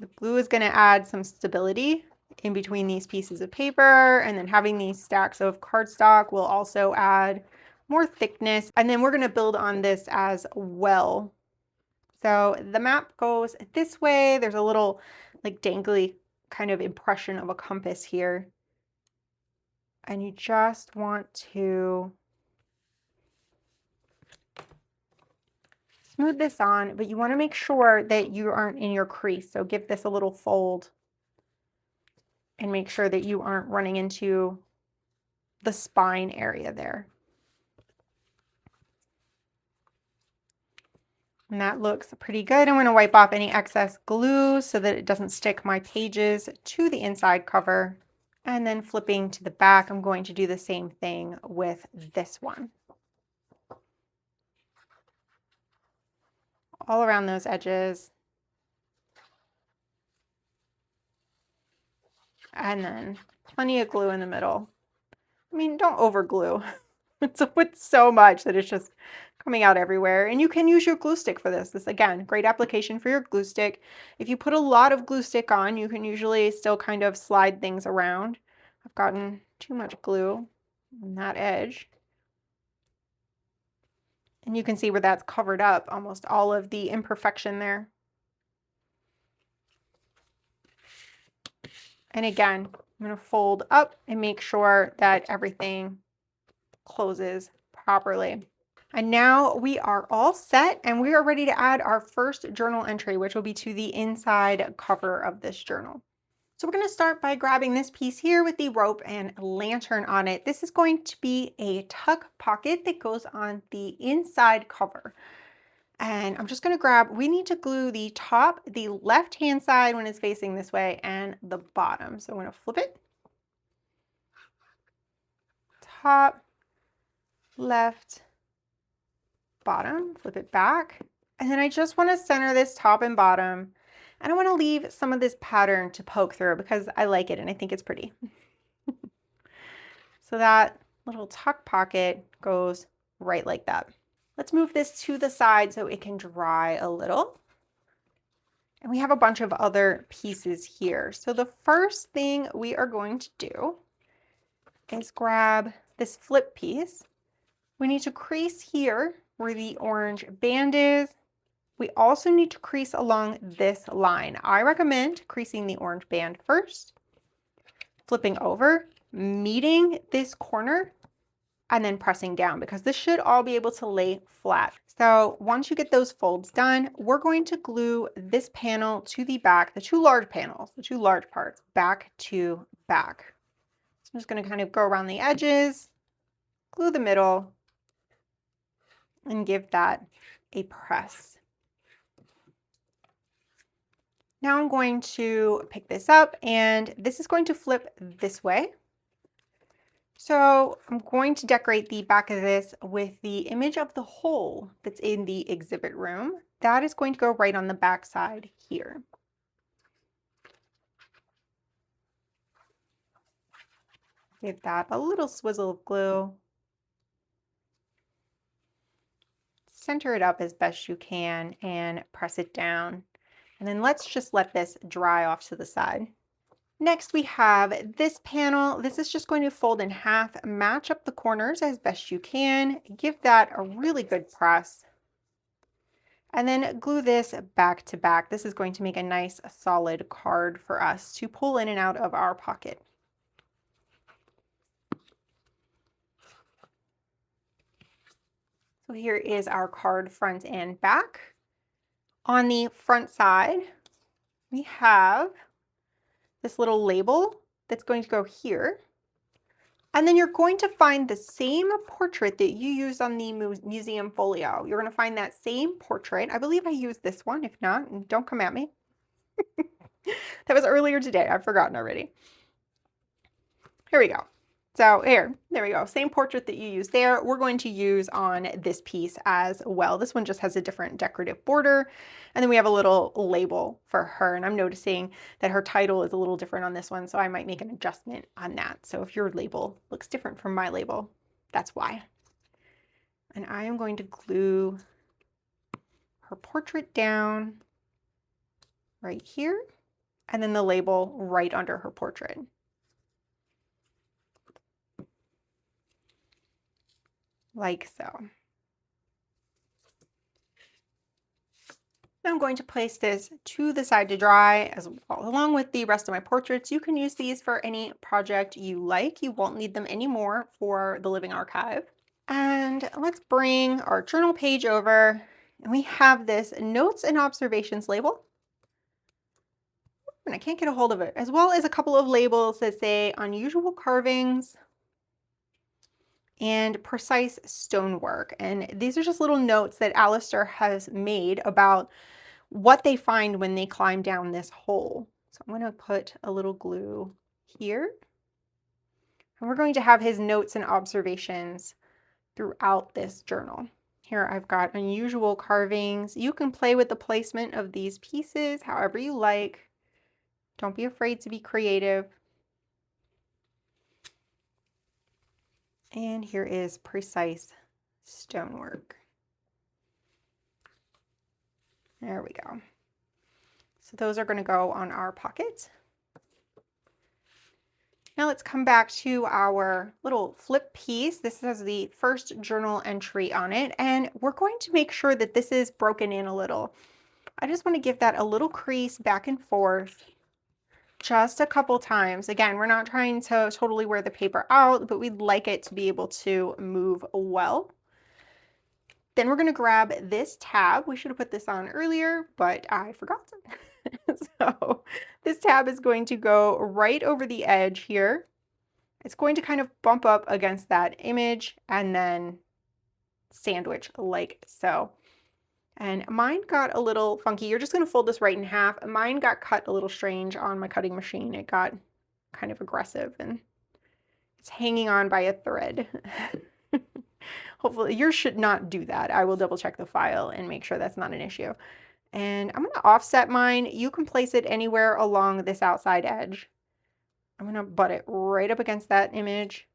The glue is going to add some stability in between these pieces of paper, and then having these stacks of cardstock will also add more thickness. And then we're going to build on this as well. So the map goes this way. There's a little like dangly kind of impression of a compass here. And you just want to smooth this on, but you want to make sure that you aren't in your crease. So give this a little fold and make sure that you aren't running into the spine area there. And that looks pretty good. I'm going to wipe off any excess glue so that it doesn't stick my pages to the inside cover. And then flipping to the back, I'm going to do the same thing with this one. all around those edges. And then plenty of glue in the middle. I mean, don't over glue. It's so much that it's just coming out everywhere. And you can use your glue stick for this. This, again, great application for your glue stick. If you put a lot of glue stick on, you can usually still kind of slide things around. I've gotten too much glue on that edge. And you can see where that's covered up almost all of the imperfection there. And again, I'm going to fold up and make sure that everything closes properly. And now we are all set and we are ready to add our first journal entry, which will be to the inside cover of this journal. So we're going to start by grabbing this piece here with the rope and lantern on it. This is going to be a tuck pocket that goes on the inside cover. And I'm just going to grab, we need to glue the top, the left-hand side when it's facing this way, and the bottom. So I'm going to flip it. Top, left, bottom, flip it back. And then I just want to center this top and bottom. And I want to leave some of this pattern to poke through because I like it and I think it's pretty. So that little tuck pocket goes right like that. Let's move this to the side so it can dry a little. And we have a bunch of other pieces here. So the first thing we are going to do is grab this flip piece. We need to crease here where the orange band is. We also need to crease along this line. I recommend creasing the orange band first, flipping over, meeting this corner, and then pressing down because this should all be able to lay flat. So once you get those folds done, we're going to glue this panel to the back, the two large panels, the two large parts, back to back. So I'm just going to kind of go around the edges, glue the middle, and give that a press. Now I'm going to pick this up and this is going to flip this way. So I'm going to decorate the back of this with the image of the hole that's in the exhibit room. That is going to go right on the back side here. Give that a little swizzle of glue. Center it up as best you can and press it down. And then let's just let this dry off to the side. Next, we have this panel. This is just going to fold in half, match up the corners as best you can, give that a really good press, and then glue this back to back. This is going to make a nice solid card for us to pull in and out of our pocket. So here is our card front and back. On the front side, we have this little label that's going to go here. And then you're going to find the same portrait that you used on the museum folio. You're going to find that same portrait. I believe I used this one. If not, don't come at me. That was earlier today. I've forgotten already. Here we go. So there we go. Same portrait that you used there, we're going to use on this piece as well. This one just has a different decorative border. And then we have a little label for her. And I'm noticing that her title is a little different on this one, so I might make an adjustment on that. So if your label looks different from my label, that's why. And I am going to glue her portrait down right here, and then the label right under her portrait. Like so. Now I'm going to place this to the side to dry as well, along with the rest of my portraits. You can use these for any project you like. You won't need them anymore for the Living Archive. And let's bring our journal page over, and we have this notes and observations label. And I can't get a hold of it, as well as a couple of labels that say unusual carvings and precise stonework. And these are just little notes that Alistair has made about what they find when they climb down this hole. So I'm going to put a little glue here. And we're going to have his notes and observations throughout this journal. Here I've got unusual carvings. You can play with the placement of these pieces however you like. Don't be afraid to be creative. And here is precise stonework. There we go. So those are going to go on our pocket. Now let's come back to our little flip piece. This has the first journal entry on it, and we're going to make sure that this is broken in a little. I just want to give that a little crease back and forth just a couple times. Again, we're not trying to totally wear the paper out, but we'd like it to be able to move well. Then we're going to grab this tab. We should have put this on earlier, but I forgot. So this tab is going to go right over the edge here. It's going to kind of bump up against that image and then sandwich like so. And mine got a little funky. You're just going to fold this right in half. Mine got cut a little strange on my cutting machine. It got kind of aggressive and it's hanging on by a thread. Hopefully yours should not do that. I will double check the file and make sure that's not an issue. And I'm going to offset mine. You can place it anywhere along this outside edge. I'm going to butt it right up against that image.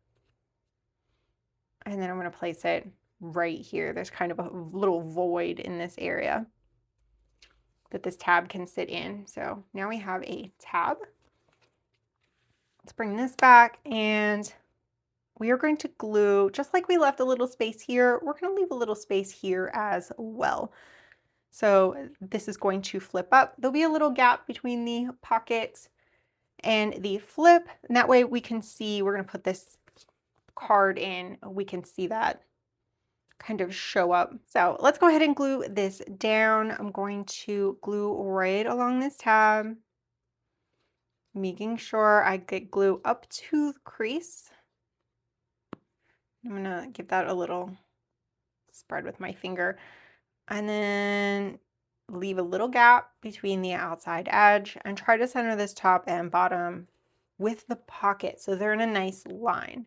And then I'm going to place it right here. There's kind of a little void in this area that this tab can sit in. So now we have a tab. Let's bring this back and we are going to glue, just like we left a little space here, we're going to leave a little space here as well. So this is going to flip up. There'll be a little gap between the pocket and the flip, and that way we can see, we're going to put this card in, we can see that kind of show up. So let's go ahead and glue this down. I'm going to glue right along this tab, making sure I get glue up to the crease. I'm going to give that a little spread with my finger. And then leave a little gap between the outside edge and try to center this top and bottom with the pocket so they're in a nice line.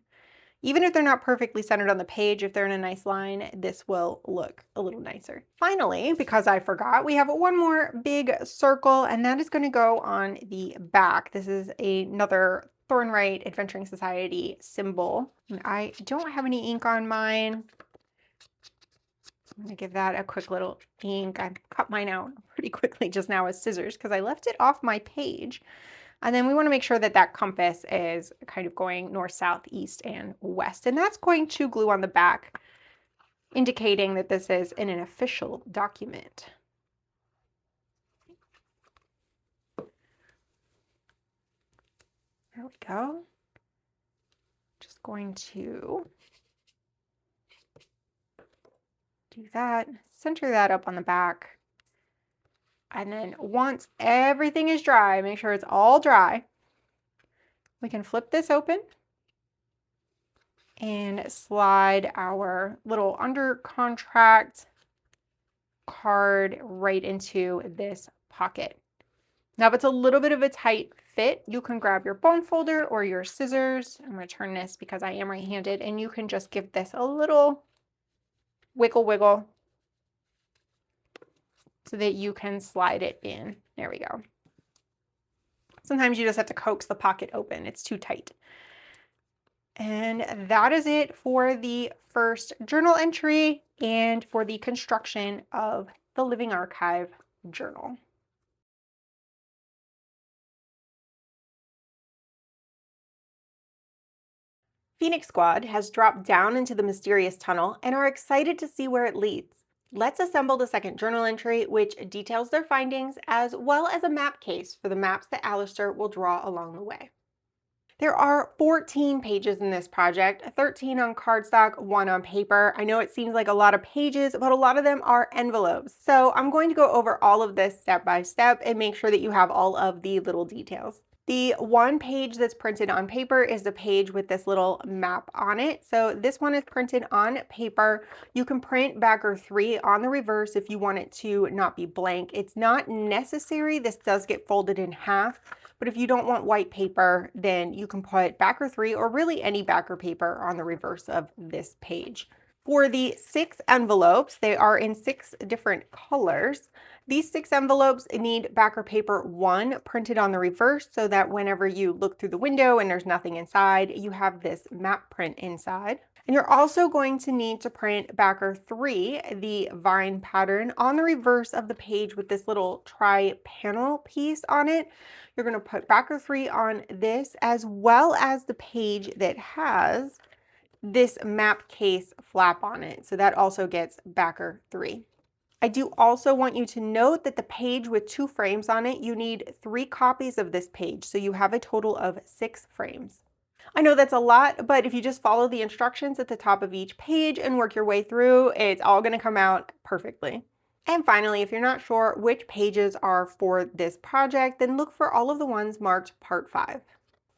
Even if they're not perfectly centered on the page, if they're in a nice line, this will look a little nicer. Finally, because I forgot, we have one more big circle, and that is going to go on the back. This is another Thornwright Adventuring Society symbol. I don't have any ink on mine. I'm going to give that a quick little ink. I cut mine out pretty quickly just now with scissors because I left it off my page. And then we want to make sure that that compass is kind of going north, south, east, and west. And that's going to glue on the back, indicating that this is in an official document. There we go. Just going to do that, center that up on the back. And then once everything is dry, make sure it's all dry, we can flip this open and slide our little under contract card right into this pocket. Now, if it's a little bit of a tight fit, you can grab your bone folder or your scissors. I'm going to turn this because I am right-handed, and you can just give this a little wiggle wiggle so that you can slide it in. There we go. Sometimes you just have to coax the pocket open. It's too tight. And that is it for the first journal entry and for the construction of the Living Archive journal. Phoenix Squad has dropped down into the mysterious tunnel and are excited to see where it leads. Let's assemble the second journal entry, which details their findings, as well as a map case for the maps that Alistair will draw along the way. There are 14 pages in this project, 13 on cardstock, 1 on paper. I know it seems like a lot of pages, but a lot of them are envelopes. So I'm going to go over all of this step by step and make sure that you have all of the little details. The one page that's printed on paper is the page with this little map on it. So this one is printed on paper. You can print backer 3 on the reverse if you want it to not be blank. It's not necessary. This does get folded in half, but if you don't want white paper, then you can put backer 3 or really any backer paper on the reverse of this page. For the 6 envelopes, they are in 6 different colors. These 6 envelopes need backer paper 1 printed on the reverse so that whenever you look through the window and there's nothing inside, you have this map print inside. And you're also going to need to print backer 3, the vine pattern, on the reverse of the page with this little tri-panel piece on it. You're going to put backer 3 on this as well as the page that has this map case flap on it. So that also gets backer 3. I do also want you to note that the page with 2 frames on it, you need 3 copies of this page. So you have a total of 6 frames. I know that's a lot, but if you just follow the instructions at the top of each page and work your way through, it's all going to come out perfectly. And finally, if you're not sure which pages are for this project, then look for all of the ones marked Part 5.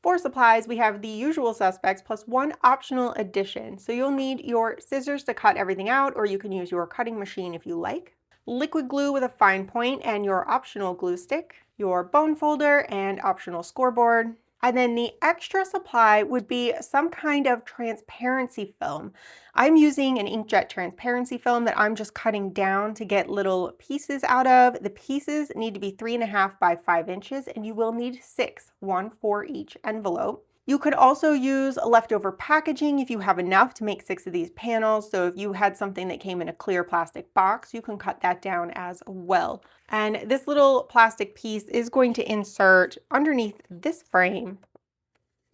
For supplies, we have the usual suspects plus 1 optional addition. So you'll need your scissors to cut everything out, or you can use your cutting machine if you like. Liquid glue with a fine point and your optional glue stick, your bone folder and optional scoreboard. And then the extra supply would be some kind of transparency film. I'm using an inkjet transparency film that I'm just cutting down to get little pieces out of. The pieces need to be 3.5 by 5 inches, and you will need 6, 1 for each envelope. You could also use leftover packaging if you have enough to make 6 of these panels. So if you had something that came in a clear plastic box, you can cut that down as well. And this little plastic piece is going to insert underneath this frame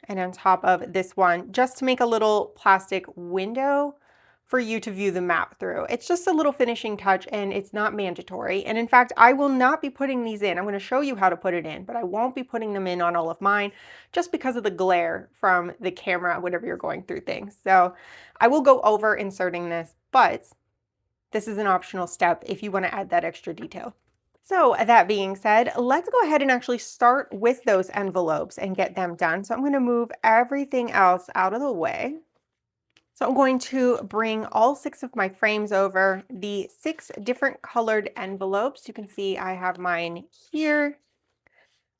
and on top of this one, just to make a little plastic window for you to view the map through. It's just a little finishing touch and it's not mandatory. And in fact, I will not be putting these in. I'm going to show you how to put it in, but I won't be putting them in on all of mine just because of the glare from the camera whenever you're going through things. So I will go over inserting this, but this is an optional step if you want to add that extra detail. So that being said, let's go ahead and actually start with those envelopes and get them done. So I'm going to move everything else out of the way. So I'm going to bring all 6 of my frames over, the 6 different colored envelopes. You can see I have mine here.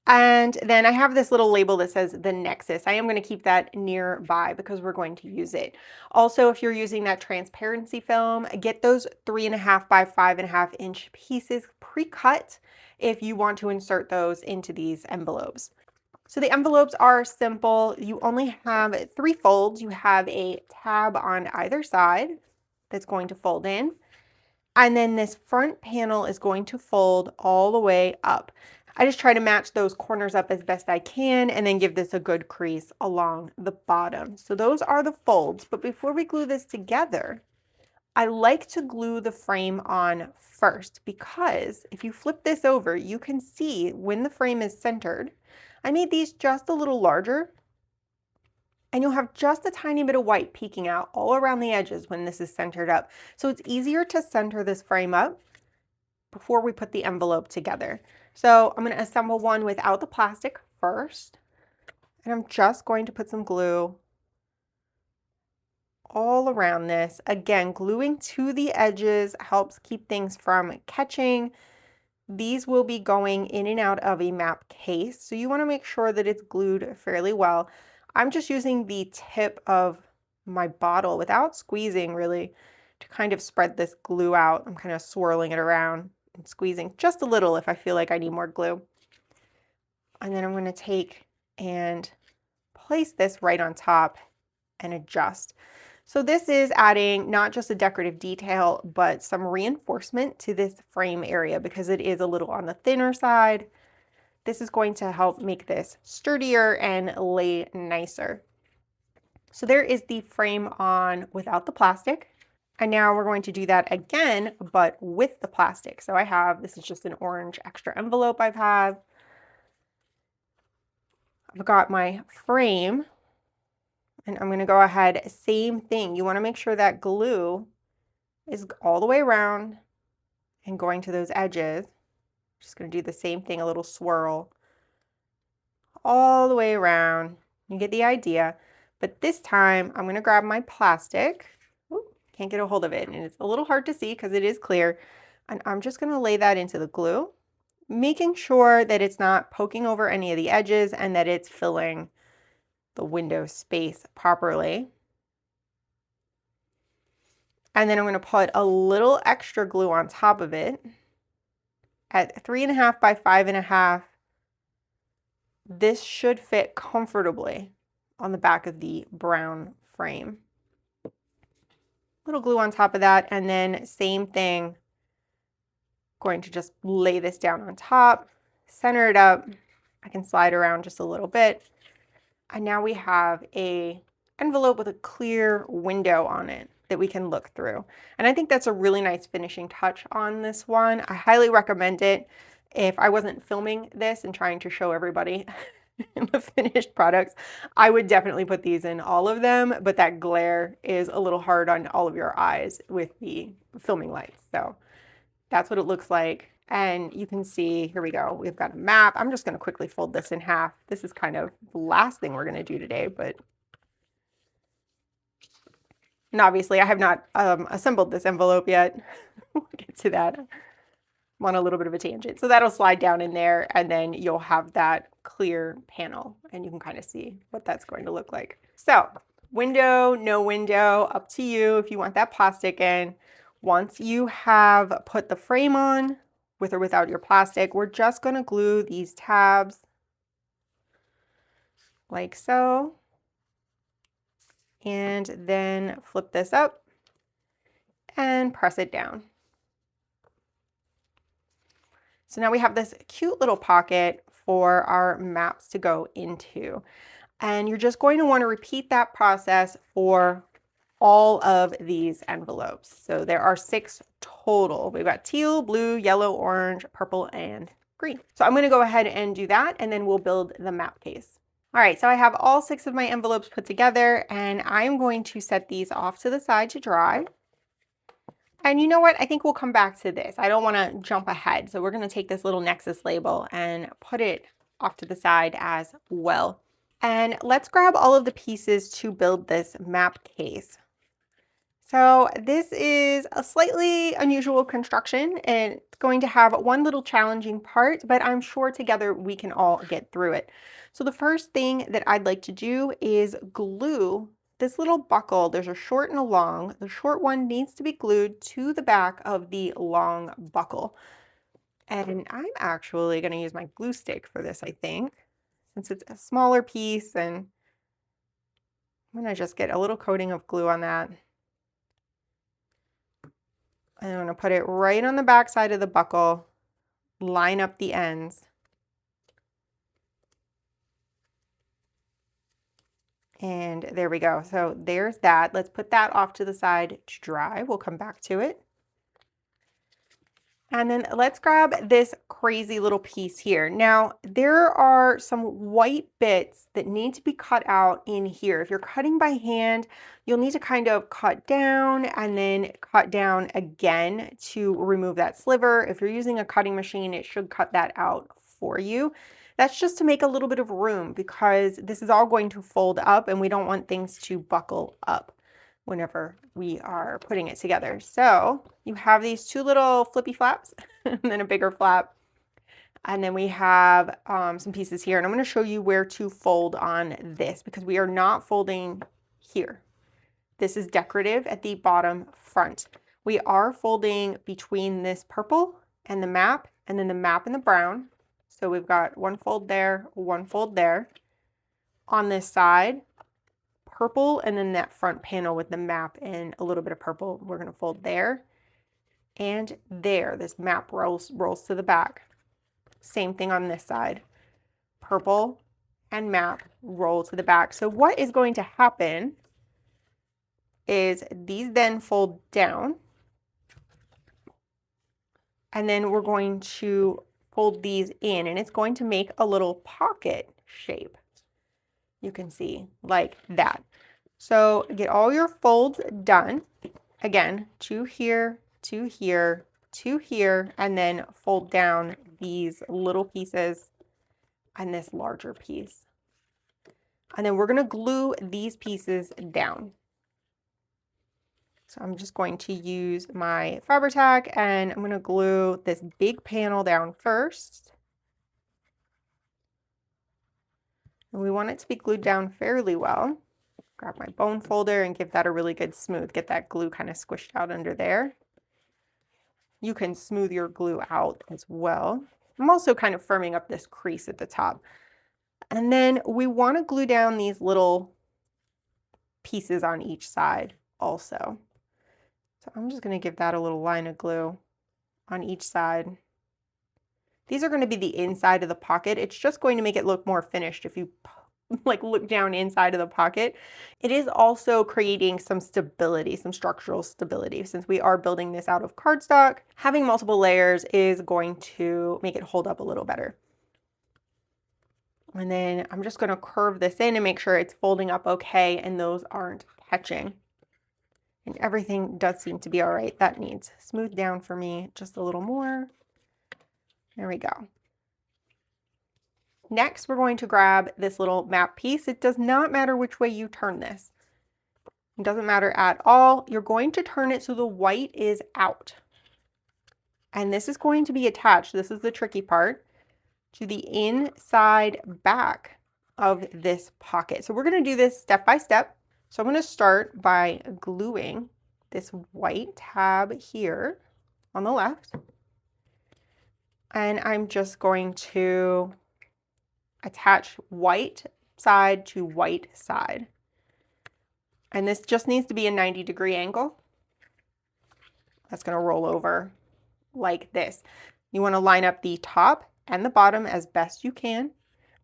And then I have this little label that says the Nexus. I am going to keep that nearby because we're going to use it. Also, if you're using that transparency film, get those 3.5 by 5.5 inch pieces pre-cut if you want to insert those into these envelopes. So the envelopes are simple. You only have 3 folds. You have a tab on either side that's going to fold in. And then this front panel is going to fold all the way up. I just try to match those corners up as best I can and then give this a good crease along the bottom. So those are the folds. But before we glue this together, I like to glue the frame on first because if you flip this over, you can see when the frame is centered. I made these just a little larger, and you'll have just a tiny bit of white peeking out all around the edges when this is centered up. So it's easier to center this frame up before we put the envelope together. So I'm going to assemble one without the plastic first, and I'm just going to put some glue all around this. Again, gluing to the edges helps keep things from catching. These will be going in and out of a map case, so you want to make sure that it's glued fairly well. I'm just using the tip of my bottle without squeezing really to kind of spread this glue out. I'm kind of swirling it around and squeezing just a little if I feel like I need more glue. And then I'm going to take and place this right on top and adjust. So this is adding not just a decorative detail, but some reinforcement to this frame area because it is a little on the thinner side. This is going to help make this sturdier and lay nicer. So there is the frame on without the plastic. And now we're going to do that again, but with the plastic. So I have, this is just an orange extra envelope I've got my frame. And I'm going to go ahead, same thing. You want to make sure that glue is all the way around and going to those edges. Just going to do the same thing, a little swirl all the way around. You get the idea. But this time I'm going to grab my plastic. Ooh, can't get a hold of it. And it's a little hard to see because it is clear. And I'm just going to lay that into the glue, making sure that it's not poking over any of the edges and that it's filling the window space properly. And then I'm going to put a little extra glue on top of it at 3.5 by 5.5. This should fit comfortably on the back of the brown frame. Little glue on top of that, and then same thing, going to just lay this down on top, center it up. I can slide around just a little bit. And now we have a envelope with a clear window on it that we can look through. And I think that's a really nice finishing touch on this one. I highly recommend it. If I wasn't filming this and trying to show everybody the finished products, I would definitely put these in all of them, but that glare is a little hard on all of your eyes with the filming lights. So that's what it looks like. And you can see, here we go, we've got a map. I'm just going to quickly fold this in half. This is kind of the last thing we're going to do today, and obviously I have not assembled this envelope yet. We'll get to that. I'm on a little bit of a tangent. So that'll slide down in there, and then you'll have that clear panel, and you can kind of see what that's going to look like. So window, no window, up to you if you want that plastic in. Once you have put the frame on, with or without your plastic, we're just going to glue these tabs like so, and then flip this up and press it down. So now we have this cute little pocket for our maps to go into, and you're just going to want to repeat that process for all of these envelopes. So there are 6 total. We've got teal, blue, yellow, orange, purple, and green. So I'm going to go ahead and do that, and then we'll build the map case. All right, so I have all 6 of my envelopes put together, and I'm going to set these off to the side to dry. And you know what? I think we'll come back to this. I don't want to jump ahead. So we're going to take this little Nexus label and put it off to the side as well. And let's grab all of the pieces to build this map case. So this is a slightly unusual construction, and it's going to have one little challenging part, but I'm sure together we can all get through it. So the first thing that I'd like to do is glue this little buckle. There's a short and a long. The short one needs to be glued to the back of the long buckle. And I'm actually going to use my glue stick for this, I think, since it's a smaller piece, and I'm going to just get a little coating of glue on that. And I'm going to put it right on the back side of the buckle, line up the ends. And there we go. So there's that. Let's put that off to the side to dry. We'll come back to it. And then let's grab this crazy little piece here. Now, there are some white bits that need to be cut out in here. If you're cutting by hand, you'll need to kind of cut down and then cut down again to remove that sliver. If you're using a cutting machine, it should cut that out for you. That's just to make a little bit of room, because this is all going to fold up and we don't want things to buckle up whenever we are putting it together. So you have these 2 little flippy flaps and then a bigger flap. And then we have some pieces here, and I'm going to show you where to fold on this, because we are not folding here. This is decorative at the bottom front. We are folding between this purple and the map, and then the map and the brown. So we've got 1 fold there, 1 fold there. On this side, purple, and then that front panel with the map and a little bit of purple, we're going to fold there and there. This map rolls to the back. Same thing on this side. Purple and map roll to the back. So what is going to happen is these then fold down, and then we're going to fold these in, and it's going to make a little pocket shape. You can see like that. So get all your folds done. Again, 2 here, 2 here, 2 here, and then fold down these little pieces and this larger piece. And then we're going to glue these pieces down. So I'm just going to use my Faber-Tac, and I'm going to glue this big panel down first. And we want it to be glued down fairly well. grab my bone folder and give that a really good smooth. Get that glue kind of squished out under there. You can smooth your glue out as well. I'm also kind of firming up this crease at the top. And then we want to glue down these little pieces on each side also. So I'm just going to give that a little line of glue on each side. These are going to be the inside of the pocket. It's just going to make it look more finished if you like look down inside of the pocket. It is also creating some stability, some structural stability. Since we are building this out of cardstock, having multiple layers is going to make it hold up a little better. And then I'm just going to curve this in and make sure it's folding up okay and those aren't catching. And everything does seem to be all right. That needs smoothed down for me just a little more. There we go. Next, we're going to grab this little map piece. It does not matter which way you turn this. It doesn't matter at all. You're going to turn it so the white is out. And this is going to be attached, this is the tricky part, to the inside back of this pocket. So we're going to do this step by step. So I'm going to start by gluing this white tab here on the left. And I'm just going to attach white side to white side. And this just needs to be a 90-degree angle. That's going to roll over like this. You want to line up the top and the bottom as best you can,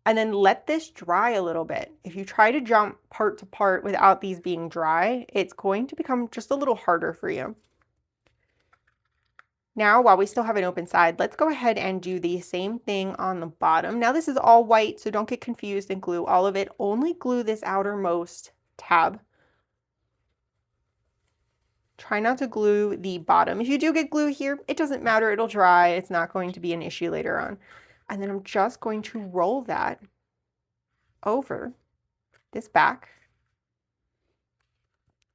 and then let this dry a little bit. If you try to jump part to part without these being dry, it's going to become just a little harder for you. Now, while we still have an open side, let's go ahead and do the same thing on the bottom. Now this is all white, so don't get confused and glue all of it. Only glue this outermost tab. Try not to glue the bottom. If you do get glue here, it doesn't matter, it'll dry. It's not going to be an issue later on. And then I'm just going to roll that over this back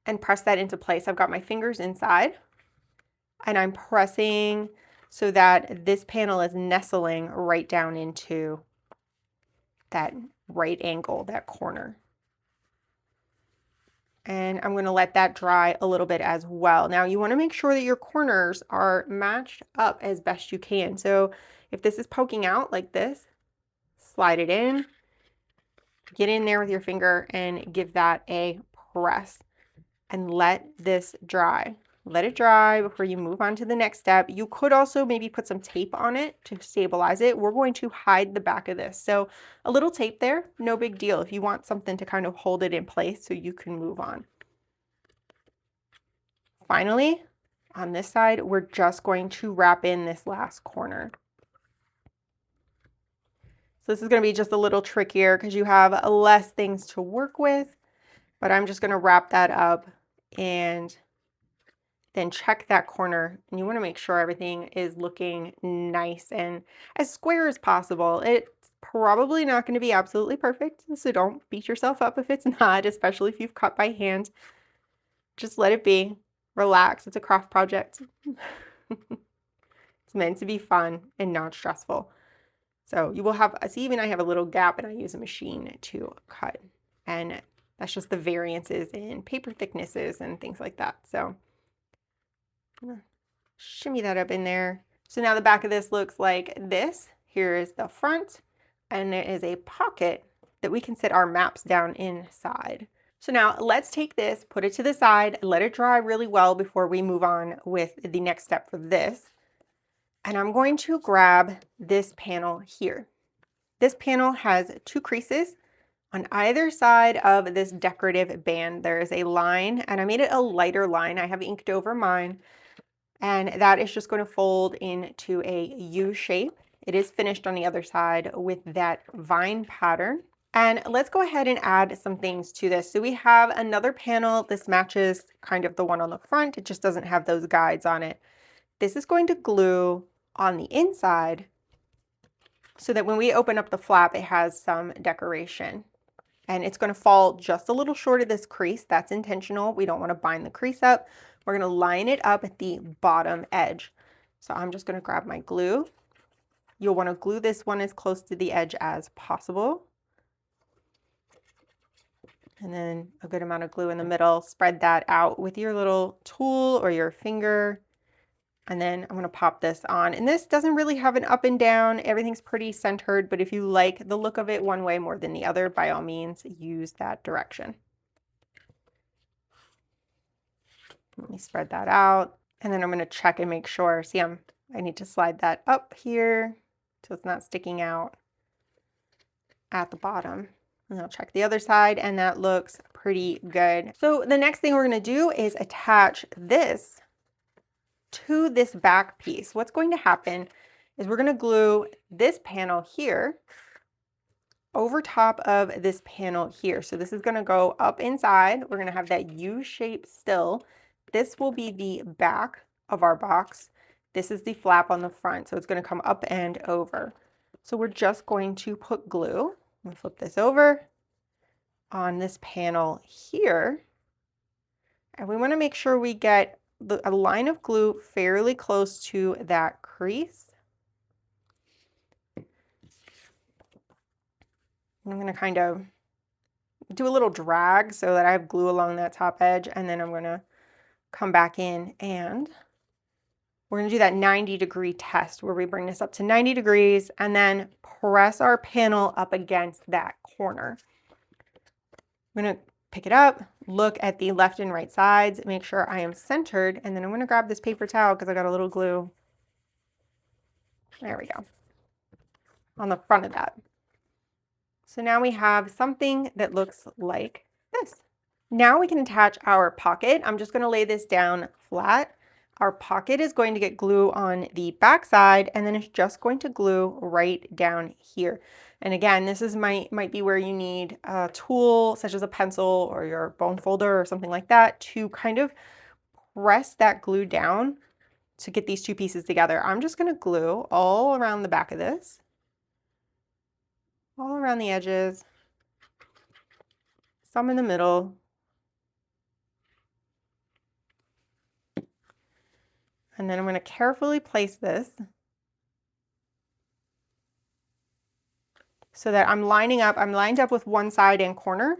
and press that into place. I've got my fingers inside and I'm pressing so that this panel is nestling right down into that right angle, that corner. And I'm going to let that dry a little bit as well. Now you want to make sure that your corners are matched up as best you can. So if this is poking out like this, slide it in, get in there with your finger and give that a press and let this dry. Let it dry before you move on to the next step. You could also maybe put some tape on it to stabilize it. We're going to hide the back of this. So a little tape there, no big deal if you want something to kind of hold it in place so you can move on. Finally, on this side, we're just going to wrap in this last corner. So this is going to be just a little trickier because you have less things to work with, but I'm just going to wrap that up and then check that corner, and you want to make sure everything is looking nice and as square as possible. It's probably not going to be absolutely perfect, so don't beat yourself up if it's not, especially if you've cut by hand. Just let it be. Relax. It's a craft project. It's meant to be fun and not stressful. So you will have, see, even I have a little gap and I use a machine to cut, and that's just the variances in paper thicknesses and things like that. So I'm gonna shimmy that up in there. So now the back of this looks like this. Here is the front, and there is a pocket that we can sit our maps down inside. So now let's take this, put it to the side, let it dry really well before we move on with the next step for this. And I'm going to grab this panel here. This panel has two creases. On either side of this decorative band, there is a line, and I made it a lighter line. I have inked over mine. And that is just going to fold into a U shape. It is finished on the other side with that vine pattern. And let's go ahead and add some things to this. So we have another panel. This matches kind of the one on the front. It just doesn't have those guides on it. This is going to glue on the inside so that when we open up the flap, it has some decoration. And it's going to fall just a little short of this crease. That's intentional. We don't want to bind the crease up. We're going to line it up at the bottom edge. So I'm just going to grab my glue. You'll want to glue this one as close to the edge as possible. And then a good amount of glue in the middle. Spread that out with your little tool or your finger. And then I'm gonna pop this on. And this doesn't really have an up and down. Everything's pretty centered, but if you like the look of it one way more than the other, by all means, use that direction. Let me spread that out. And then I'm gonna check and make sure. See, I need to slide that up here so it's not sticking out at the bottom. And I'll check the other side, and that looks pretty good. So the next thing we're gonna do is attach this to this back piece. What's going to happen is we're gonna glue this panel here over top of this panel here. So this is gonna go up inside. We're gonna have that U shape still. This will be the back of our box. This is the flap on the front. So it's gonna come up and over. So we're just going to put glue. I'm gonna flip this over on this panel here. And we wanna make sure we get a line of glue fairly close to that crease. I'm going to kind of do a little drag so that I have glue along that top edge, and then I'm going to come back in and we're going to do that 90-degree test where we bring this up to 90 degrees and then press our panel up against that corner. I'm going to pick it up, look at the left and right sides, make sure I am centered, and then I'm going to grab this paper towel because I got a little glue. There we go. On the front of that. So now we have something that looks like this. Now we can attach our pocket. I'm just going to lay this down flat. Our pocket is going to get glue on the back side, and then it's just going to glue right down here. And again, this is might be where you need a tool such as a pencil or your bone folder or something like that to kind of press that glue down to get these two pieces together. I'm just going to glue all around the back of this, all around the edges, some in the middle. And then I'm going to carefully place this so that I'm lined up with one side and corner.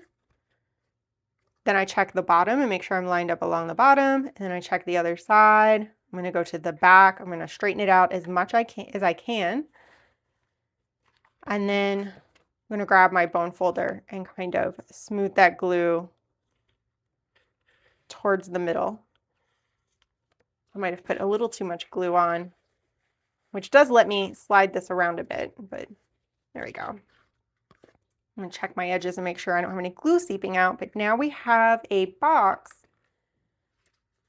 Then I check the bottom and make sure I'm lined up along the bottom. And then I check the other side. I'm going to go to the back. I'm going to straighten it out as much as I can. And then I'm going to grab my bone folder and kind of smooth that glue towards the middle. I might have put a little too much glue on, which does let me slide this around a bit, but there we go. I'm going to check my edges and make sure I don't have any glue seeping out, but now we have a box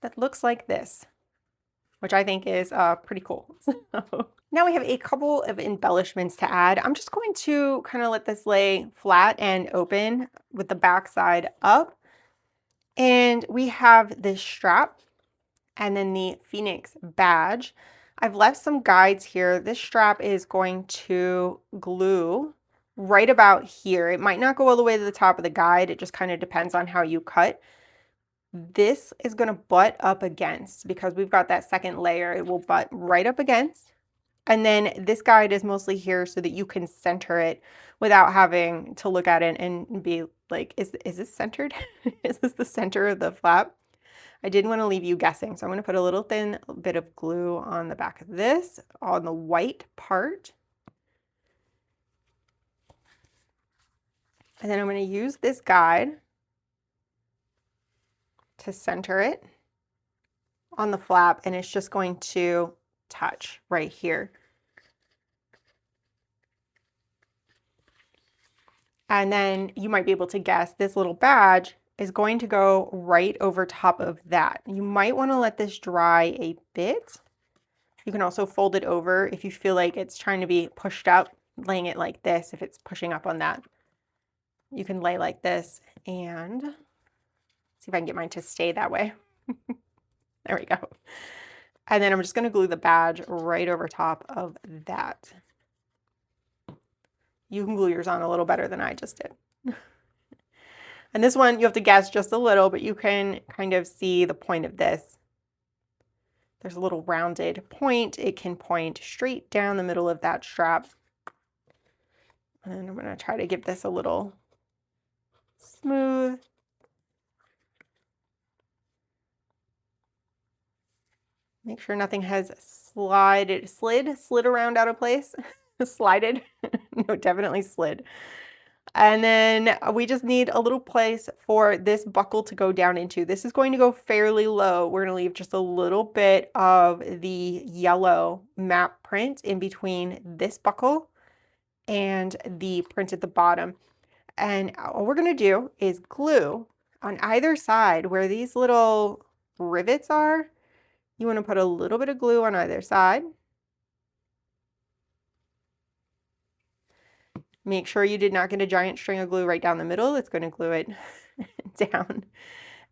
that looks like this, which I think is pretty cool. So now we have a couple of embellishments to add. I'm just going to kind of let this lay flat and open with the back side up. And we have this strap and then the Phoenix badge. I've left some guides here. This strap is going to glue right about here. It might not go all the way to the top of the guide. It just kind of depends on how you cut. This is going to butt up against, because we've got that second layer, it will butt right up against. And then this guide is mostly here so that you can center it without having to look at it and be like, is this centered? Is this the center of the flap? I didn't want to leave you guessing. So I'm going to put a little thin bit of glue on the back of this, on the white part. And then I'm going to use this guide to center it on the flap, and it's just going to touch right here. And then you might be able to guess this little badge is going to go right over top of that. You might want to let this dry a bit. You can also fold it over if you feel like it's trying to be pushed up, laying it like this. If it's pushing up on that, you can lay like this and see if I can get mine to stay that way. There we go. And then I'm just going to glue the badge right over top of that. You can glue yours on a little better than I just did. And this one, you have to guess just a little, but you can kind of see the point of this. There's a little rounded point. It can point straight down the middle of that strap. And I'm going to try to give this a little smooth. Make sure nothing has slid around out of place. Slided. No, definitely slid. And then we just need a little place for this buckle to go down into. This is going to go fairly low. We're going to leave just a little bit of the yellow map print in between this buckle and the print at the bottom. And all we're going to do is glue on either side where these little rivets are. You want to put a little bit of glue on either side. Make sure you did not get a giant string of glue right down the middle. It's going to glue it down.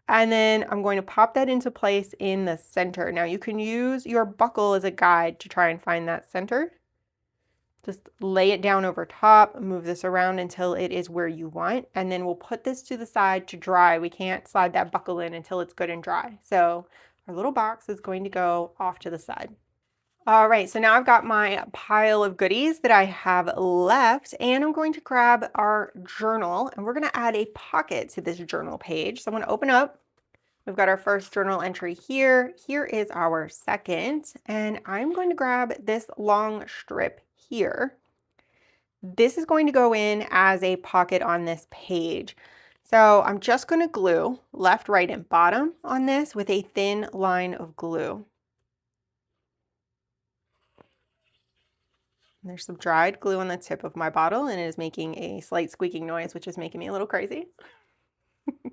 And then I'm going to pop that into place in the center. Now you can use your buckle as a guide to try and find that center. Just lay it down over top, move this around until it is where you want, and then we'll put this to the side to dry. We can't slide that buckle in until it's good and dry. So our little box is going to go off to the side. All right, so now I've got my pile of goodies that I have left, and I'm going to grab our journal, and we're going to add a pocket to this journal page. So I'm going to open up. We've got our first journal entry here. Here is our second, and I'm going to grab this long strip here. This is going to go in as a pocket on this page. So I'm just going to glue left, right, and bottom on this with a thin line of glue. There's some dried glue on the tip of my bottle, and it is making a slight squeaking noise, which is making me a little crazy. And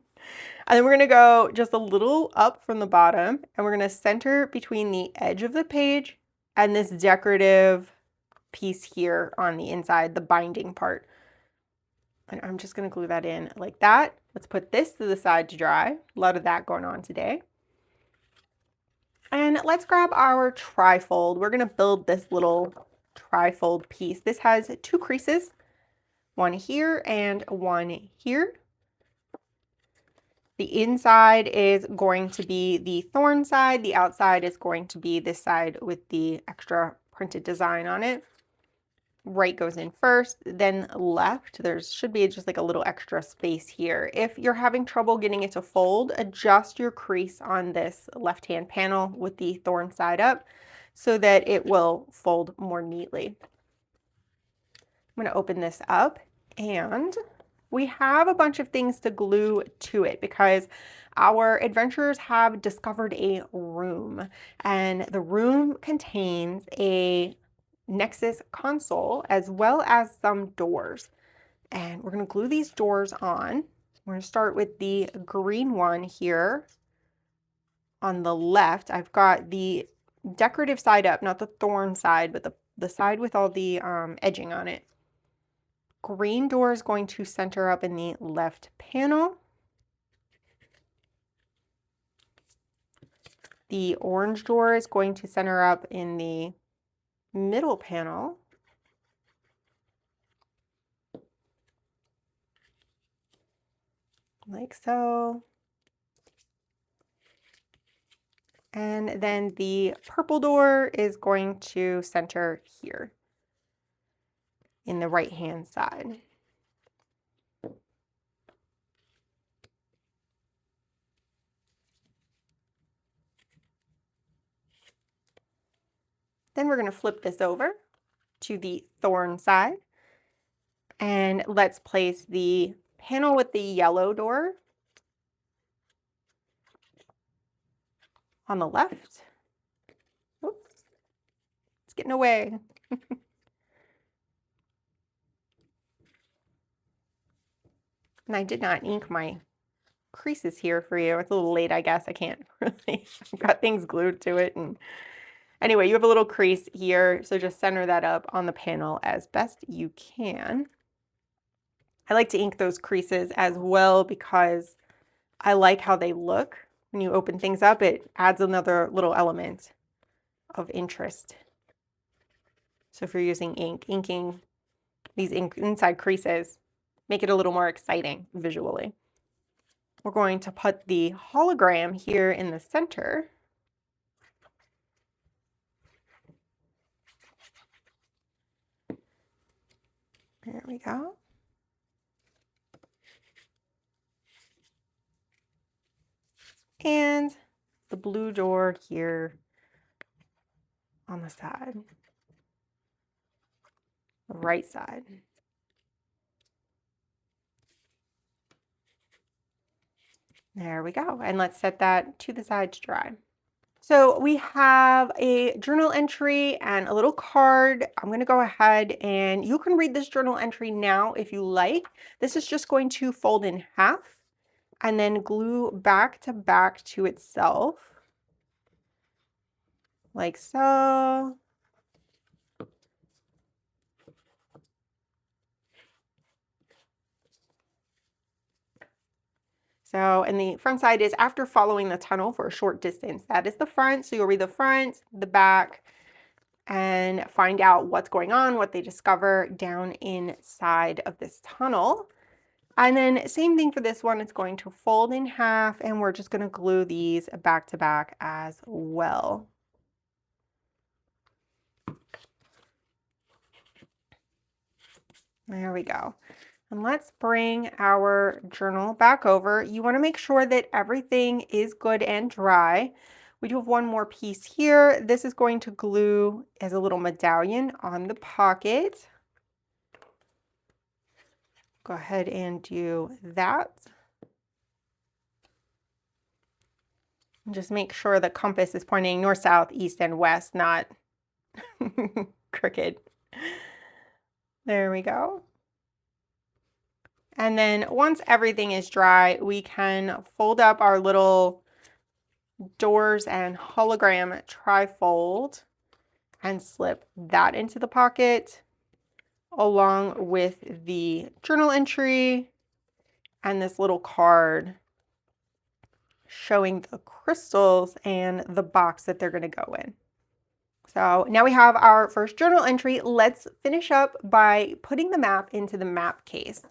then we're going to go just a little up from the bottom, and we're going to center between the edge of the page and this decorative piece here on the inside, the binding part. And I'm just going to glue that in like that. Let's put this to the side to dry. A lot of that going on today. And let's grab our trifold. We're going to build this little trifold piece. This has 2 creases, one here and one here. The inside is going to be the thorn side. The outside is going to be this side with the extra printed design on it. Right goes in first, then left. There should be just like a little extra space here. If you're having trouble getting it to fold, adjust your crease on this left-hand panel with the thorn side up so that it will fold more neatly. I'm going to open this up, and we have a bunch of things to glue to it because our adventurers have discovered a room, and the room contains a Nexus console as well as some doors. And we're going to glue these doors on. We're going to start with the green one here on the left. I've got the decorative side up, not the thorn side, but the side with all the edging on it. Green door is going to center up in the left panel. The orange door is going to center up in the middle panel. Like so. And then the purple door is going to center here in the right-hand side. Then we're going to flip this over to the thorn side. And let's place the panel with the yellow door on the left. Oops, it's getting away. And I did not ink my creases here for you. It's a little late, I guess. I can't really, I've got things glued to it. And anyway, you have a little crease here, so just center that up on the panel as best you can. I like to ink those creases as well because I like how they look. When you open things up, it adds another little element of interest. So if you're using ink, inking these inside creases make it a little more exciting visually. We're going to put the hologram here in the center. There we go. and the blue door here on the side, the right side. There we go. And let's set that to the side to dry. So we have a journal entry and a little card. I'm going to go ahead and you can read this journal entry now if you like. This is just going to fold in half and then glue back to itself like so. So, and the front side is after following the tunnel for a short distance. That is the front. So you'll read the front, the back, and find out what's going on, what they discover down inside of this tunnel. And then same thing for this one, it's going to fold in half and we're just going to glue these back to back as well. There we go. And let's bring our journal back over. You want to make sure that everything is good and dry. We do have one more piece here. This is going to glue as a little medallion on the pocket. Go ahead and do that. And just make sure the compass is pointing north, south, east, and west, not crooked. There we go. And then once everything is dry, we can fold up our little doors and hologram trifold and slip that into the pocket along with the journal entry and this little card showing the crystals and the box that they're going to go in. So now we have our first journal entry. Let's finish up by putting the map into the map case.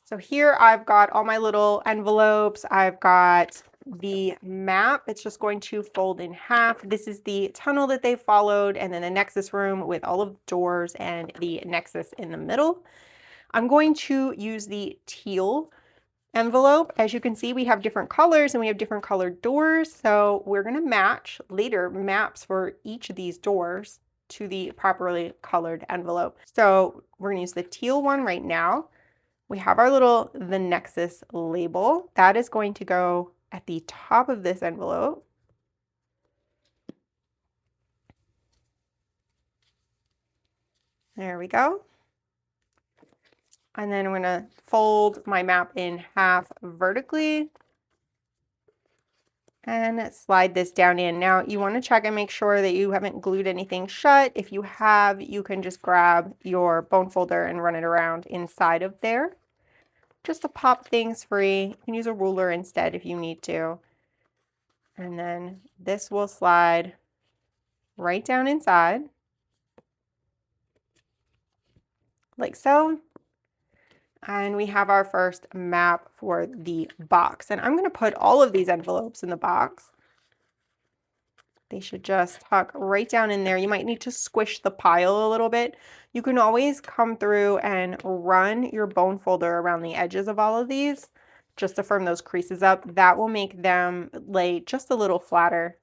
So here I've got all my little envelopes. I've got the map. It's just going to fold in half. This is the tunnel that they followed, and then the Nexus room with all of the doors and the Nexus in the middle. I'm going to use the teal envelope. As you can see, we have different colors and we have different colored doors. So we're going to match later maps for each of these doors to the properly colored envelope. So we're going to use the teal one right now. We have our the Nexus label. That is going to go at the top of this envelope. There we go. And then I'm going to fold my map in half vertically and slide this down in. Now you want to check and make sure that you haven't glued anything shut. If you have, you can just grab your bone folder and run it around inside of there just to pop things free. You can use a ruler instead if you need to. And then this will slide right down inside like so. And we have our first map for the box. And I'm going to put all of these envelopes in the box. They should just tuck right down in there. You might need to squish the pile a little bit. You can always come through and run your bone folder around the edges of all of these just to firm those creases up. That will make them lay just a little flatter.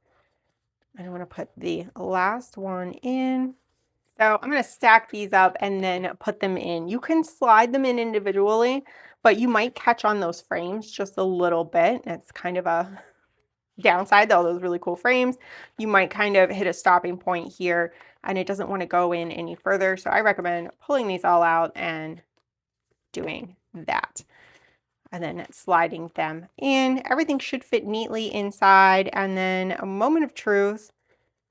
And I'm going to put the last one in. So I'm going to stack these up and then put them in. You can slide them in individually, but you might catch on those frames just a little bit. It's kind of a downside, though, those really cool frames. You might kind of hit a stopping point here and it doesn't want to go in any further. So I recommend pulling these all out and doing that. And then sliding them in. Everything should fit neatly inside. And then a moment of truth,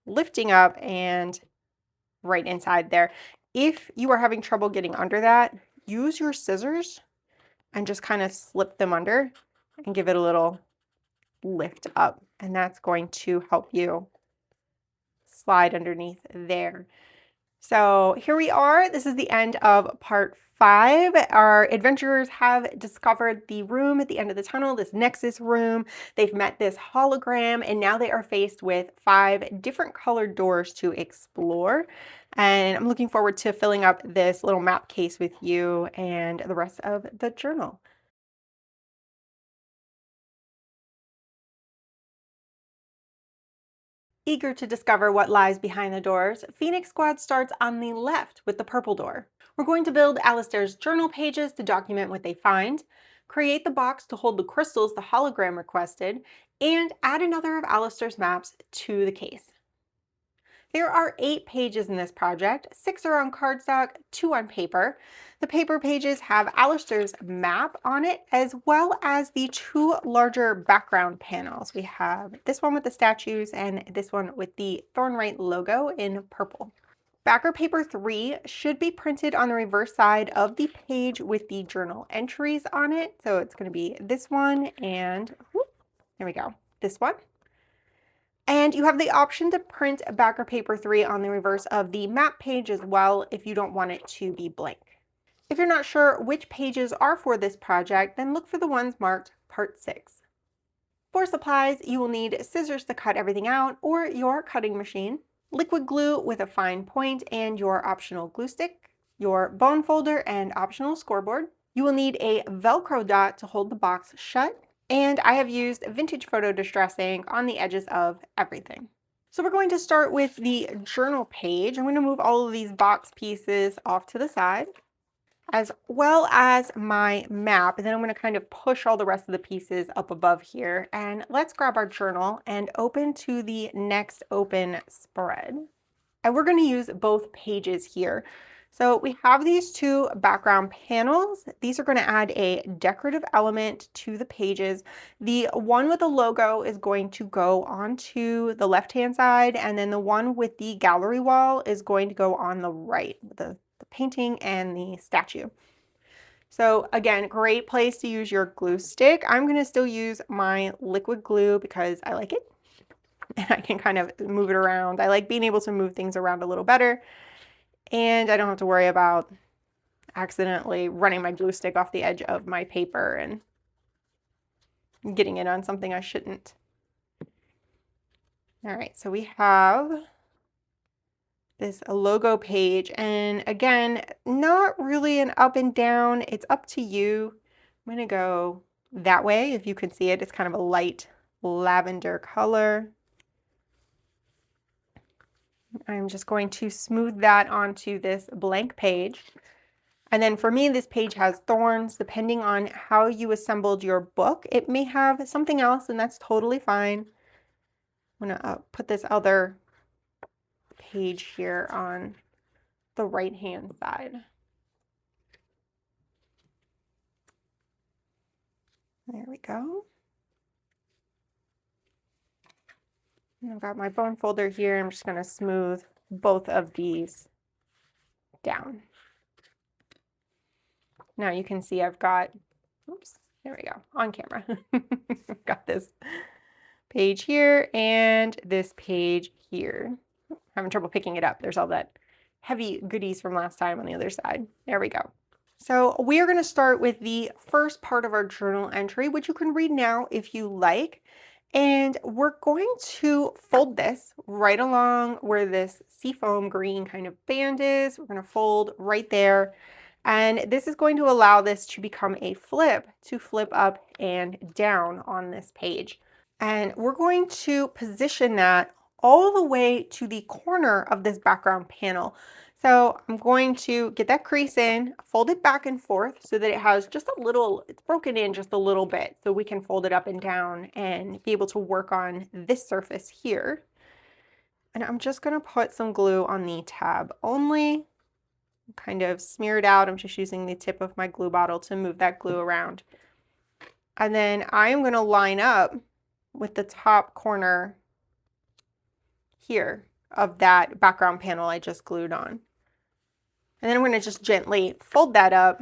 lifting up and right inside there. If you are having trouble getting under that, use your scissors and just kind of slip them under and give it a little lift up. And that's going to help you slide underneath there. So here we are. This is the end of part 5. Our adventurers have discovered the room at the end of the tunnel, this Nexus room. They've met this hologram, and now they are faced with 5 different colored doors to explore. And I'm looking forward to filling up this little map case with you and the rest of the journal. Eager to discover what lies behind the doors, Phoenix Squad starts on the left with the purple door. We're going to build Alistair's journal pages to document what they find, create the box to hold the crystals the hologram requested, and add another of Alistair's maps to the case. There are 8 pages in this project, 6 are on cardstock, 2 on paper. The paper pages have Alistair's map on it, as well as the 2 larger background panels. We have this one with the statues and this one with the Thornwright logo in purple. Backer paper 3 should be printed on the reverse side of the page with the journal entries on it. So it's going to be this one and, there we go, this one. And you have the option to print backer paper 3 on the reverse of the map page as well if you don't want it to be blank. If you're not sure which pages are for this project, then look for the ones marked Part 6. For supplies, you will need scissors to cut everything out or your cutting machine, liquid glue with a fine point and your optional glue stick, your bone folder and optional scoreboard. You will need a Velcro dot to hold the box shut, and I have used vintage photo distress ink on the edges of everything. So we're going to start with the journal page. I'm going to move all of these box pieces off to the side, as well as my map, and then I'm going to kind of push all the rest of the pieces up above here. And let's grab our journal and open to the next open spread. And we're going to use both pages here. So we have these 2 background panels. These are going to add a decorative element to the pages. The one with the logo is going to go onto the left-hand side, and then the one with the gallery wall is going to go on the right, the painting and the statue. So again, great place to use your glue stick. I'm going to still use my liquid glue because I like it and I can kind of move it around. I like being able to move things around a little better, and I don't have to worry about accidentally running my glue stick off the edge of my paper and getting it on something I shouldn't. All right, so we have this logo page, and again, not really an up and down. It's up to you. I'm going to go that way. If you can see it, it's kind of a light lavender color. I'm just going to smooth that onto this blank page. And then for me, this page has thorns. Depending on how you assembled your book, it may have something else, and that's totally fine. I'm going to put this other page here on the right-hand side. There we go. And I've got my bone folder here. I'm just going to smooth both of these down. Now you can see I've got, oops, there we go, on camera. I've got this page here and this page here. Having trouble picking it up. There's all that heavy goodies from last time on the other side. There we go. So we are going to start with the first part of our journal entry, which you can read now if you like. And we're going to fold this right along where this seafoam green kind of band is. We're going to fold right there. And this is going to allow this to become a flip to flip up and down on this page. And we're going to position that all the way to the corner of this background panel. So I'm going to get that crease in, fold it back and forth so that it has just a little, it's broken in just a little bit so we can fold it up and down and be able to work on this surface here. And I'm just going to put some glue on the tab only, kind of smear it out. I'm just using the tip of my glue bottle to move that glue around. And then I am going to line up with the top corner here of that background panel I just glued on. And then I'm going to just gently fold that up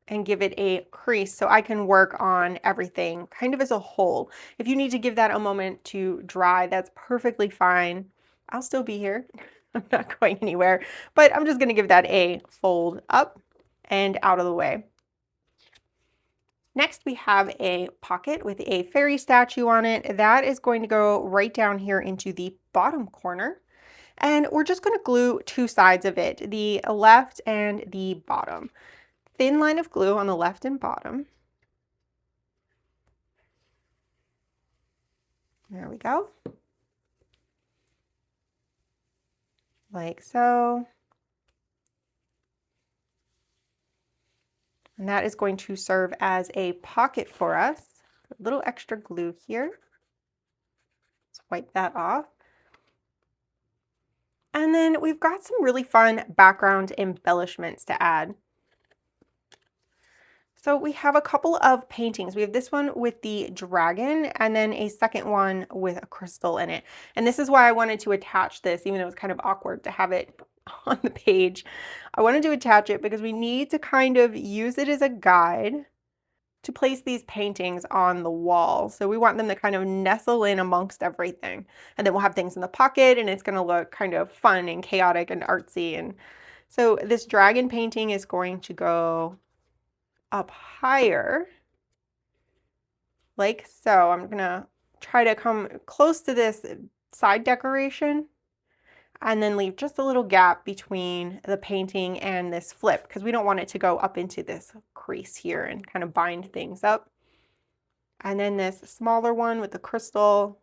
and give it a crease so I can work on everything kind of as a whole. If you need to give that a moment to dry, that's perfectly fine. I'll still be here. I'm not going anywhere, but I'm just going to give that a fold up and out of the way. Next, we have a pocket with a fairy statue on it. That is going to go right down here into the bottom corner. And we're just going to glue 2 sides of it, the left and the bottom. Thin line of glue on the left and bottom. There we go. like so. And that is going to serve as a pocket for us. A little extra glue here. Let's wipe that off. And then we've got some really fun background embellishments to add. So we have a couple of paintings. We have this one with the dragon and then a second one with a crystal in it. And this is why I wanted to attach this, even though it's kind of awkward to have it on the page. I wanted to attach it because we need to kind of use it as a guide to place these paintings on the wall. So we want them to kind of nestle in amongst everything. And then we'll have things in the pocket and it's going to look kind of fun and chaotic and artsy. And so this dragon painting is going to go up higher, like so. I'm gonna try to come close to this side decoration and then leave just a little gap between the painting and this flip because we don't want it to go up into this crease here and kind of bind things up. And then this smaller one with the crystal,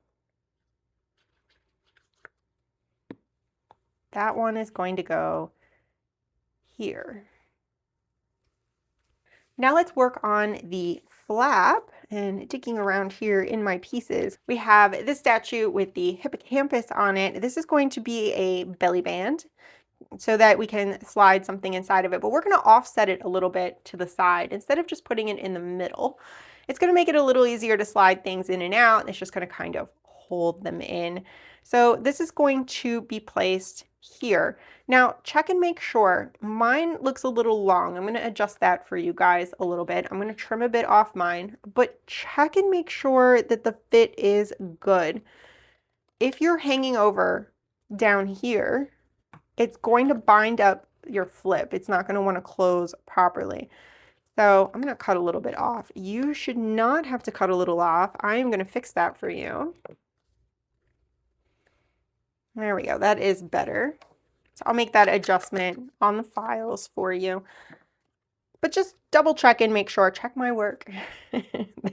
that one is going to go here. Now let's work on the flap, and digging around here in my pieces, we have this statue with the hippocampus on it. This is going to be a belly band so that we can slide something inside of it, but we're going to offset it a little bit to the side instead of just putting it in the middle. It's going to make it a little easier to slide things in and out. It's just going to kind of hold them in. So this is going to be placed here. Now check and make sure. Mine looks a little long. I'm going to adjust that for you guys a little bit. I'm going to trim a bit off mine, but check and make sure that the fit is good. If you're hanging over down here, it's going to bind up your flip. It's not going to want to close properly. So I'm going to cut a little bit off. You should not have to cut a little off. I am going to fix that for you. There we go. That is better. So I'll make that adjustment on the files for you. But just double check and make sure, check my work,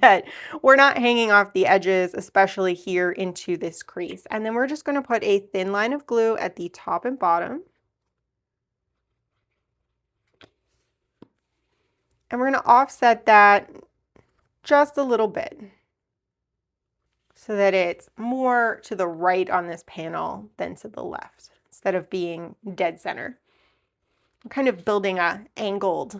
that we're not hanging off the edges, especially here into this crease. And then we're just going to put a thin line of glue at the top and bottom. And we're going to offset that just a little bit so that it's more to the right on this panel than to the left instead of being dead center. I'm kind of building an angled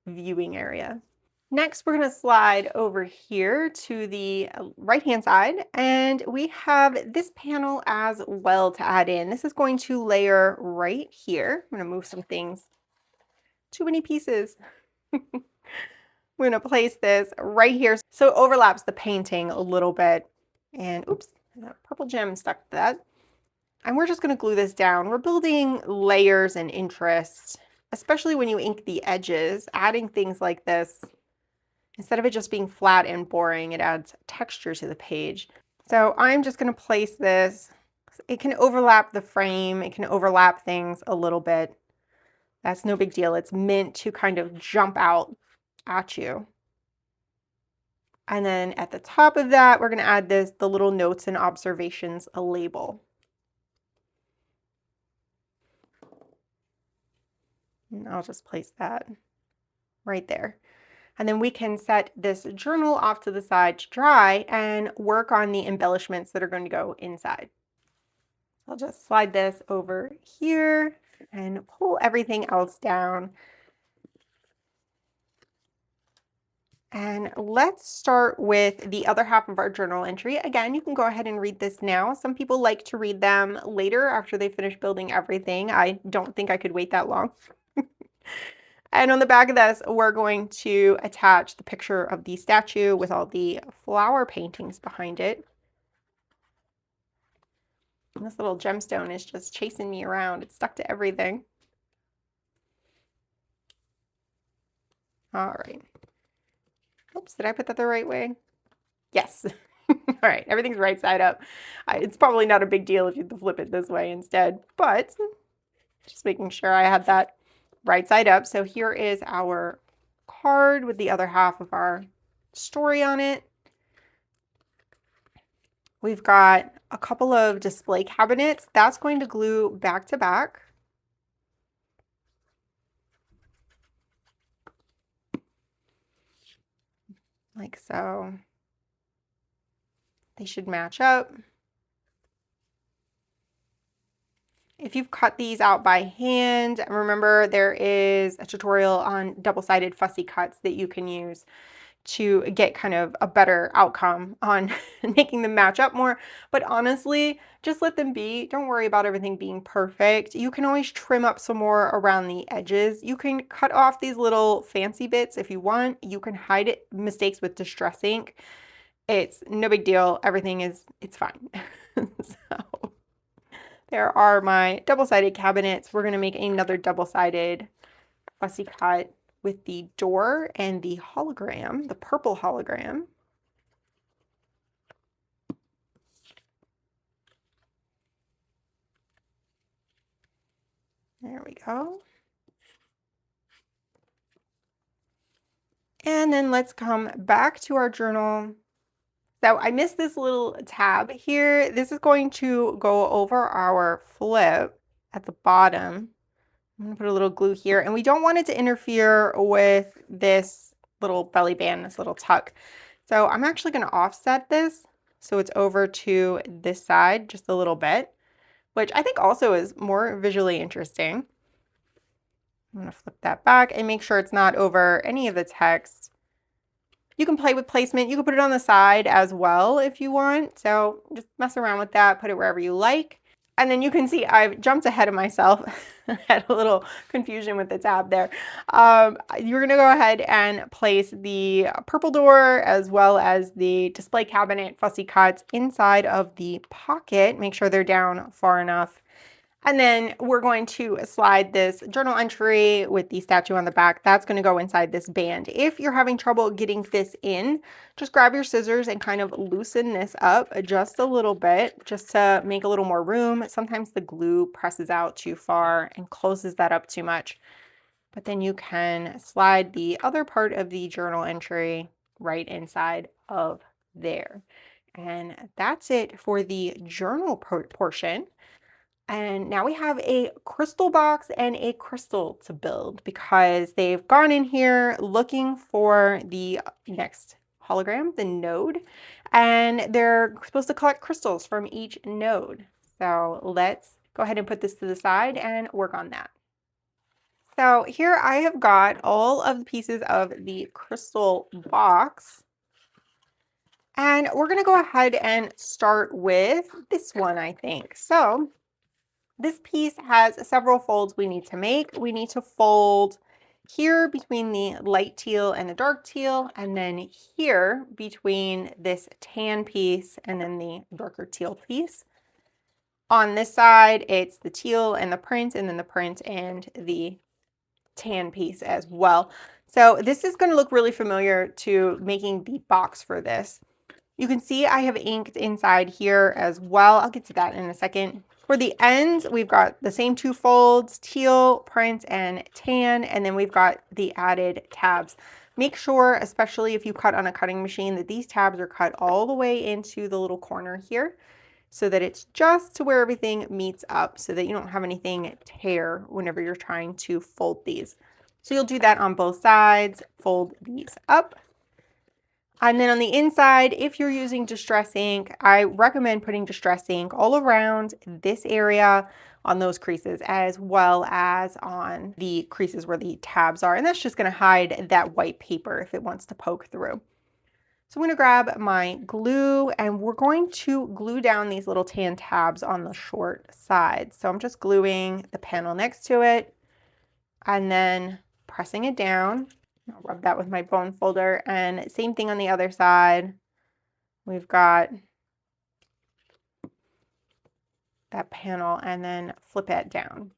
viewing area. Next, we're going to slide over here to the right-hand side, and we have this panel as well to add in. This is going to layer right here. I'm going to move some things. Too many pieces. We're going to place this right here so it overlaps the painting a little bit. And oops, that purple gem stuck to that. And we're just going to glue this down. We're building layers and interest, especially when you ink the edges. Adding things like this, instead of it just being flat and boring, it adds texture to the page. So I'm just going to place this. It can overlap the frame. It can overlap things a little bit. That's no big deal. It's meant to kind of jump out at you. And then at the top of that, we're going to add the little notes and observations, a label. And I'll just place that right there. And then we can set this journal off to the side to dry and work on the embellishments that are going to go inside. I'll just slide this over here and pull everything else down. And let's start with the other half of our journal entry. Again, you can go ahead and read this now. Some people like to read them later after they finish building everything. I don't think I could wait that long. And on the back of this, we're going to attach the picture of the statue with all the flower paintings behind it. And this little gemstone is just chasing me around. It's stuck to everything. All right. Oops, did I put that the right way? Yes. All right, everything's right side up. It's probably not a big deal if you flip it this way instead, but just making sure I had that right side up. So here is our card with the other half of our story on it. We've got a couple of display cabinets. That's going to glue back to back. Like so. They should match up. If you've cut these out by hand, remember there is a tutorial on double-sided fussy cuts that you can use to get kind of a better outcome on making them match up more. But honestly, just let them be. Don't worry about everything being perfect. You can always trim up some more around the edges. You can cut off these little fancy bits if you want. You can hide it, mistakes with Distress ink. It's no big deal. It's fine. So there are my double-sided cabinets. We're going to make another double-sided fussy cut with the door and the hologram, the purple hologram. There we go. And then let's come back to our journal. So I missed this little tab here. This is going to go over our flip at the bottom. I'm going to put a little glue here, and we don't want it to interfere with this little belly band, this little tuck. So I'm actually going to offset this so it's over to this side just a little bit, which I think also is more visually interesting. I'm going to flip that back and make sure it's not over any of the text. You can play with placement. You can put it on the side as well if you want. So just mess around with that, put it wherever you like. And then you can see I've jumped ahead of myself. I had a little confusion with the tab there. You're going to go ahead and place the purple door as well as the display cabinet fussy cuts inside of the pocket. Make sure they're down far enough. And then we're going to slide this journal entry with the statue on the back. That's going to go inside this band. If you're having trouble getting this in, just grab your scissors and kind of loosen this up just a little bit, just to make a little more room. Sometimes the glue presses out too far and closes that up too much. But then you can slide the other part of the journal entry right inside of there. And that's it for the journal portion. And now we have a crystal box and a crystal to build because they've gone in here looking for the next hologram, the node, and they're supposed to collect crystals from each node. So let's go ahead and put this to the side and work on that. So here I have got all of the pieces of the crystal box. And we're going to go ahead and start with this one, I think. So this piece has several folds we need to make. We need to fold here between the light teal and the dark teal, and then here between this tan piece and then the darker teal piece. On this side, it's the teal and the print, and then the print and the tan piece as well. So this is going to look really familiar to making the box for this. You can see I have inked inside here as well. I'll get to that in a second. For the ends, we've got the same two folds, teal, print, and tan, and then we've got the added tabs. Make sure, especially if you cut on a cutting machine, that these tabs are cut all the way into the little corner here so that it's just to where everything meets up so that you don't have anything tear whenever you're trying to fold these. So you'll do that on both sides, fold these up. And then on the inside, if you're using Distress ink, I recommend putting Distress ink all around this area on those creases as well as on the creases where the tabs are. And that's just going to hide that white paper if it wants to poke through. So I'm going to grab my glue and we're going to glue down these little tan tabs on the short side. So I'm just gluing the panel next to it and then pressing it down. I'll rub that with my bone folder, and same thing on the other side. We've got that panel and then flip it down.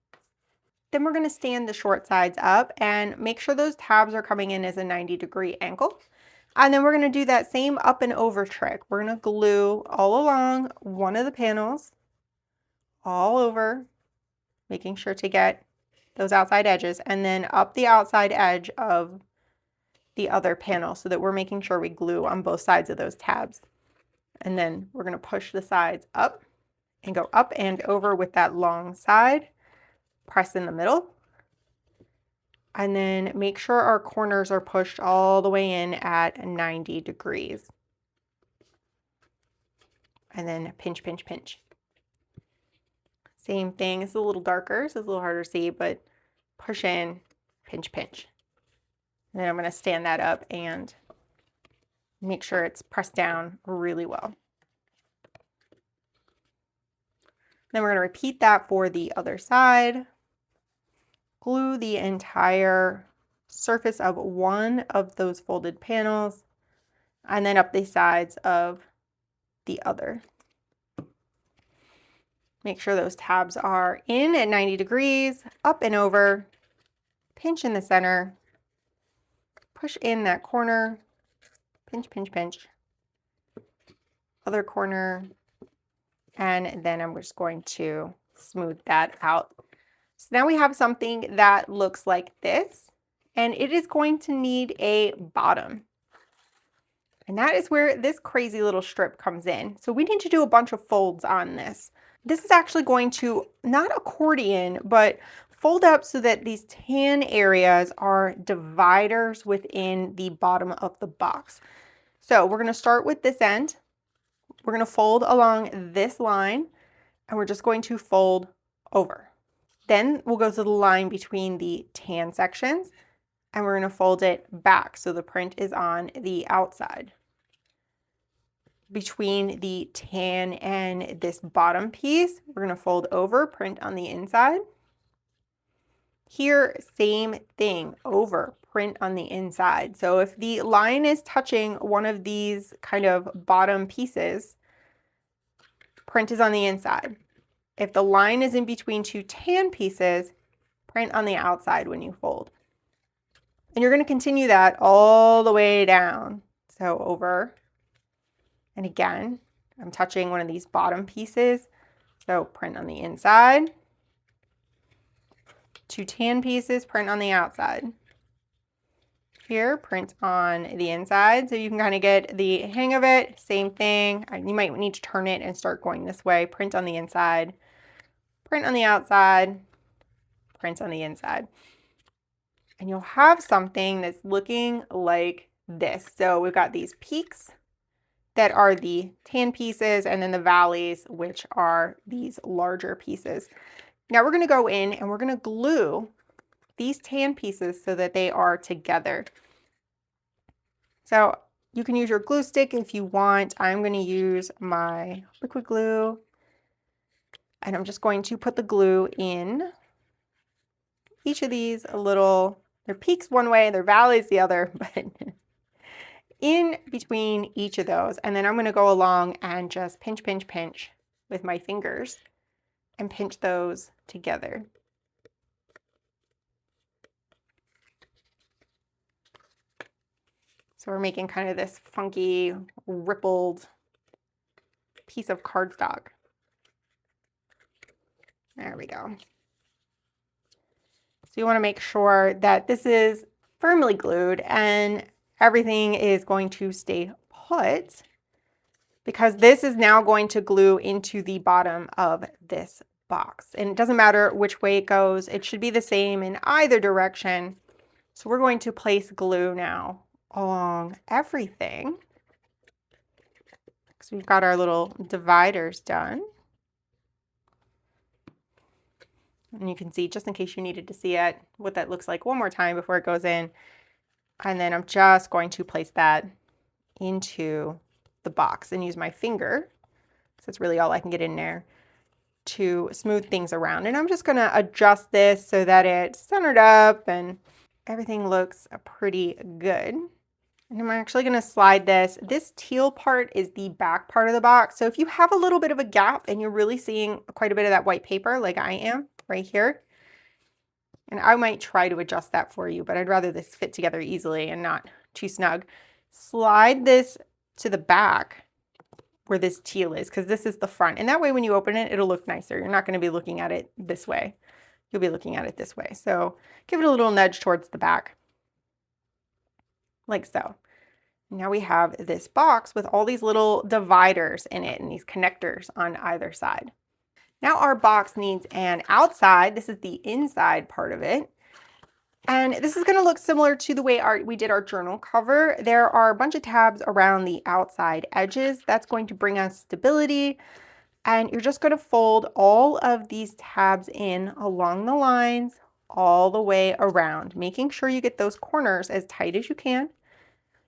Then we're going to stand the short sides up and make sure those tabs are coming in as a 90-degree angle. And then we're going to do that same up and over trick. We're going to glue all along one of the panels, all over, making sure to get those outside edges, and then up the outside edge of the other panel so that we're making sure we glue on both sides of those tabs. And then we're going to push the sides up and go up and over with that long side. Press in the middle. And then make sure our corners are pushed all the way in at 90 degrees. And then pinch, pinch, pinch. Same thing. It's a little darker, so it's a little harder to see, but push in, pinch, pinch. And then I'm going to stand that up and make sure it's pressed down really well. Then we're going to repeat that for the other side. Glue the entire surface of one of those folded panels and then up the sides of the other. Make sure those tabs are in at 90 degrees, up and over, pinch in the center, push in that corner, pinch, pinch, pinch, other corner, and then I'm just going to smooth that out. So now we have something that looks like this, and it is going to need a bottom. And that is where this crazy little strip comes in. So we need to do a bunch of folds on this. This is actually going to, not accordion, but fold up so that these tan areas are dividers within the bottom of the box. So we're going to start with this end. We're going to fold along this line, and we're just going to fold over. Then we'll go to the line between the tan sections, and we're going to fold it back so the print is on the outside. Between the tan and this bottom piece, we're going to fold over, print on the inside. Here, same thing, over, print on the inside. So if the line is touching one of these kind of bottom pieces, print is on the inside. If the line is in between two tan pieces, print on the outside when you fold. And you're going to continue that all the way down. So over. And again, I'm touching one of these bottom pieces. So print on the inside. Two tan pieces, print on the outside. Here, print on the inside. So you can kind of get the hang of it. Same thing. You might need to turn it and start going this way. Print on the inside. Print on the outside. Print on the inside. And you'll have something that's looking like this. So we've got these peaks that are the tan pieces, and then the valleys, which are these larger pieces. Now we're going to go in and we're going to glue these tan pieces so that they are together. So you can use your glue stick if you want. I'm going to use my liquid glue, and I'm just going to put the glue in each of these little, they're peaks one way, they're valleys the other, but in between each of those. And then I'm going to go along and just pinch, pinch, pinch with my fingers and pinch those together. So we're making kind of this funky, rippled piece of cardstock. There we go. So you want to make sure that this is firmly glued and everything is going to stay put, because this is now going to glue into the bottom of this box. And it doesn't matter which way it goes. It should be the same in either direction. So we're going to place glue now along everything. So we've got our little dividers done. And you can see, just in case you needed to see it, what that looks like one more time before it goes in. And then I'm just going to place that into the box and use my finger, so it's really all I can get in there, to smooth things around. And I'm just going to adjust this so that it's centered up and everything looks pretty good. And I'm actually going to slide this. This teal part is the back part of the box. So if you have a little bit of a gap and you're really seeing quite a bit of that white paper like I am right here, and I might try to adjust that for you, but I'd rather this fit together easily and not too snug. Slide this to the back where this teal is, because this is the front. And that way when you open it, it'll look nicer. You're not going to be looking at it this way. You'll be looking at it this way. So give it a little nudge towards the back, like so. Now we have this box with all these little dividers in it and these connectors on either side. Now our box needs an outside. This is the inside part of it. And this is going to look similar to the way we did our journal cover. There are a bunch of tabs around the outside edges. That's going to bring us stability. And you're just going to fold all of these tabs in along the lines all the way around, making sure you get those corners as tight as you can.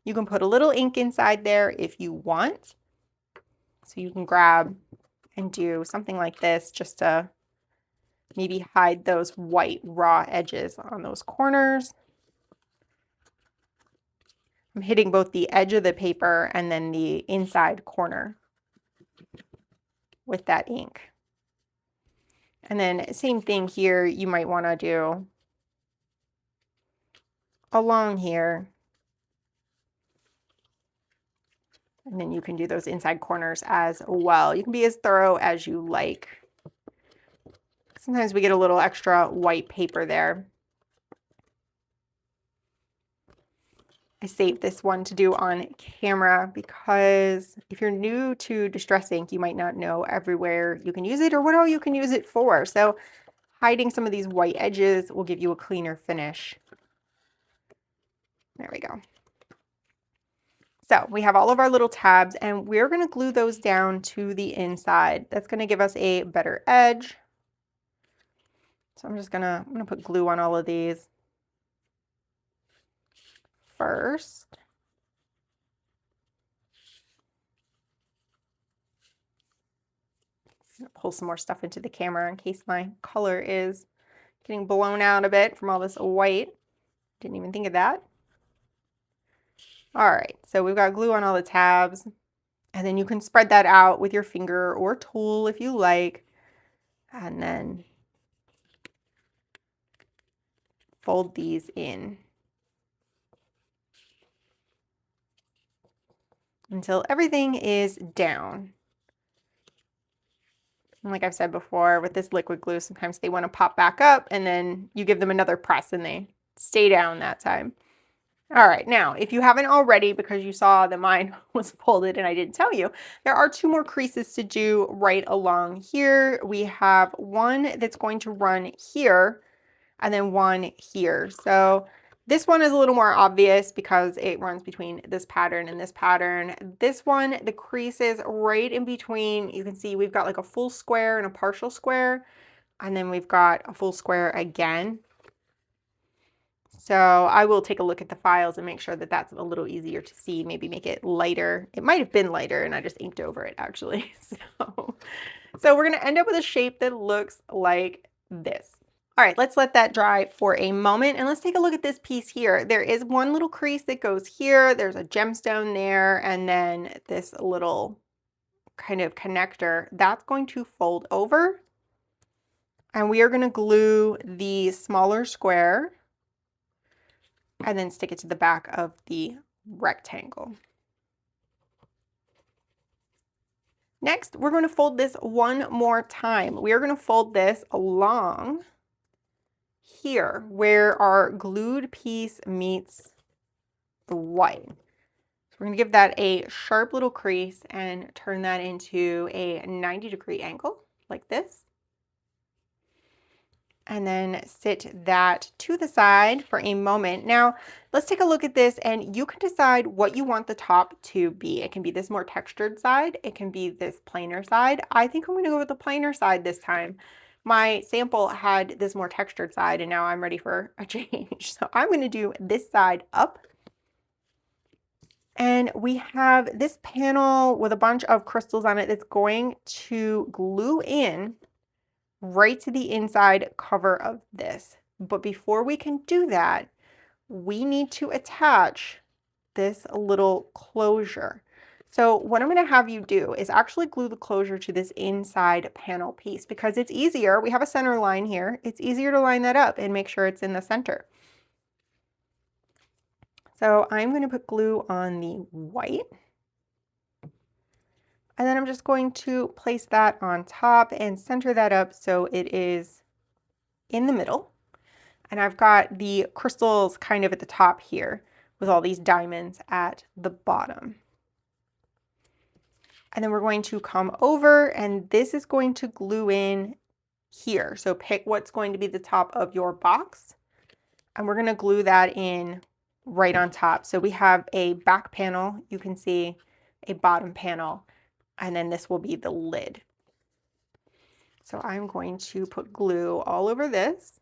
You can put a little ink inside there if you want. So you can grab and do something like this just to maybe hide those white raw edges on those corners. I'm hitting both the edge of the paper and then the inside corner with that ink. And then same thing here, you might want to do along here. And then you can do those inside corners as well. You can be as thorough as you like. Sometimes we get a little extra white paper there. I saved this one to do on camera because if you're new to Distress Ink, you might not know everywhere you can use it or what all you can use it for. So hiding some of these white edges will give you a cleaner finish. There we go. So we have all of our little tabs and we're going to glue those down to the inside. That's going to give us a better edge. So I'm gonna put glue on all of these first. Pull some more stuff into the camera in case my color is getting blown out a bit from all this white. Didn't even think of that. All right, so we've got glue on all the tabs, and then you can spread that out with your finger or tool if you like, and then fold these in until everything is down. And like I've said before, with this liquid glue, sometimes they want to pop back up and then you give them another press and they stay down that time. All right, now, if you haven't already, because you saw that mine was folded and I didn't tell you, there are 2 more creases to do right along here. We have one that's going to run here and then one here. So this one is a little more obvious because it runs between this pattern and this pattern. This one, the creases right in between, you can see we've got like a full square and a partial square, and then we've got a full square again. So I will take a look at the files and make sure that that's a little easier to see, maybe make it lighter. It might have been lighter and I just inked over it actually. So we're gonna end up with a shape that looks like this. All right, let's let that dry for a moment and let's take a look at this piece here. There is one little crease that goes here. There's a gemstone there and then this little kind of connector. That's going to fold over and we are gonna glue the smaller square and then stick it to the back of the rectangle. Next, we're going to fold this one more time. We are going to fold this along here where our glued piece meets the white. So we're going to give that a sharp little crease and turn that into a 90-degree angle like this. And then sit that to the side for a moment. Now, let's take a look at this and you can decide what you want the top to be. It can be this more textured side. It can be this plainer side. I think I'm gonna go with the plainer side this time. My sample had this more textured side and now I'm ready for a change. So I'm gonna do this side up. And we have this panel with a bunch of crystals on it that's going to glue in right to the inside cover of this. But before we can do that, we need to attach this little closure. So what I'm going to have you do is actually glue the closure to this inside panel piece because it's easier. We have a center line here. It's easier to line that up and make sure it's in the center. So I'm going to put glue on the white. And then I'm just going to place that on top and center that up so it is in the middle. And I've got the crystals kind of at the top here. with all these diamonds at the bottom. And then we're going to come over, and this is going to glue in here. So pick what's going to be the top of your box, and we're going to glue that in right on top. So we have a back panel, you can see a bottom panel, and then this will be the lid. So I'm going to put glue all over this.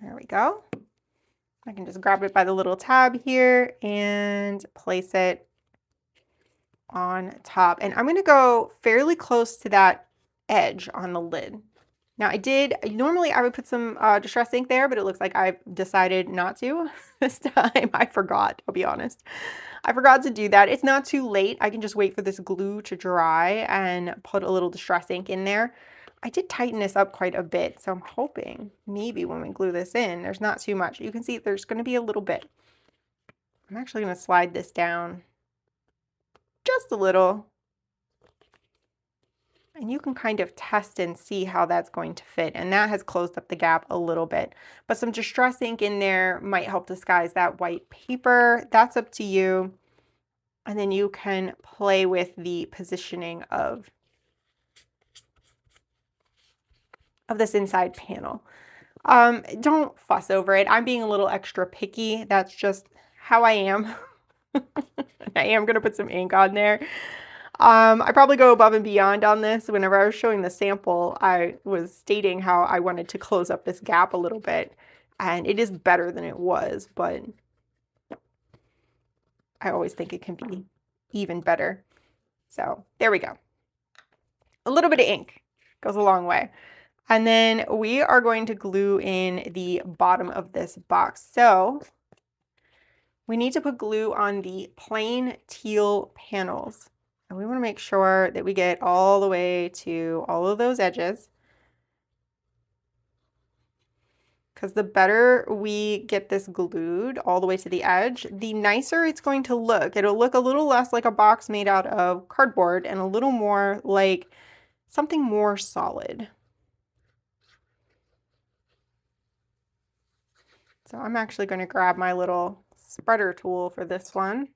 There we go. I can just grab it by the little tab here and place it on top. And I'm going to go fairly close to that edge on the lid. Now normally I would put some distress ink there, but it looks like I've decided not to this time. I forgot, I'll be honest. I forgot to do that. It's not too late. I can just wait for this glue to dry and put a little distress ink in there. I did tighten this up quite a bit, so I'm hoping maybe when we glue this in, there's not too much. You can see there's going to be a little bit. I'm actually going to slide this down just a little. And you can kind of test and see how that's going to fit. And that has closed up the gap a little bit. But some distress ink in there might help disguise that white paper. That's up to you. And then you can play with the positioning of this inside panel. Don't fuss over it. I'm being a little extra picky. That's just how I am. I am going to put some ink on there. I probably go above and beyond on this. Whenever I was showing the sample, I was stating how I wanted to close up this gap a little bit, and it is better than it was, but I always think it can be even better. So there we go. A little bit of ink goes a long way. And then we are going to glue in the bottom of this box. So we need to put glue on the plain teal panels. And we want to make sure that we get all the way to all of those edges. Because the better we get this glued all the way to the edge, the nicer it's going to look. It'll look a little less like a box made out of cardboard and a little more like something more solid. So I'm actually going to grab my little spreader tool for this one,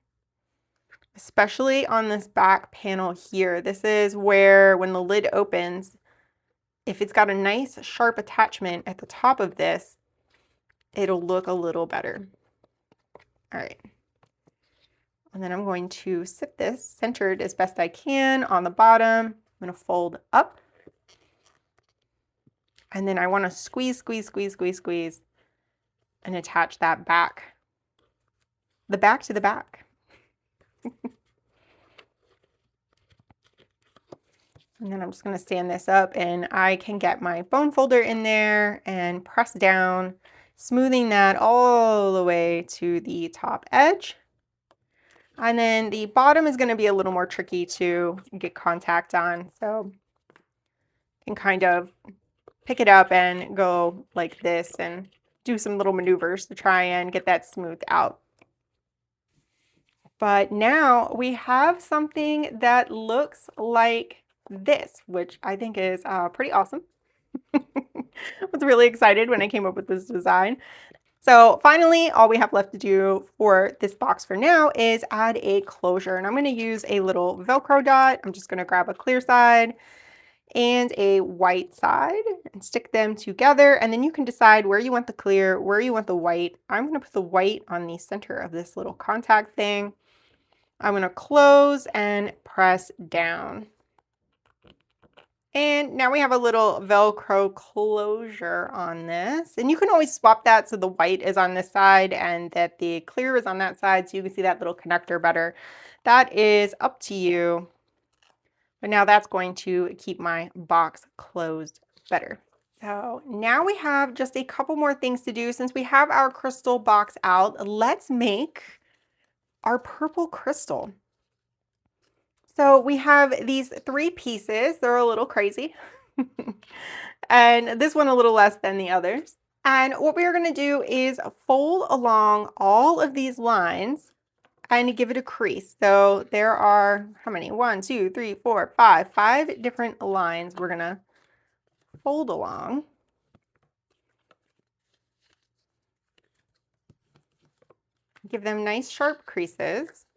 especially on this back panel here. This is where when the lid opens, if it's got a nice sharp attachment at the top of this, it'll look a little better. All right. And then I'm going to sit this centered as best I can on the bottom. I'm going to fold up. And then I want to squeeze, squeeze, squeeze, squeeze, squeeze, and attach that back. The back to the back. And then I'm just going to stand this up, and I can get my bone folder in there and press down, smoothing that all the way to the top edge. And then the bottom is going to be a little more tricky to get contact on. So you can kind of pick it up and go like this and do some little maneuvers to try and get that smoothed out. But now we have something that looks like this, which I think is pretty awesome. I was really excited when I came up with this design. So finally, all we have left to do for this box for now is add a closure. And I'm going to use a little Velcro dot. I'm just going to grab a clear side and a white side and stick them together. And then you can decide where you want the clear, where you want the white. I'm going to put the white on the center of this little contact thing. I'm going to close and press down. And now we have a little Velcro closure on this. And you can always swap that so the white is on this side and that the clear is on that side so you can see that little connector better. That is up to you. But now that's going to keep my box closed better. So now we have just a couple more things to do. Since we have our crystal box out, let's make our purple crystal. So we have these 3 pieces. They're a little crazy. And this one a little less than the others. And what we are going to do is fold along all of these lines and give it a crease. So there are, how many? 1, 2, 3, 4, 5 different lines we're going to fold along. give them nice sharp creases.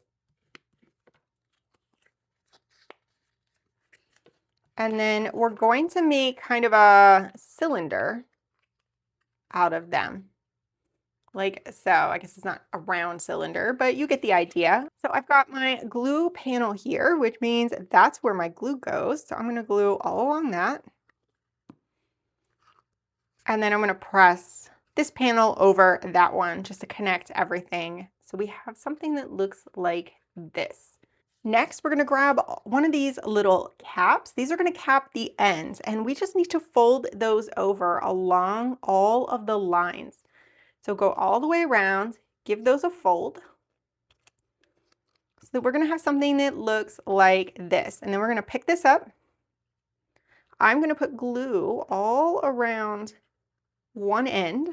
And then we're going to make kind of a cylinder out of them. Like so. I guess it's not a round cylinder, but you get the idea. So I've got my glue panel here, which means that's where my glue goes. So I'm going to glue all along that. And then I'm going to press this panel over that one just to connect everything. So we have something that looks like this. Next, we're going to grab one of these little caps. These are going to cap the ends, and we just need to fold those over along all of the lines. So go all the way around, give those a fold. So we're going to have something that looks like this. And then we're going to pick this up. I'm going to put glue all around one end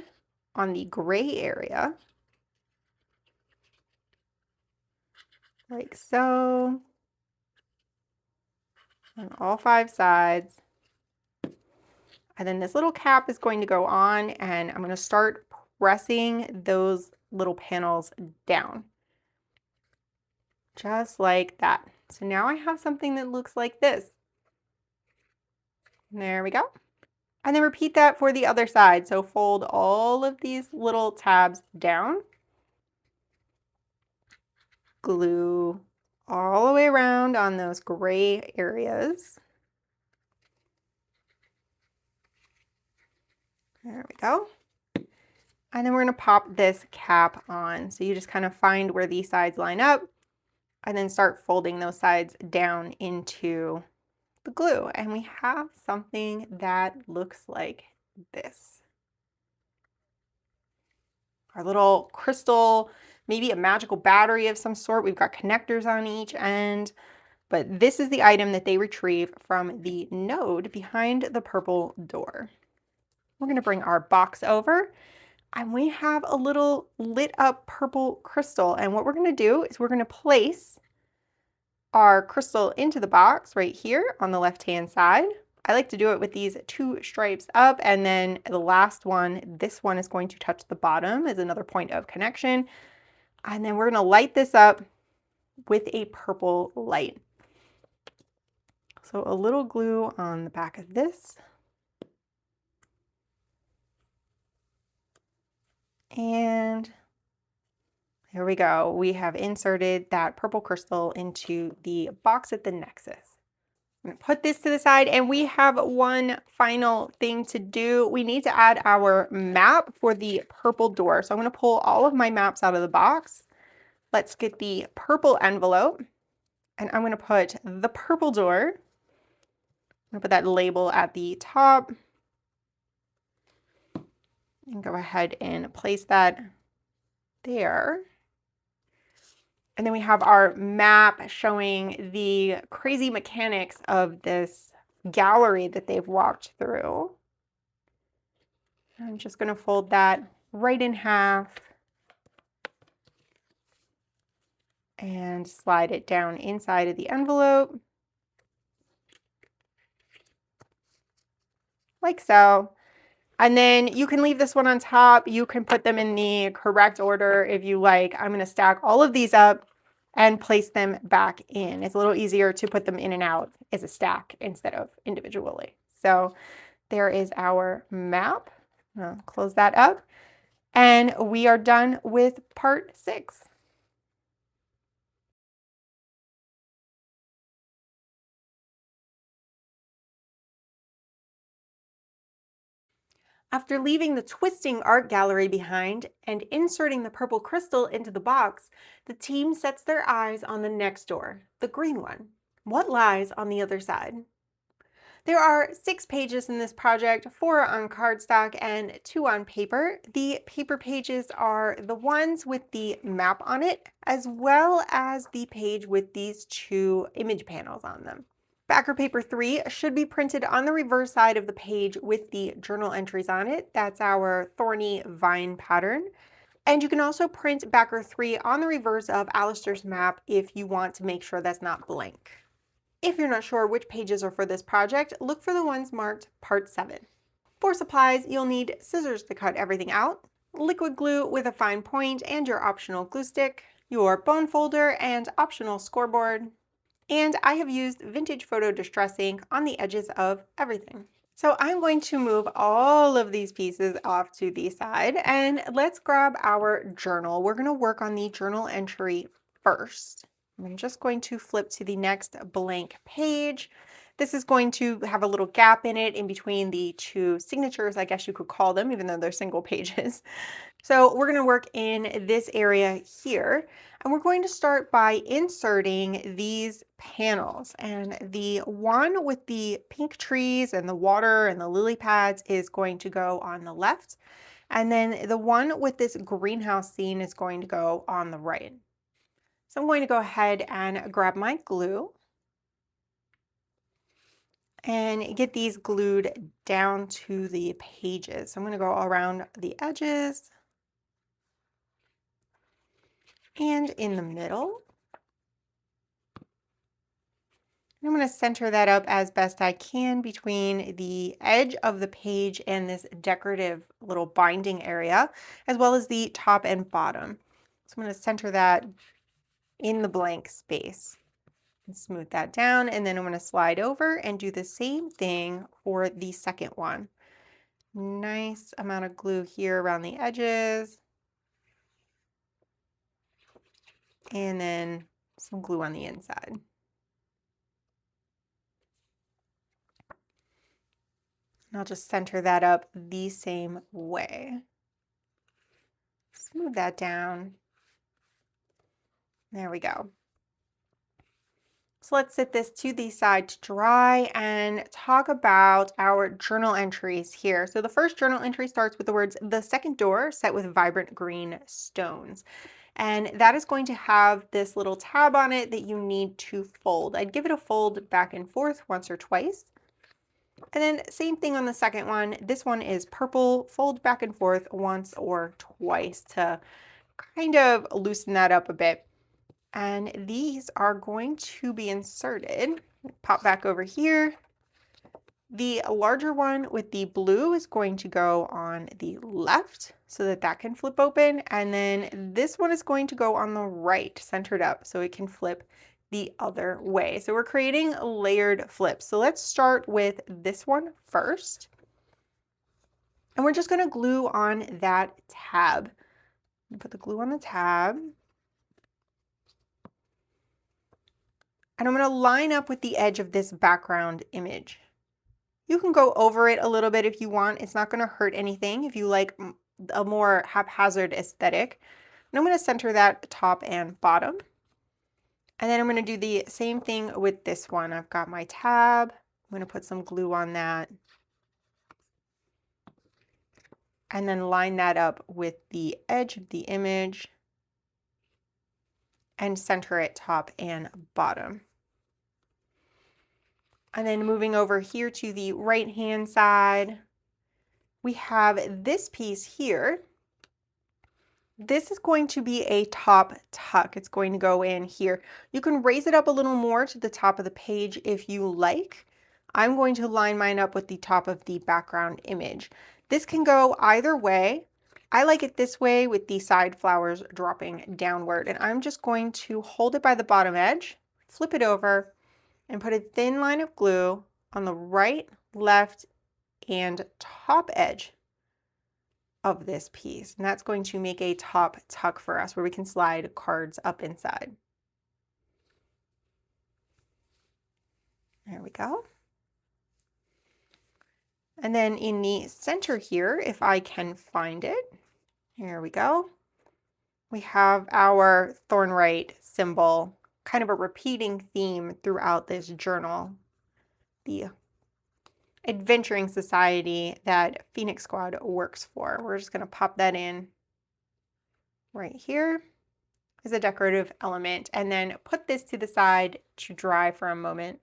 on the gray area, like so, on all 5 sides. And then this little cap is going to go on, and I'm going to start pressing those little panels down, just like that. So now I have something that looks like this. There we go. And then repeat that for the other side. So fold all of these little tabs down. Glue all the way around on those gray areas. There we go. And then we're going to pop this cap on. So you just kind of find where these sides line up and then start folding those sides down into the glue. And we have something that looks like this. Our little crystal, maybe a magical battery of some sort. We've got connectors on each end, but this is the item that they retrieve from the node behind the purple door. We're going to bring our box over, and we have a little lit up purple crystal. And what we're going to do is we're going to place our crystal into the box right here on the left-hand side. I like to do it with these 2 stripes up, and then the last one, this one is going to touch the bottom as another point of connection. And then we're going to light this up with a purple light. So a little glue on the back of this. And there we go. We have inserted that purple crystal into the box at the nexus. I'm going to put this to the side, and we have one final thing to do. We need to add our map for the purple door. So I'm going to pull all of my maps out of the box. Let's get the purple envelope, and I'm going to put the purple door. I'm going to put that label at the top. And go ahead and place that there. And then we have our map showing the crazy mechanics of this gallery that they've walked through. I'm just going to fold that right in half and slide it down inside of the envelope, like so. And then you can leave this one on top. You can put them in the correct order if you like. I'm going to stack all of these up and place them back in. It's a little easier to put them in and out as a stack instead of individually. So there is our map. I'll close that up. And we are done with part 6. After leaving the twisting art gallery behind and inserting the purple crystal into the box, the team sets their eyes on the next door, the green one. What lies on the other side? There are 6 pages in this project, 4 on cardstock and 2 on paper. The paper pages are the ones with the map on it, as well as the page with these 2 image panels on them. Backer paper 3 should be printed on the reverse side of the page with the journal entries on it. That's our thorny vine pattern. And you can also print backer 3 on the reverse of Alistair's map if you want to make sure that's not blank. If you're not sure which pages are for this project, look for the ones marked Part 7. For supplies, you'll need scissors to cut everything out, liquid glue with a fine point and your optional glue stick, your bone folder and optional scoreboard, and I have used vintage photo distress ink on the edges of everything. So I'm going to move all of these pieces off to the side and let's grab our journal. We're going to work on the journal entry first. I'm just going to flip to the next blank page. This is going to have a little gap in it in between the two signatures, I guess you could call them, even though they're single pages. So we're going to work in this area here, and we're going to start by inserting these panels. And the one with the pink trees and the water and the lily pads is going to go on the left. And then the one with this greenhouse scene is going to go on the right. So I'm going to go ahead and grab my glue and get these glued down to the pages. So I'm going to go around the edges and in the middle. I'm going to center that up as best I can between the edge of the page and this decorative little binding area, as well as the top and bottom. So I'm going to center that in the blank space and smooth that down. And then I'm going to slide over and do the same thing for the second one. Nice amount of glue here around the edges. And then some glue on the inside. And I'll just center that up the same way. Smooth that down. There we go. So let's set this to the side to dry and talk about our journal entries here. So the first journal entry starts with the words, "The second door set with vibrant green stones." And that is going to have this little tab on it that you need to fold. I'd give it a fold back and forth once or twice. And then same thing on the second one. This one is purple, fold back and forth once or twice to kind of loosen that up a bit. And these are going to be inserted. Pop back over here. The larger one with the blue is going to go on the left so that that can flip open. And then this one is going to go on the right, centered up, so it can flip the other way. So we're creating layered flips. So let's start with this one first. And we're just going to glue on that tab. Put the glue on the tab. And I'm going to line up with the edge of this background image. You can go over it a little bit if you want. It's not going to hurt anything if you like a more haphazard aesthetic. And I'm going to center that top and bottom. And then I'm going to do the same thing with this one. I've got my tab. I'm going to put some glue on that. And then line that up with the edge of the image and center it top and bottom. And then moving over here to the right-hand side, we have this piece here. This is going to be a top tuck. It's going to go in here. You can raise it up a little more to the top of the page if you like. I'm going to line mine up with the top of the background image. This can go either way. I like it this way with the side flowers dropping downward, and I'm just going to hold it by the bottom edge, flip it over, and put a thin line of glue on the right, left, and top edge of this piece. And that's going to make a top tuck for us where we can slide cards up inside. There we go. And then in the center here, if I can find it, here we go. We have our thornright symbol, kind of a repeating theme throughout this journal. The adventuring society that Phoenix Squad works for. We're just going to pop that in right here as a decorative element and then put this to the side to dry for a moment.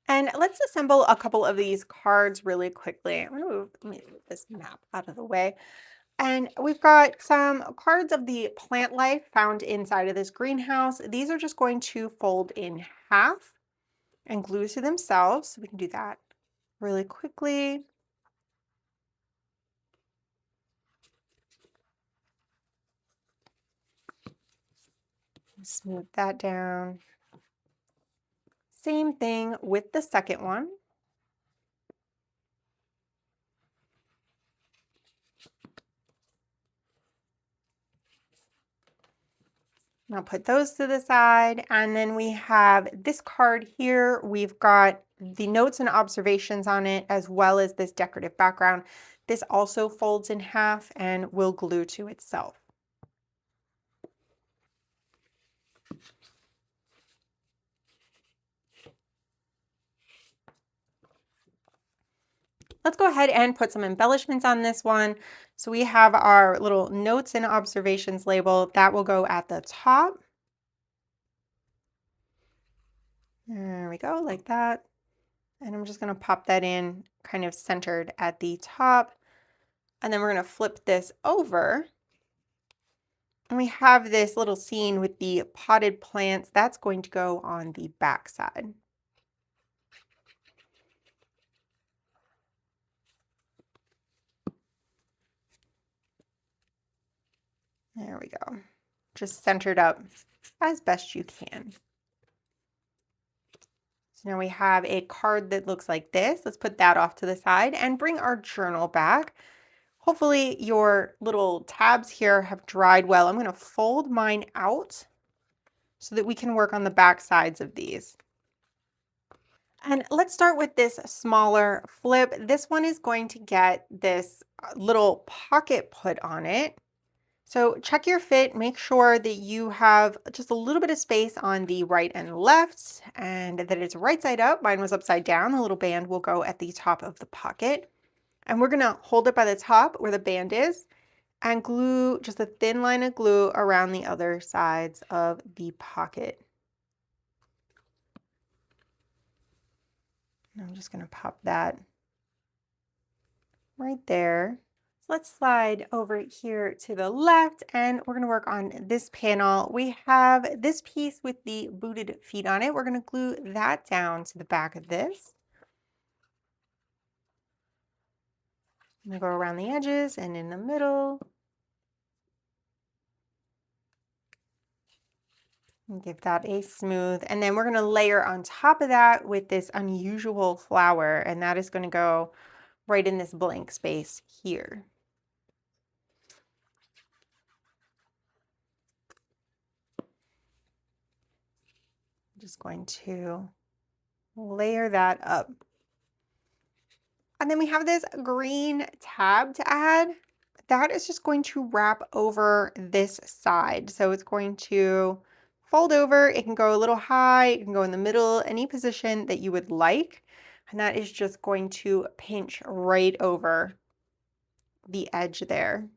And let's assemble a couple of these cards really quickly. I'm going to move this map out of the way. And we've got some cards of the plant life found inside of this greenhouse. These are just going to fold in half and glue to themselves. So we can do that really quickly. Smooth that down. Same thing with the second one. I'll put those to the side. And then we have this card here. We've got the notes and observations on it, as well as this decorative background. This also folds in half and will glue to itself. Let's go ahead and put some embellishments on this one. So we have our little notes and observations label that will go at the top. There we go, like that. And I'm just going to pop that in kind of centered at the top. And then we're going to flip this over. And we have this little scene with the potted plants. That's going to go on the back side. There we go. Just centered up as best you can. So now we have a card that looks like this. Let's put that off to the side and bring our journal back. Hopefully your little tabs here have dried well. I'm going to fold mine out so that we can work on the back sides of these. And let's start with this smaller flip. This one is going to get this little pocket put on it. So check your fit, make sure that you have just a little bit of space on the right and left, and that it's right side up. Mine was upside down. The little band will go at the top of the pocket. And we're gonna hold it by the top where the band is and glue just a thin line of glue around the other sides of the pocket. And I'm just gonna pop that right there. So let's slide over here to the left and we're going to work on this panel. We have this piece with the booted feet on it. We're going to glue that down to the back of this. I'm going to go around the edges and in the middle. And give that a smooth. And then we're going to layer on top of that with this unusual flower, and that is going to go right in this blank space here. Just going to layer that up. And then we have this green tab to add. That is just going to wrap over this side. So it's going to fold over. It can go a little high, it can go in the middle, any position that you would like. And that is just going to pinch right over the edge there.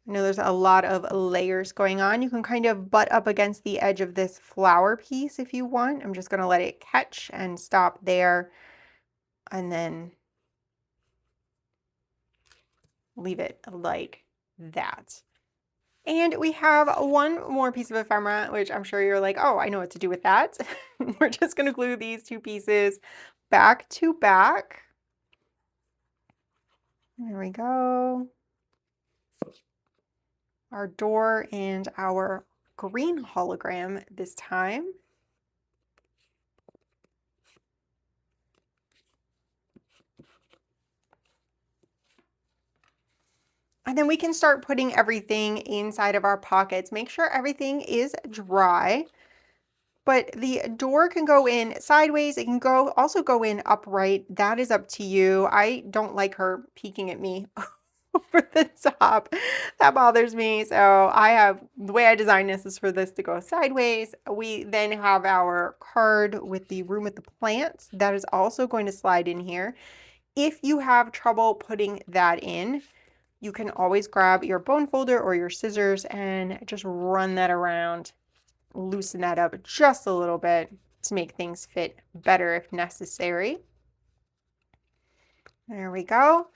I know there's a lot of layers going on. You can kind of butt up against the edge of this flower piece if you want. I'm just going to let it catch and stop there. And then leave it like that. And we have one more piece of ephemera, which I'm sure you're like, oh, I know what to do with that. We're just going to glue these two pieces back to back. There we go. Our door and our green hologram this time. And then we can start putting everything inside of our pockets. Make sure everything is dry. But the door can go in sideways. It can also go in upright. That is up to you. I don't like her peeking at me over the top. That bothers me. So the way I designed this is for this to go sideways. We then have our card with the room with the plants. That is also going to slide in here. If you have trouble putting that in, you can always grab your bone folder or your scissors and just run that around, loosen that up just a little bit to make things fit better if necessary. There we go.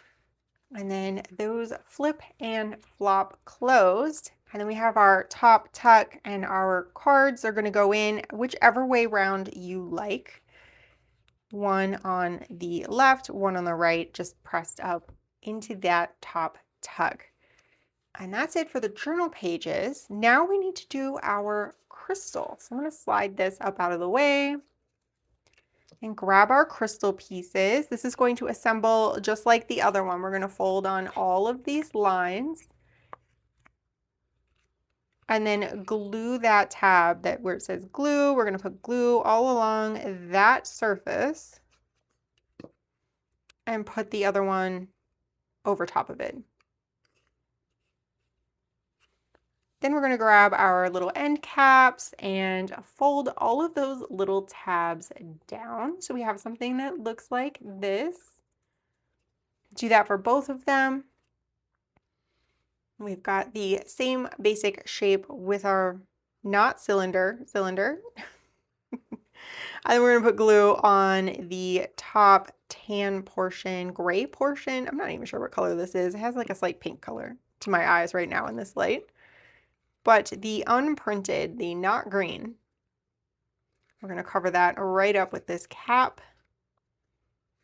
And then those flip and flop closed. And then we have our top tuck, and our cards are going to go in whichever way round you like. One on the left, one on the right, just pressed up into that top tuck. And that's it for the journal pages. Now we need to do our crystal. So I'm going to slide this up out of the way and grab our crystal pieces. This is going to assemble just like the other one. We're going to fold on all of these lines and then glue that tab where it says glue. We're going to put glue all along that surface and put the other one over top of it. Then we're going to grab our little end caps and fold all of those little tabs down so we have something that looks like this. Do that for both of them. We've got the same basic shape with our not cylinder. And we're going to put glue on the top tan portion, gray portion. I'm not even sure what color this is. It has like a slight pink color to my eyes right now in this light. But the unprinted, the not green, we're going to cover that right up with this cap,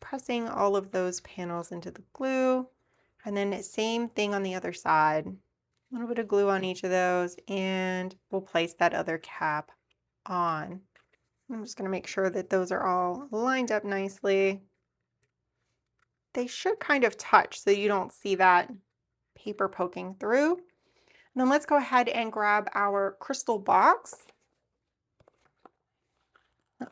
pressing all of those panels into the glue. And then same thing on the other side. A little bit of glue on each of those, and we'll place that other cap on. I'm just going to make sure that those are all lined up nicely. They should kind of touch so you don't see that paper poking through. And then let's go ahead and grab our crystal box.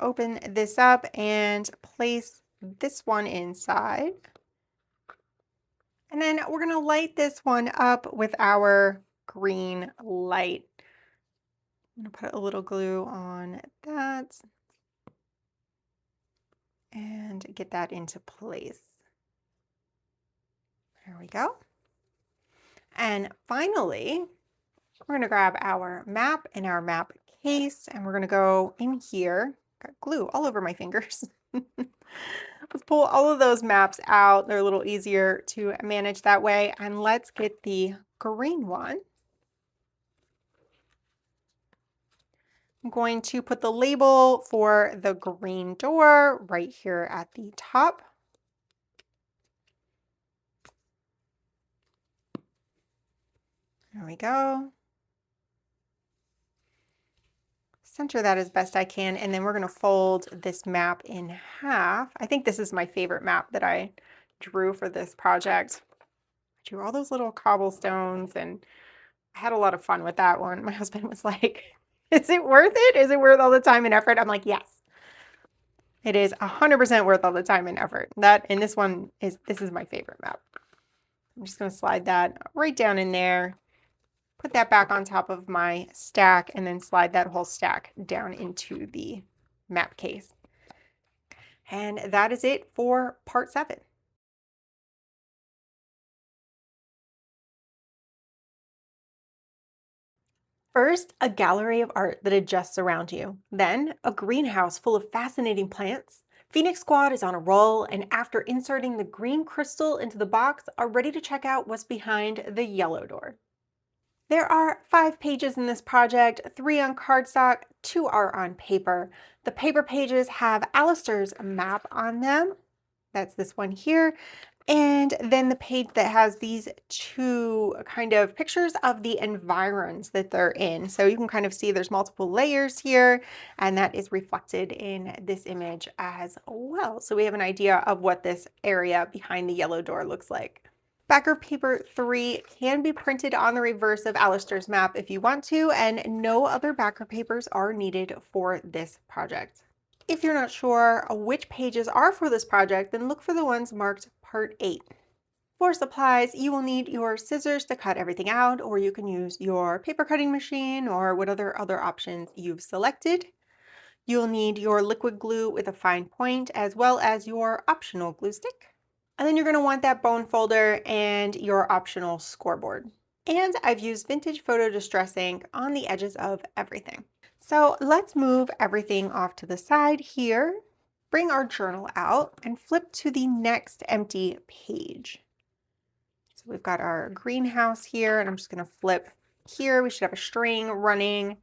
Open this up and place this one inside. And then we're going to light this one up with our green light. I'm going to put a little glue on that and get that into place. There we go. And finally, we're going to grab our map and our map case, and we're going to go in here. Got glue all over my fingers. Let's pull all of those maps out. They're a little easier to manage that way. And let's get the green one. I'm going to put the label for the green door right here at the top. There we go. Center that as best I can, and then we're going to fold this map in half. I think this is my favorite map that I drew for this project. I drew all those little cobblestones, and I had a lot of fun with that one. My husband was like, is it worth it? Is it worth all the time and effort? I'm like, yes. It is 100% worth all the time and effort. And this is my favorite map. I'm just going to slide that right down in there. Put that back on top of my stack and then slide that whole stack down into the map case. And that is it for part 7. First, a gallery of art that adjusts around you. Then, a greenhouse full of fascinating plants. Phoenix Squad is on a roll, and after inserting the green crystal into the box, are ready to check out what's behind the yellow door. There are 5 pages in this project, 3 on cardstock, 2 are on paper. The paper pages have Alistair's map on them. That's this one here. And then the page that has these 2 kind of pictures of the environs that they're in. So you can kind of see there's multiple layers here, and that is reflected in this image as well. So we have an idea of what this area behind the yellow door looks like. Backer paper 3 can be printed on the reverse of Alistair's map if you want to, and no other backer papers are needed for this project. If you're not sure which pages are for this project, then look for the ones marked Part 8. For supplies, you will need your scissors to cut everything out, or you can use your paper cutting machine or whatever other options you've selected. You'll need your liquid glue with a fine point, as well as your optional glue stick. And then you're going to want that bone folder and your optional scoreboard. And I've used vintage photo distress ink on the edges of everything. So let's move everything off to the side here, bring our journal out, and flip to the next empty page. So we've got our greenhouse here, and I'm just going to flip here. We should have a string running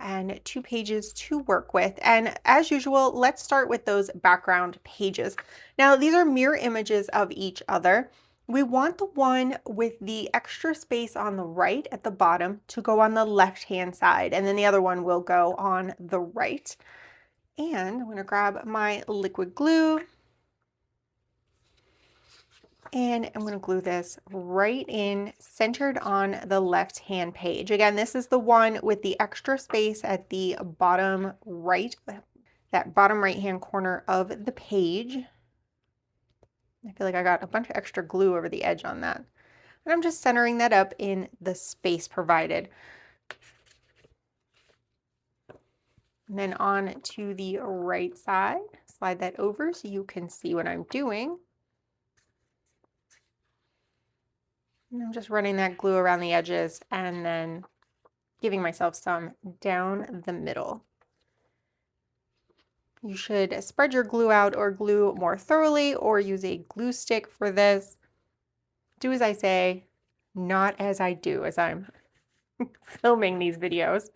and 2 pages to work with. And as usual, let's start with those background pages. Now, these are mirror images of each other. We want the one with the extra space on the right at the bottom to go on the left-hand side, and then the other one will go on the right. And I'm going to grab my liquid glue, and I'm going to glue this right in, centered on the left-hand page. Again, this is the one with the extra space at the bottom right, that bottom right-hand corner of the page. I feel like I got a bunch of extra glue over the edge on that. And I'm just centering that up in the space provided. And then on to the right side, slide that over so you can see what I'm doing. And I'm just running that glue around the edges and then giving myself some down the middle. You should spread your glue out or glue more thoroughly, or use a glue stick for this. Do as I say, not as I do, as I'm filming these videos.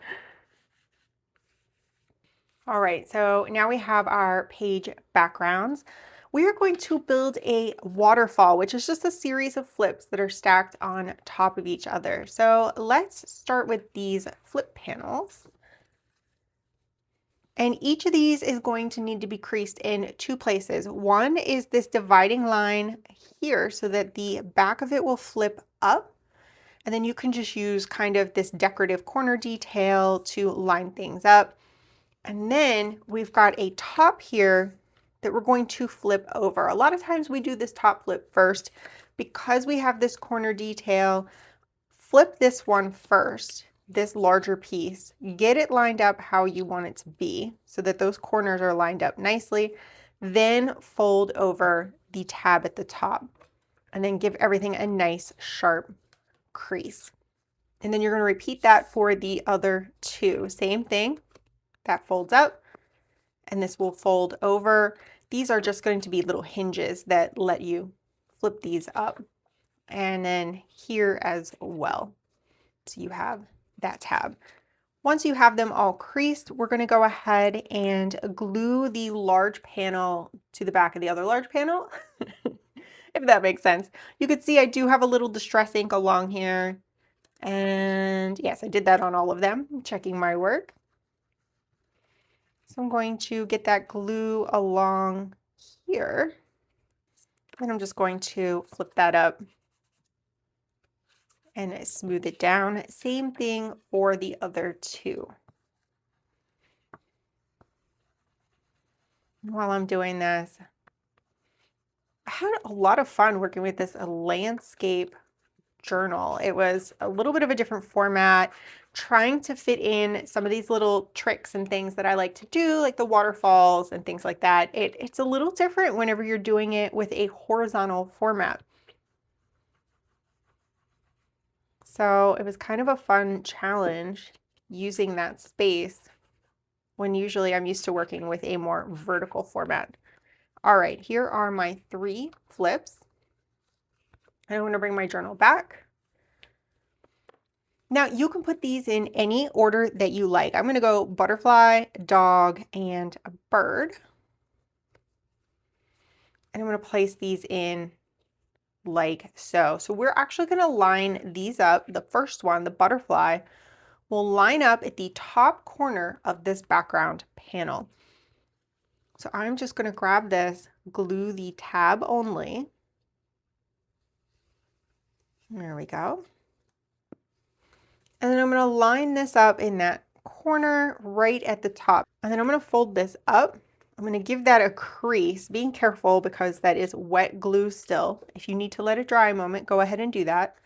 All right, so now we have our page backgrounds. We are going to build a waterfall, which is just a series of flips that are stacked on top of each other. So let's start with these flip panels. And each of these is going to need to be creased in two places. One is this dividing line here so that the back of it will flip up. And then you can just use kind of this decorative corner detail to line things up. And then we've got a top here that we're going to flip over. A lot of times we do this top flip first. Because we have this corner detail, flip this one first, this larger piece, get it lined up how you want it to be so that those corners are lined up nicely, then fold over the tab at the top and then give everything a nice sharp crease. And then you're going to repeat that for the other two. Same thing, that folds up and this will fold over. These are just going to be little hinges that let you flip these up. And then here as well. So you have that tab. Once you have them all creased, we're going to go ahead and glue the large panel to the back of the other large panel, if that makes sense. You can see I do have a little distress ink along here. And yes, I did that on all of them, checking my work. So I'm going to get that glue along here. And I'm just going to flip that up and smooth it down. Same thing for the other two. While I'm doing this, I had a lot of fun working with this landscape journal. It was a little bit of a different format, trying to fit in some of these little tricks and things that I like to do, like the waterfalls and things like that. It's a little different whenever you're doing it with a horizontal format. So it was kind of a fun challenge using that space when usually I'm used to working with a more vertical format. All right, here are my 3 flips. I'm going to bring my journal back. Now you can put these in any order that you like. I'm going to go butterfly, dog, and a bird. And I'm going to place these in like so. So we're actually going to line these up. The first one, the butterfly, will line up at the top corner of this background panel. So I'm just going to grab this, glue the tab only. There we go. And then I'm going to line this up in that corner right at the top. And then I'm going to fold this up. I'm going to give that a crease, being careful because that is wet glue still. If you need to let it dry a moment, go ahead and do that.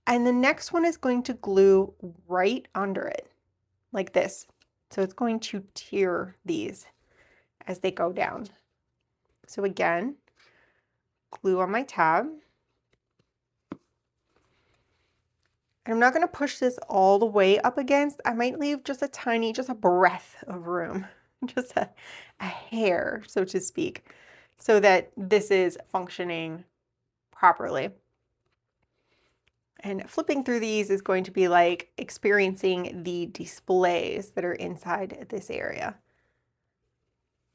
And the next one is going to glue right under it, like this. So it's going to tear these as they go down. So again, glue on my tab. And I'm not going to push this all the way up against. I might leave just a tiny, just a breath of room, just a hair, so to speak, so that this is functioning properly. And flipping through these is going to be like experiencing the displays that are inside this area.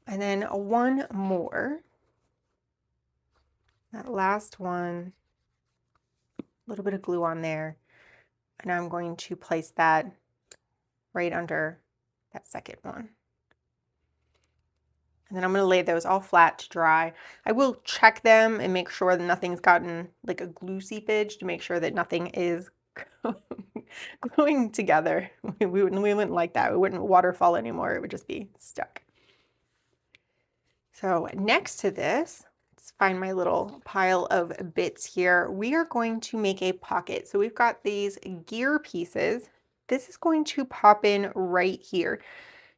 And then one more. That last one little bit of glue on there, and I'm going to place that right under that second one. And then I'm going to lay those all flat to dry. I will check them and make sure that nothing's gotten like a glue seepage to make sure that nothing is gluing together. We wouldn't like that. We wouldn't waterfall anymore. It would just be stuck. So next to this, let's find my little pile of bits here. We are going to make a pocket. So we've got these gear pieces. This is going to pop in right here.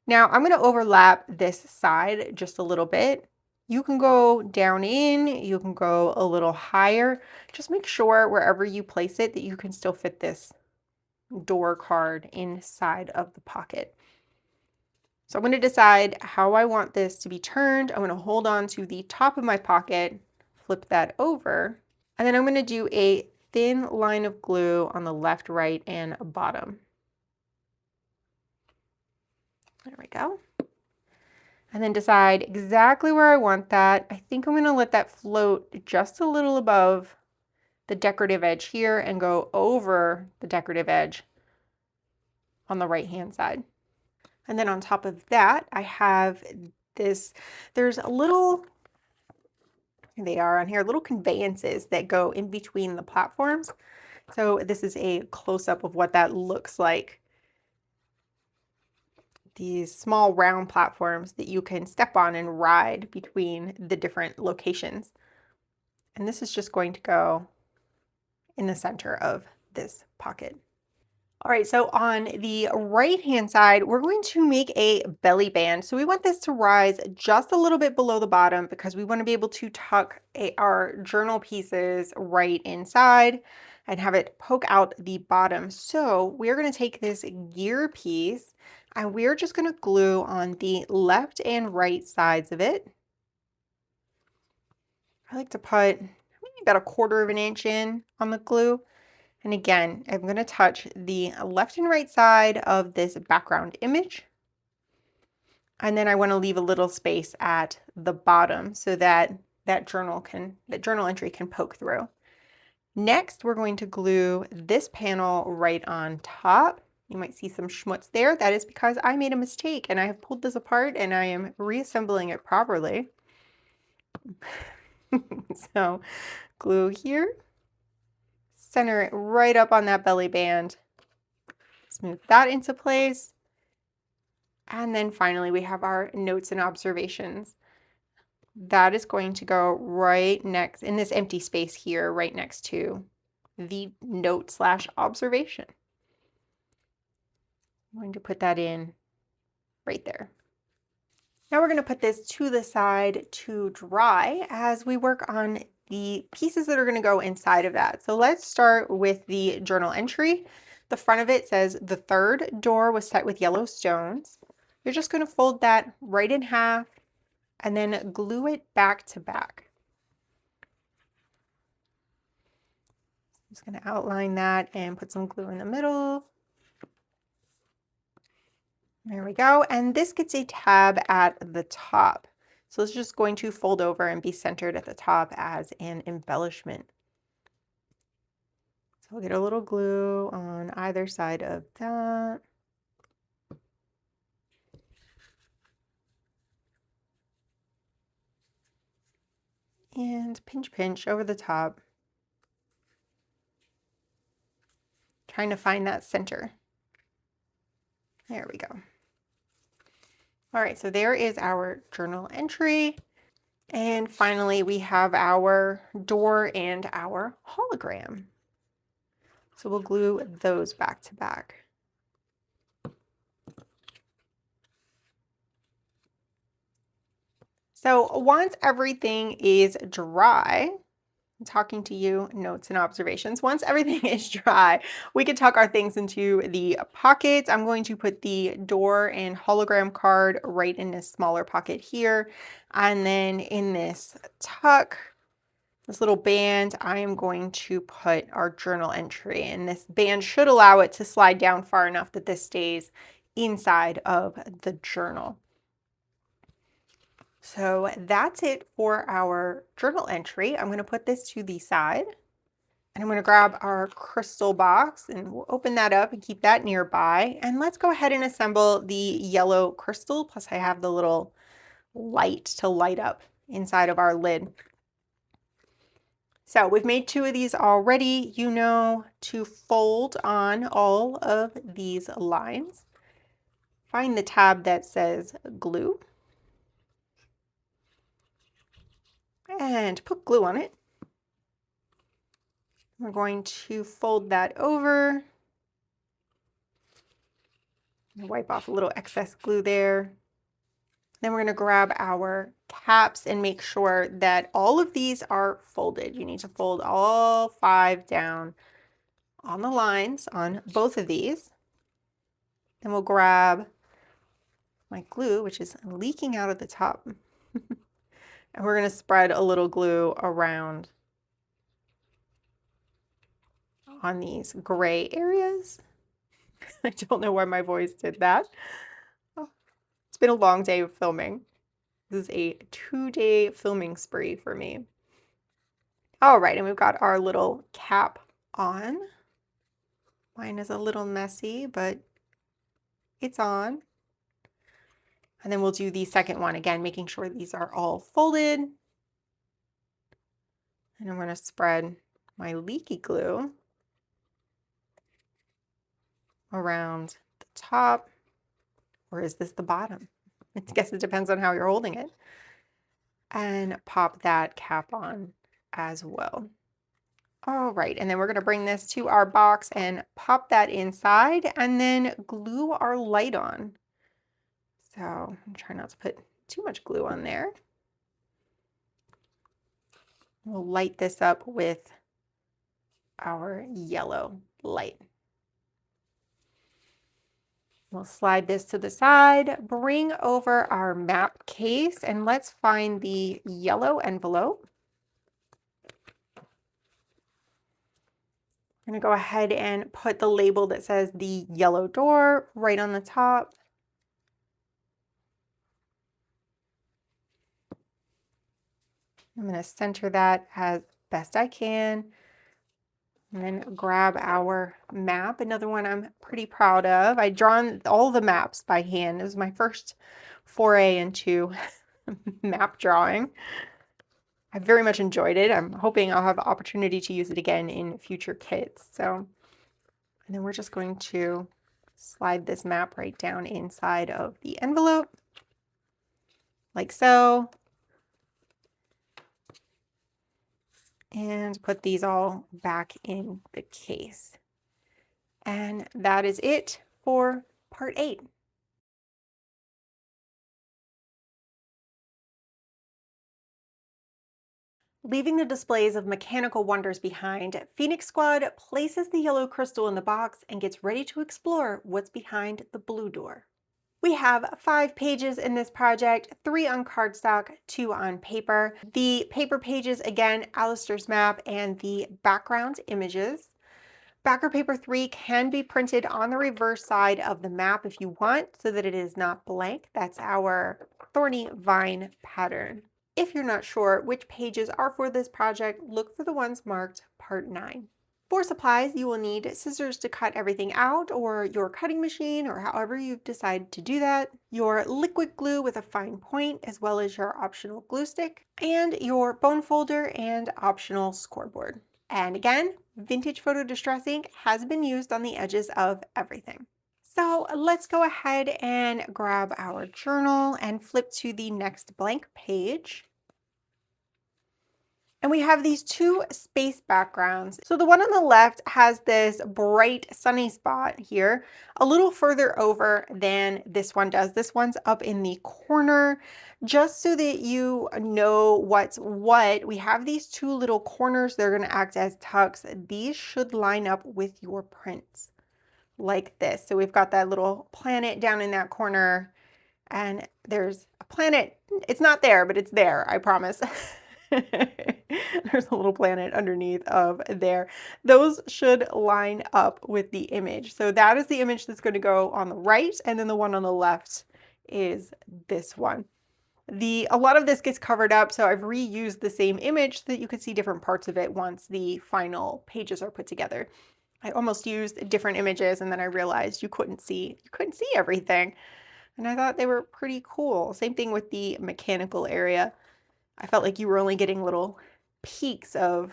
Now I'm going to overlap this side just a little bit. You can go down in, you can go a little higher. Just make sure wherever you place it that you can still fit this door card inside of the pocket. So I'm going to decide how I want this to be turned. I'm going to hold on to the top of my pocket, flip that over, and then I'm going to do a thin line of glue on the left, right, and bottom. There we go. And then decide exactly where I want that. I think I'm going to let that float just a little above the decorative edge here and go over the decorative edge on the right hand side. And then on top of that, I have this, there's a little, here they are on here, little conveyances that go in between the platforms. So this is a close-up of what that looks like. These small round platforms that you can step on and ride between the different locations. And this is just going to go in the center of this pocket. All right, so on the right-hand side, we're going to make a belly band. So we want this to rise just a little bit below the bottom because we want to be able to tuck our journal pieces right inside and have it poke out the bottom. So we're going to take this gear piece and we're just going to glue on the left and right sides of it. I like to put maybe about 1/4 of an inch in on the glue. And again, I'm going to touch the left and right side of this background image. And then I want to leave a little space at the bottom so that that journal entry can poke through. Next, we're going to glue this panel right on top. You might see some schmutz there. That is because I made a mistake and I have pulled this apart and I am reassembling it properly. So glue here. Center it right up on that belly band. Smooth that into place. And then finally we have our notes and observations. That is going to go right next in this empty space here, right next to the note/observation. I'm going to put that in right there. Now we're going to put this to the side to dry as we work on the pieces that are going to go inside of that. So let's start with the journal entry. The front of it says the third door was set with yellow stones. You're just going to fold that right in half and then glue it back to back. I'm just going to outline that and put some glue in the middle. There we go. And this gets a tab at the top. So it's just going to fold over and be centered at the top as an embellishment. So we'll get a little glue on either side of that. And pinch, pinch over the top. Trying to find that center. There we go. All right, so there is our journal entry. And finally, we have our door and our hologram. So we'll glue those back to back. So once everything is dry, I'm talking to you, notes and observations. Once everything is dry, we can tuck our things into the pockets. I'm going to put the door and hologram card right in this smaller pocket here. And then in this tuck, this little band, I am going to put our journal entry. And this band should allow it to slide down far enough that this stays inside of the journal. So that's it for our journal entry. I'm going to put this to the side. And I'm going to grab our crystal box and we'll open that up and keep that nearby. And let's go ahead and assemble the yellow crystal. Plus I have the little light to light up inside of our lid. So we've made 2 of these already. You know to fold on all of these lines. Find the tab that says glue and put glue on it. We're going to fold that over. Wipe off a little excess glue there. Then we're going to grab our caps and make sure that all of these are folded. You need to fold all 5 down on the lines on both of these. Then we'll grab my glue, which is leaking out at the top. And we're going to spread a little glue around on these gray areas. I don't know why my voice did that. Oh, it's been a long day of filming. This is a 2-day filming spree for me. All right, and we've got our little cap on. Mine is a little messy, but it's on. And then we'll do the second one again, making sure these are all folded. And I'm going to spread my leaky glue around the top. Or is this the bottom? I guess it depends on how you're holding it. And pop that cap on as well. All right, and then we're going to bring this to our box and pop that inside and then glue our light on. So I'm trying not to put too much glue on there. We'll light this up with our yellow light. We'll slide this to the side, bring over our map case, and let's find the yellow envelope. I'm going to go ahead and put the label that says the yellow door right on the top. I'm going to center that as best I can. And then grab our map, another one I'm pretty proud of. I'd drawn all the maps by hand. It was my first foray into map drawing. I very much enjoyed it. I'm hoping I'll have the opportunity to use it again in future kits. So, and then we're just going to slide this map right down inside of the envelope, like so. And put these all back in the case. And that is it for part 8. Leaving the displays of mechanical wonders behind, Phoenix Squad places the yellow crystal in the box and gets ready to explore what's behind the blue door. We have 5 pages in this project, 3 on cardstock, 2 on paper. The paper pages, again, Alistair's map and the background images. Backer paper 3 can be printed on the reverse side of the map if you want, so that it is not blank. That's our thorny vine pattern. If you're not sure which pages are for this project, look for the ones marked Part 9. For supplies, you will need scissors to cut everything out, or your cutting machine, or however you've decided to do that, your liquid glue with a fine point, as well as your optional glue stick, and your bone folder and optional scoreboard. And again, vintage photo distress ink has been used on the edges of everything. So let's go ahead and grab our journal and flip to the next blank page. And we have these 2 space backgrounds. So the one on the left has this bright sunny spot here, a little further over than this one does. This one's up in the corner. Just so that you know what's what, we have these 2 little corners. They're going to act as tucks. These should line up with your prints like this. So we've got that little planet down in that corner, and there's a planet. It's not there, but it's there, I promise. There's a little planet underneath of there. Those should line up with the image. So that is the image that's going to go on the right, and then the one on the left is this one. A lot of this gets covered up, so I've reused the same image so that you could see different parts of it once the final pages are put together. I almost used different images and then I realized you couldn't see everything. And I thought they were pretty cool. Same thing with the mechanical area. I felt like you were only getting little peeks of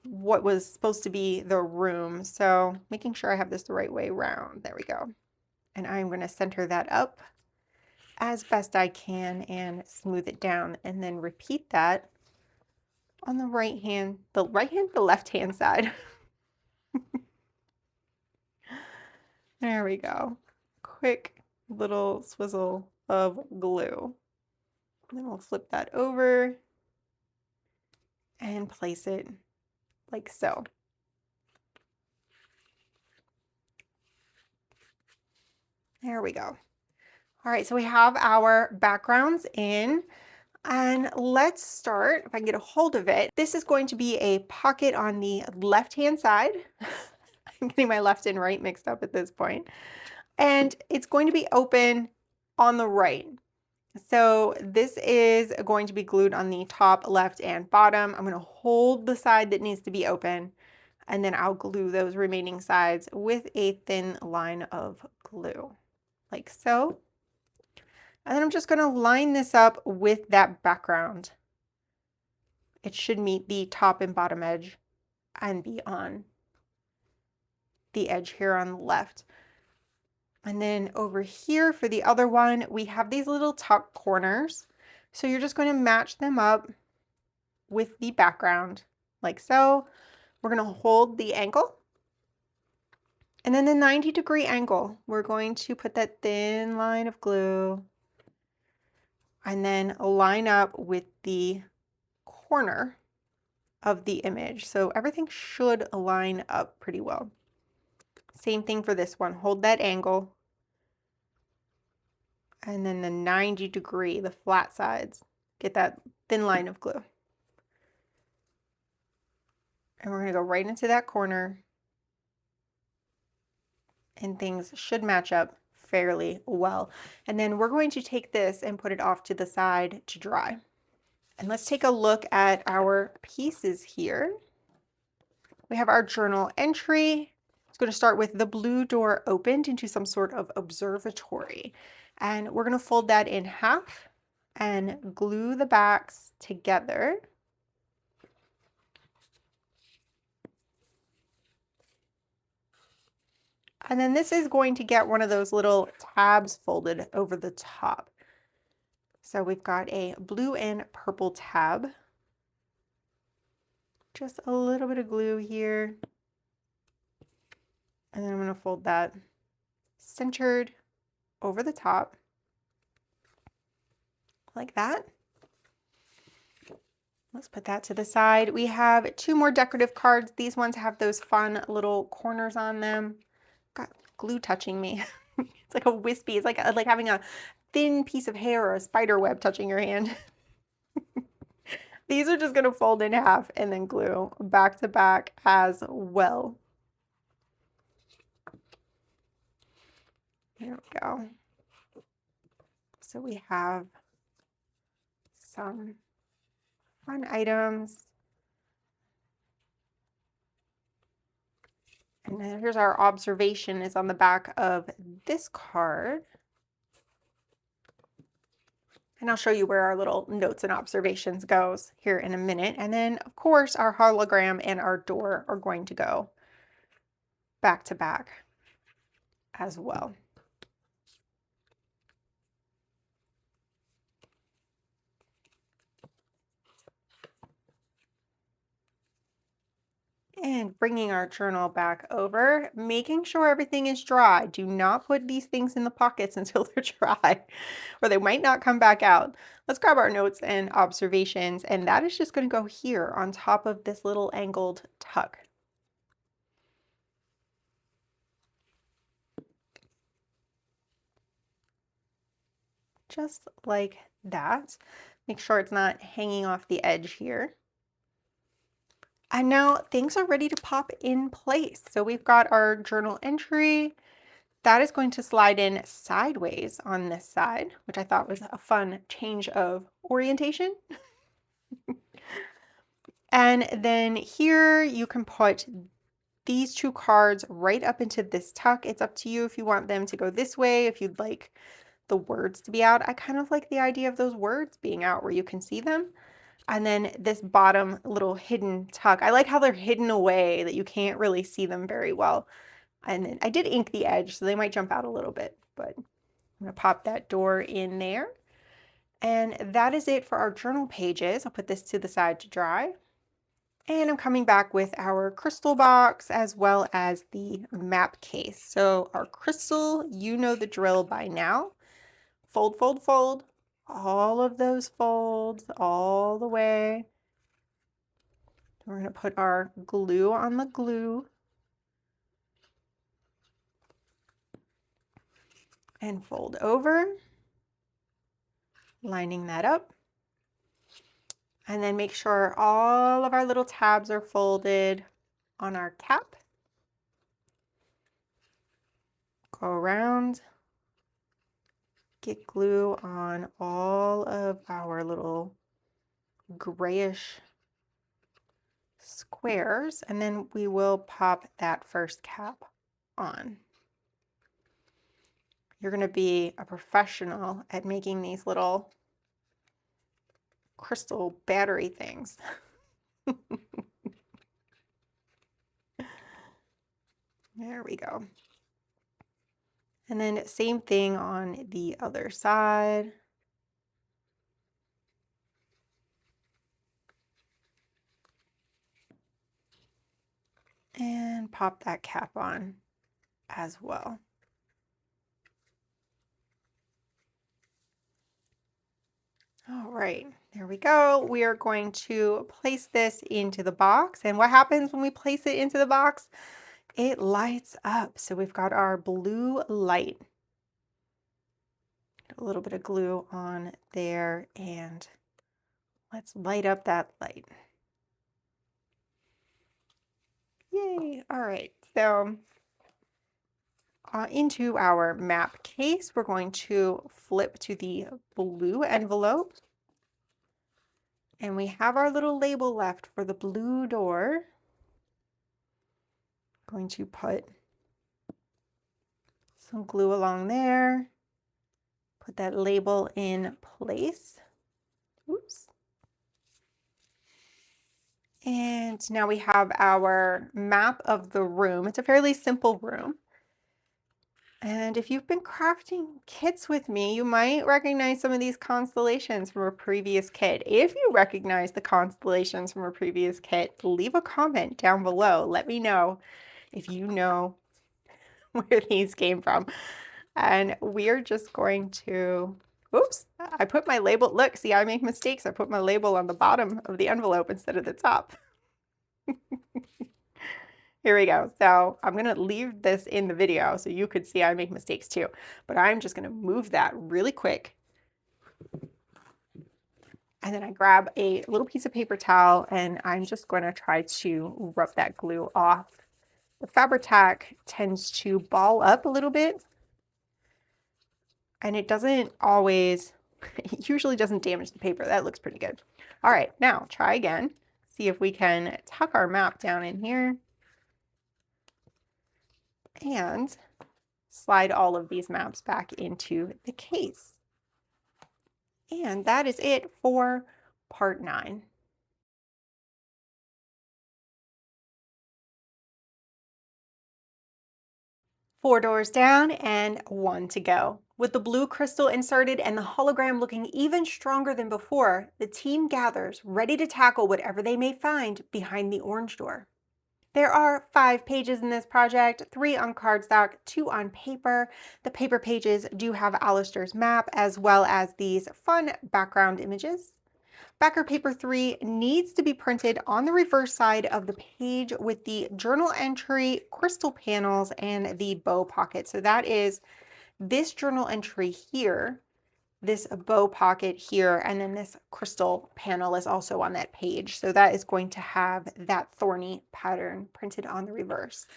what was supposed to be the room. So making sure I have this the right way around. There we go. And I'm going to center that up as best I can and smooth it down, and then repeat that on the left hand side. There we go. Quick little swizzle of glue. And then we'll flip that over and place it like so. There we go. All right, so we have our backgrounds in, and let's start, if I can get a hold of it. This is going to be a pocket on the left-hand side. I'm getting my left and right mixed up at this point. And it's going to be open on the right. So this is going to be glued on the top, left, and bottom. I'm going to hold the side that needs to be open, and then I'll glue those remaining sides with a thin line of glue, like so. And then I'm just going to line this up with that background. It should meet the top and bottom edge and be on the edge here on the left. And then over here for the other one, we have these little tuck corners. So you're just going to match them up with the background like so. We're going to hold the angle. And then the 90-degree angle, we're going to put that thin line of glue and then line up with the corner of the image. So everything should line up pretty well. Same thing for this one. Hold that angle. And then the 90-degree, the flat sides, get that thin line of glue. And we're going to go right into that corner. And things should match up fairly well. And then we're going to take this and put it off to the side to dry. And let's take a look at our pieces here. We have our journal entry. It's going to start with the blue door opened into some sort of observatory. And we're going to fold that in half and glue the backs together. And then this is going to get one of those little tabs folded over the top. So we've got a blue and purple tab. Just a little bit of glue here. And then I'm going to fold that centered over the top like that. Let's put that to the side. We have two more decorative cards. These ones have those fun little corners on them. Got glue touching me. It's like a wispy, it's like having a thin piece of hair or a spider web touching your hand. These are just going to fold in half and then glue back to back as well. There we go. So we have some fun items. And then here's our observation is on the back of this card. And I'll show you where our little notes and observations goes here in a minute. And then of course our hologram and our door are going to go back to back as well. And bringing our journal back over, making sure everything is dry. Do not put these things in the pockets until they're dry, or they might not come back out. Let's grab our notes and observations, and that is just going to go here on top of this little angled tuck. Just like that. Make sure it's not hanging off the edge here. And now things are ready to pop in place. So we've got our journal entry, That is going to slide in sideways on this side, which I thought was a fun change of orientation. And then here you can put these two cards right up into this tuck. It's up to you if you want them to go this way, if you'd like the words to be out. I kind of like the idea of those words being out where you can see them. And then this bottom little hidden tuck. I like how they're hidden away that you can't really see them very well. And then I did ink the edge, so they might jump out a little bit, but I'm gonna pop that door in there. And that is it for our journal pages. I'll put this to the side to dry. And I'm coming back with our crystal box as well as the map case. So our crystal, you know the drill by now. Fold, fold, fold. All of those folds all the way. We're going to put our glue on the glue. And fold over. Lining that up. And then make sure all of our little tabs are folded on our cap. Go around. Get glue on all of our little grayish squares, and then we will pop that first cap on. You're going to be a professional at making these little crystal battery things. There we go. And then same thing on the other side. And pop that cap on as well. All right, there we go. We are going to place this into the box. And what happens when we place it into the box? It lights up. So we've got our blue light. A little bit of glue on there, and let's light up that light. Yay! All right, so into our map case, we're going to flip to the blue envelope. And we have our little label left for the blue door. Going to put some glue along there. Put that label in place. Oops. And now we have our map of the room. It's a fairly simple room. And if you've been crafting kits with me, you might recognize some of these constellations from a previous kit. If you recognize the constellations from a previous kit, leave a comment down below. Let me know if you know where these came from. And we're just going to, oops, I put my label, look, see, I make mistakes. I put my label on the bottom of the envelope instead of the top. Here we go. So I'm going to leave this in the video so you could see I make mistakes too. But I'm just going to move that really quick. And then I grab a little piece of paper towel and I'm just going to try to rub that glue off. The Fabri-Tac tends to ball up a little bit. And it doesn't always, it usually doesn't damage the paper. That looks pretty good. All right, now try again. See if we can tuck our map down in here. And slide all of these maps back into the case. And that is it for part 9. 4 doors down and 1 to go. With the blue crystal inserted and the hologram looking even stronger than before, the team gathers, ready to tackle whatever they may find behind the orange door. There are 5 pages in this project, 3 on cardstock, 2 on paper. The paper pages do have Alistair's map as well as these fun background images. Backer paper 3 needs to be printed on the reverse side of the page with the journal entry, crystal panels, and the bow pocket. So that is this journal entry here, this bow pocket here, and then this crystal panel is also on that page. So that is going to have that thorny pattern printed on the reverse.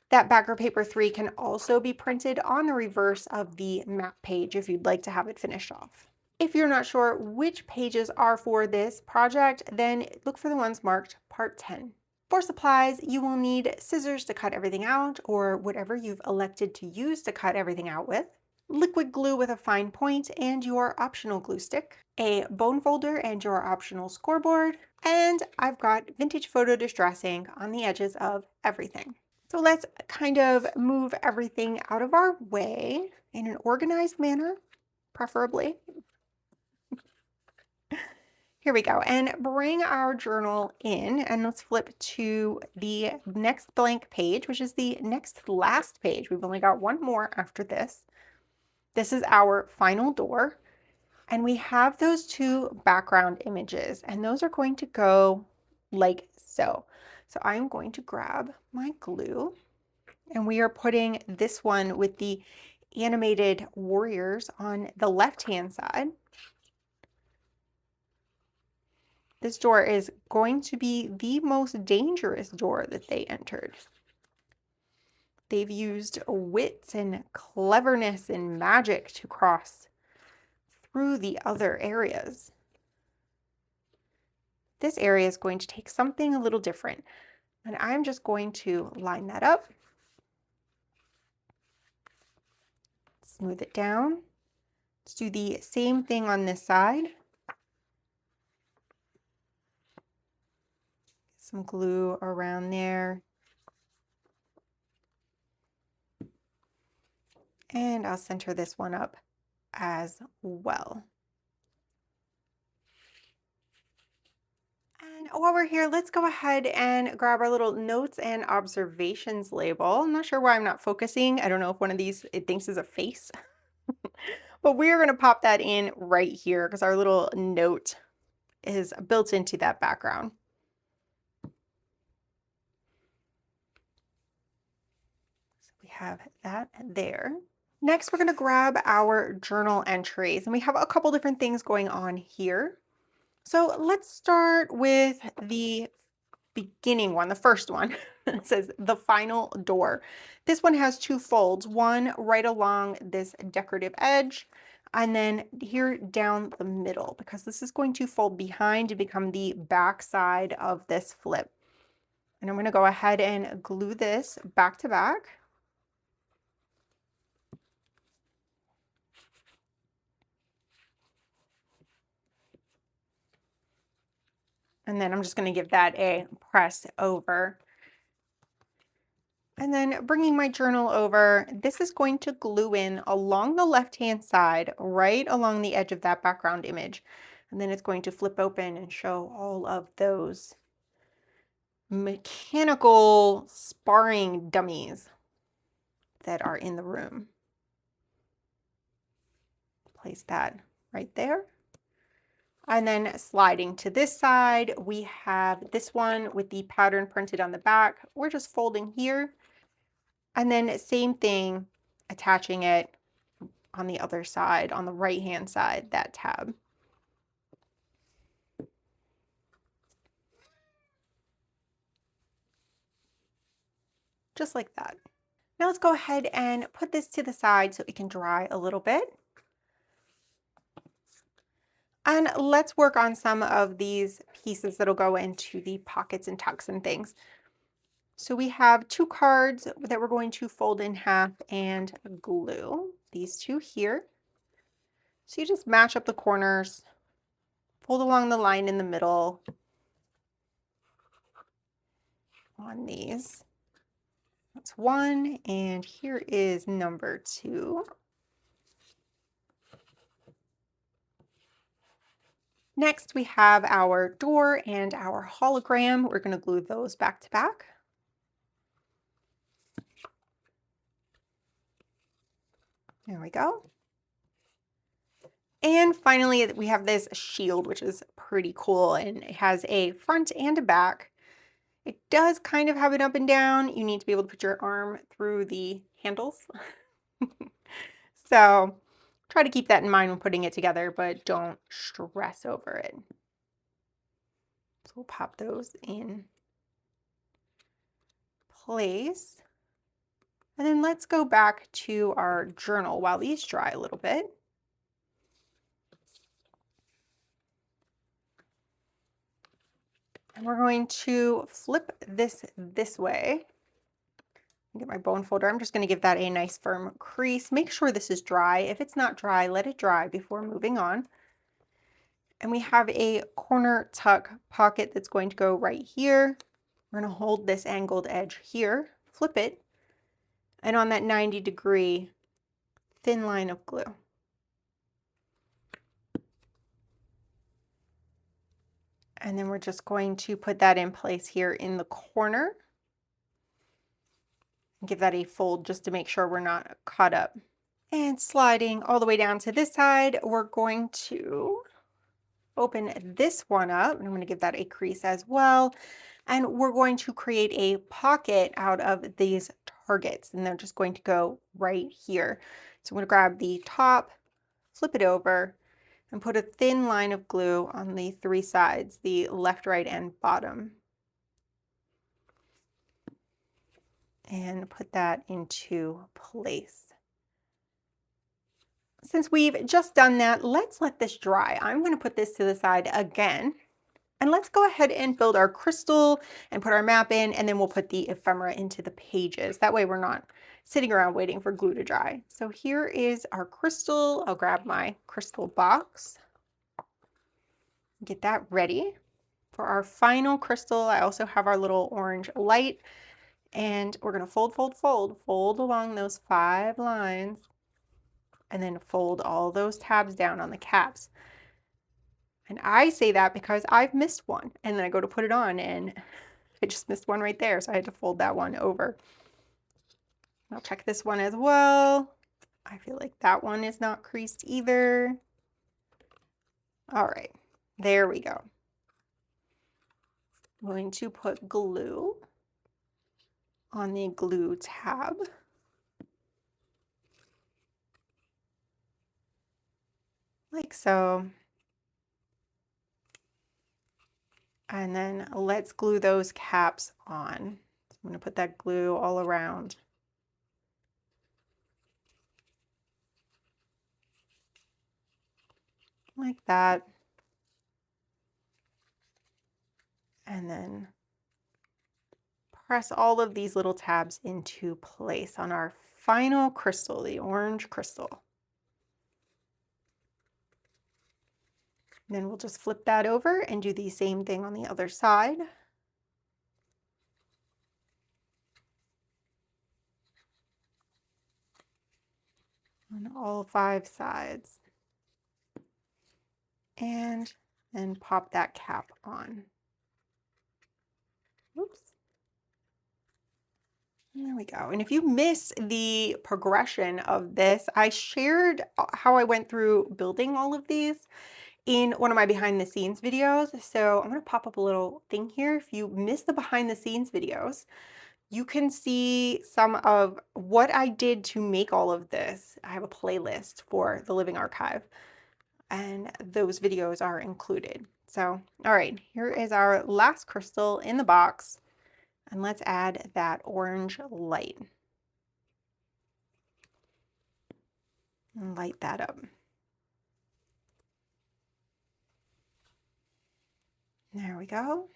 That backer paper 3 can also be printed on the reverse of the map page if you'd like to have it finished off. If you're not sure which pages are for this project, then look for the ones marked Part 10. For supplies, you will need scissors to cut everything out, or whatever you've elected to use to cut everything out with, liquid glue with a fine point and your optional glue stick, a bone folder and your optional scoreboard, and I've got vintage photo distressing on the edges of everything. So let's kind of move everything out of our way in an organized manner, preferably. Here we go, and bring our journal in, and let's flip to the next blank page, which is the next last page. We've only got one more after this. This is our final door, and we have those two background images, and those are going to go like so. So I'm going to grab my glue, and we are putting this one with the animated warriors on the left-hand side. This door is going to be the most dangerous door that they entered. They've used wit and cleverness and magic to cross through the other areas. This area is going to take something a little different, and I'm just going to line that up, smooth it down. Let's do the same thing on this side. Some glue around there. And I'll center this one up as well. And while we're here, let's go ahead and grab our little notes and observations label. I'm not sure why I'm not focusing. I don't know if one of these it thinks is a face. But we're going to pop that in right here because our little note is built into that background. So we have that there. Next, we're going to grab our journal entries, and we have a couple different things going on here. So let's start with the beginning one, the first one. It says the final door. This one has two folds, one right along this decorative edge, and then here down the middle, because this is going to fold behind to become the back side of this flip. And I'm going to go ahead and glue this back to back. And then I'm just going to give that a press over. And then bringing my journal over, this is going to glue in along the left-hand side, right along the edge of that background image. And then it's going to flip open and show all of those mechanical sparring dummies that are in the room. Place that right there. And then sliding to this side, we have this one with the pattern printed on the back. We're just folding here. And then same thing, attaching it on the other side, on the right-hand side, that tab. Just like that. Now let's go ahead and put this to the side so it can dry a little bit. And let's work on some of these pieces that'll go into the pockets and tucks and things. So we have two cards that we're going to fold in half and glue. These two here. So you just match up the corners, fold along the line in the middle on these. That's one, and here is number two. Next, we have our door and our hologram. We're going to glue those back to back. There we go. And finally, we have this shield, which is pretty cool, and it has a front and a back. It does kind of have it up and down. You need to be able to put your arm through the handles. So try to keep that in mind when putting it together, but don't stress over it. So we'll pop those in place. And then let's go back to our journal while these dry a little bit. And we're going to flip this way. Get my bone folder. I'm just going to give that a nice firm crease. Make sure this is dry. If it's not dry, let it dry before moving on. And we have a corner tuck pocket that's going to go right here. We're going to hold this angled edge here, flip it, and on that 90-degree thin line of glue. And then we're just going to put that in place here in the corner. Give that a fold just to make sure we're not caught up. And sliding all the way down to this side, we're going to open this one up. And I'm going to give that a crease as well. And we're going to create a pocket out of these targets. And they're just going to go right here. So I'm going to grab the top, flip it over, and put a thin line of glue on the 3 sides, the left, right, and bottom. And put that into place. Since we've just done that, let's let this dry. I'm going to put this to the side again. And let's go ahead and build our crystal and put our map in, and then we'll put the ephemera into the pages. That way we're not sitting around waiting for glue to dry. So here is our crystal. I'll grab my crystal box. Get that ready. For our final crystal, I also have our little orange light. And we're going to fold along those 5 lines, and then fold all those tabs down on the caps. And I say that because I've missed one, and then I go to put it on and I just missed one right there, so I had to fold that one over. I'll check this one as well. I feel like that one is not creased either. All right, there we go. I'm going to put glue on the glue tab. Like so. And then let's glue those caps on. So I'm going to put that glue all around. Like that. And then press all of these little tabs into place on our final crystal, the orange crystal. And then we'll just flip that over and do the same thing on the other side. On all 5 sides. And then pop that cap on. Oops. There we go. And if you missed the progression of this, I shared how I went through building all of these in one of my behind the scenes videos. So I'm going to pop up a little thing here. If you missed the behind the scenes videos, you can see some of what I did to make all of this. I have a playlist for the Living Archive, and those videos are included. So, all right, here is our last crystal in the box. And let's add that orange light. And light that up. There we go.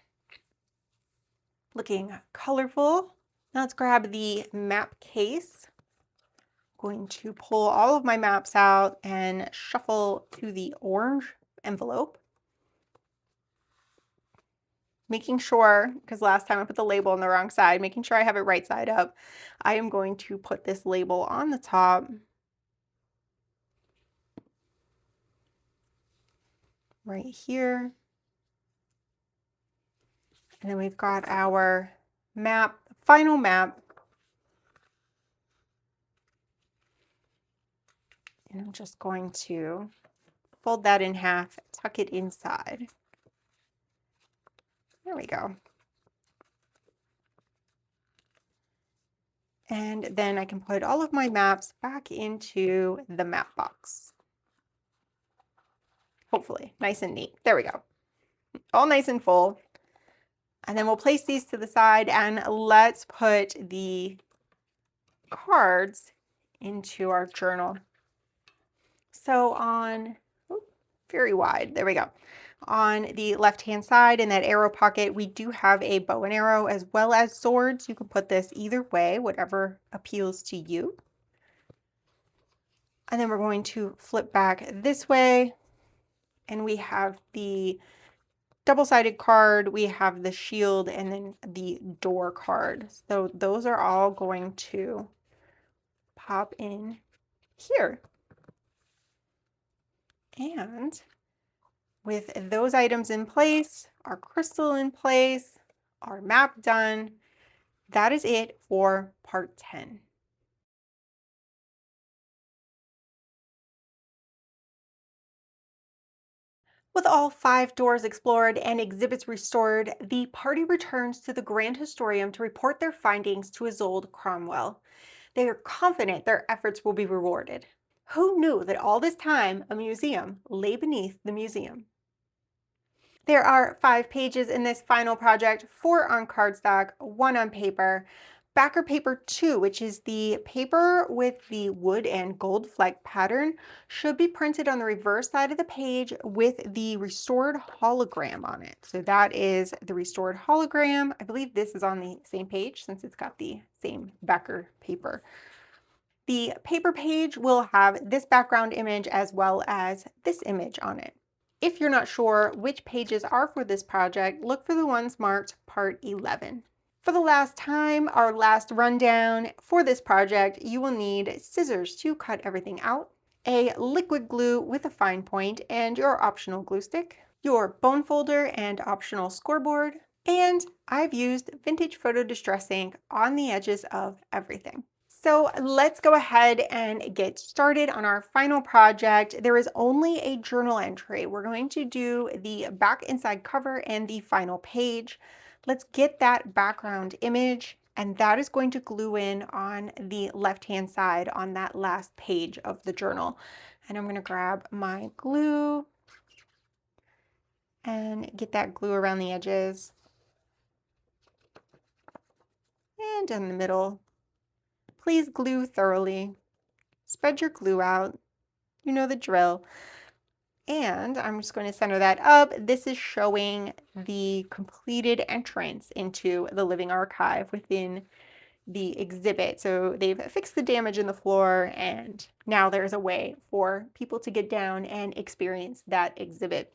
Looking colorful. Now let's grab the map case. I'm going to pull all of my maps out and shuffle to the orange envelope. Making sure, because last time I put the label on the wrong side, making sure I have it right side up, I am going to put this label on the top. Right here. And then we've got our map, final map. And I'm just going to fold that in half, tuck it inside. There we go. And then I can put all of my maps back into the map box. Hopefully, nice and neat. There we go. All nice and full. And then we'll place these to the side, and let's put the cards into our journal. So very wide, there we go. On the left-hand side in that arrow pocket, we do have a bow and arrow as well as swords. You can put this either way, whatever appeals to you. And then we're going to flip back this way, and we have the double-sided card, we have the shield, and then the door card. So those are all going to pop in here. And with those items in place, our crystal in place, our map done, that is it for part 10. With all 5 doors explored and exhibits restored, the party returns to the Grand Historium to report their findings to Isolde Cromwell. They are confident their efforts will be rewarded. Who knew that all this time a museum lay beneath the museum? There are 5 pages in this final project, 4 on cardstock, 1 on paper. Backer paper 2, which is the paper with the wood and gold fleck pattern, should be printed on the reverse side of the page with the restored hologram on it. So that is the restored hologram. I believe this is on the same page since it's got the same backer paper. The paper page will have this background image as well as this image on it. If you're not sure which pages are for this project, look for the ones marked Part 11. For the last time, our last rundown, for this project, you will need scissors to cut everything out, a liquid glue with a fine point and your optional glue stick, your bone folder and optional scoreboard, and I've used vintage photo distress ink on the edges of everything. So let's go ahead and get started on our final project. There is only a journal entry. We're going to do the back inside cover and the final page. Let's get that background image, and that is going to glue in on the left-hand side on that last page of the journal. And I'm going to grab my glue and get that glue around the edges and down the middle. Please glue thoroughly. Spread your glue out. You know the drill. And I'm just going to center that up. This is showing the completed entrance into the living archive within the exhibit. So they've fixed the damage in the floor, and now there's a way for people to get down and experience that exhibit.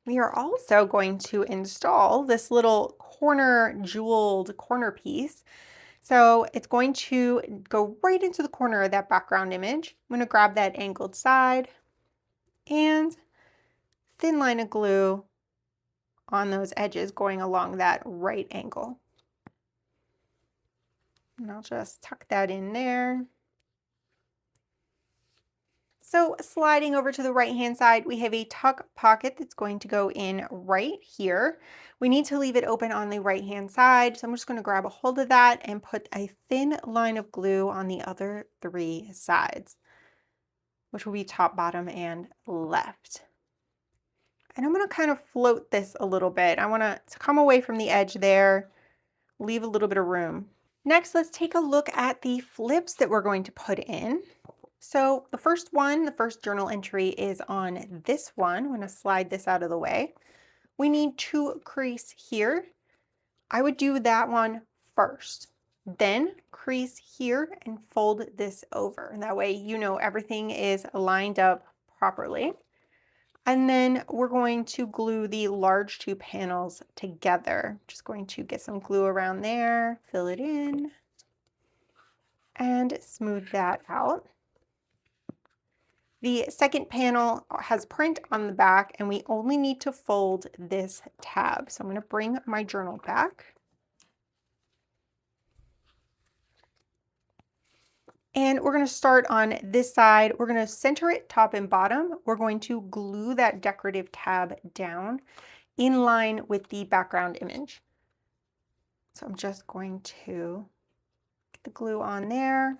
We are also going to install this little corner jeweled corner piece. So it's going to go right into the corner of that background image. I'm going to grab that angled side and thin line of glue on those edges going along that right angle. And I'll just tuck that in there. So sliding over to the right-hand side, we have a tuck pocket that's going to go in right here. We need to leave it open on the right-hand side, so I'm just going to grab a hold of that and put a thin line of glue on the other 3 sides, which will be top, bottom, and left. And I'm going to kind of float this a little bit. I want to come away from the edge there, leave a little bit of room. Next, let's take a look at the flips that we're going to put in. So the first journal entry is on this one. I'm going to slide this out of the way. We need to crease here. I would do that one first, then crease here and fold this over. And that way you know everything is lined up properly. And then we're going to glue the large 2 panels together. Just going to get some glue around there, fill it in, and smooth that out. The second panel has print on the back, and we only need to fold this tab. So I'm going to bring my journal back. And we're going to start on this side. We're going to center it top and bottom. We're going to glue that decorative tab down in line with the background image. So I'm just going to get the glue on there,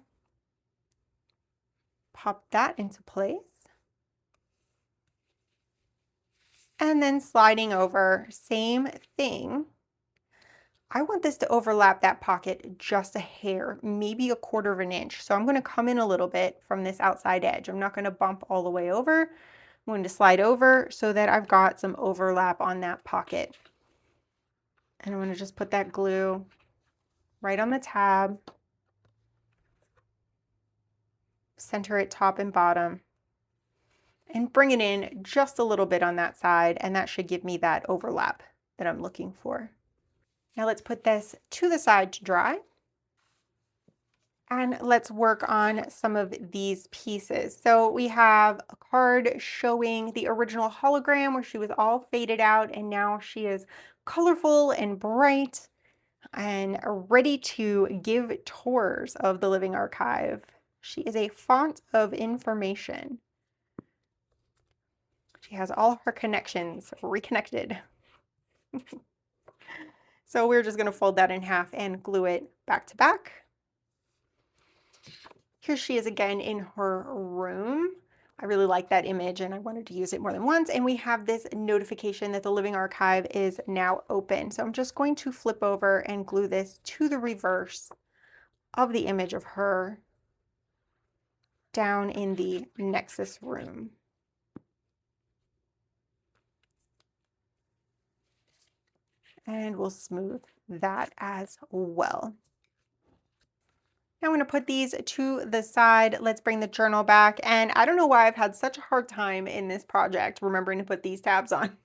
pop that into place, and then sliding over, same thing. I want this to overlap that pocket just a hair, maybe a quarter of an inch. So I'm going to come in a little bit from this outside edge. I'm not going to bump all the way over. I'm going to slide over so that I've got some overlap on that pocket. And I'm going to just put that glue right on the tab, center it top and bottom, and bring it in just a little bit on that side, and that should give me that overlap that I'm looking for. Now let's put this to the side to dry. And let's work on some of these pieces. So we have a card showing the original hologram where she was all faded out, and now she is colorful and bright and ready to give tours of the Living Archive. She is a font of information. She has all of her connections reconnected. So we're just going to fold that in half and glue it back to back. Here she is again in her room. I really like that image and I wanted to use it more than once. And we have this notification that the Living Archive is now open. So I'm just going to flip over and glue this to the reverse of the image of her down in the Nexus room. And we'll smooth that as well. Now I'm going to put these to the side. Let's bring the journal back. And I don't know why I've had such a hard time in this project remembering to put these tabs on.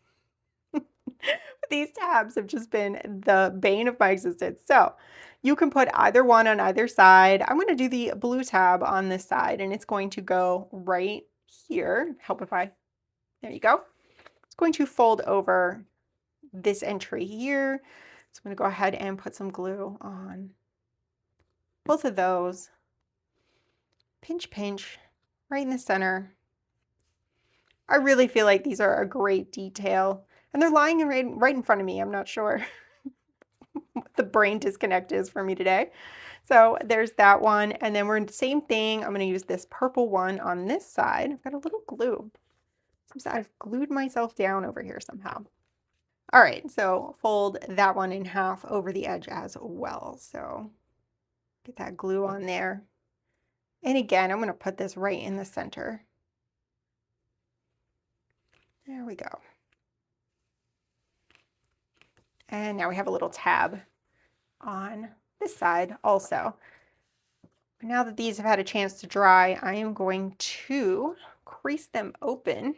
These tabs have just been the bane of my existence. So you can put either one on either side. I'm going to do the blue tab on this side, and it's going to go right here. Help if I, there you go. It's going to fold over this entry here. So I'm going to go ahead and put some glue on both of those. Pinch, pinch, right in the center. I really feel like these are a great detail. And they're lying right in front of me. I'm not sure what the brain disconnect is for me today. So there's that one. And then we're in the same thing. I'm going to use this purple one on this side. I've got a little glue. Seems I've glued myself down over here somehow. All right, so fold that one in half over the edge as well. So get that glue on there. And again, I'm going to put this right in the center. There we go. And now we have a little tab on this side also. Now that these have had a chance to dry, I am going to crease them open.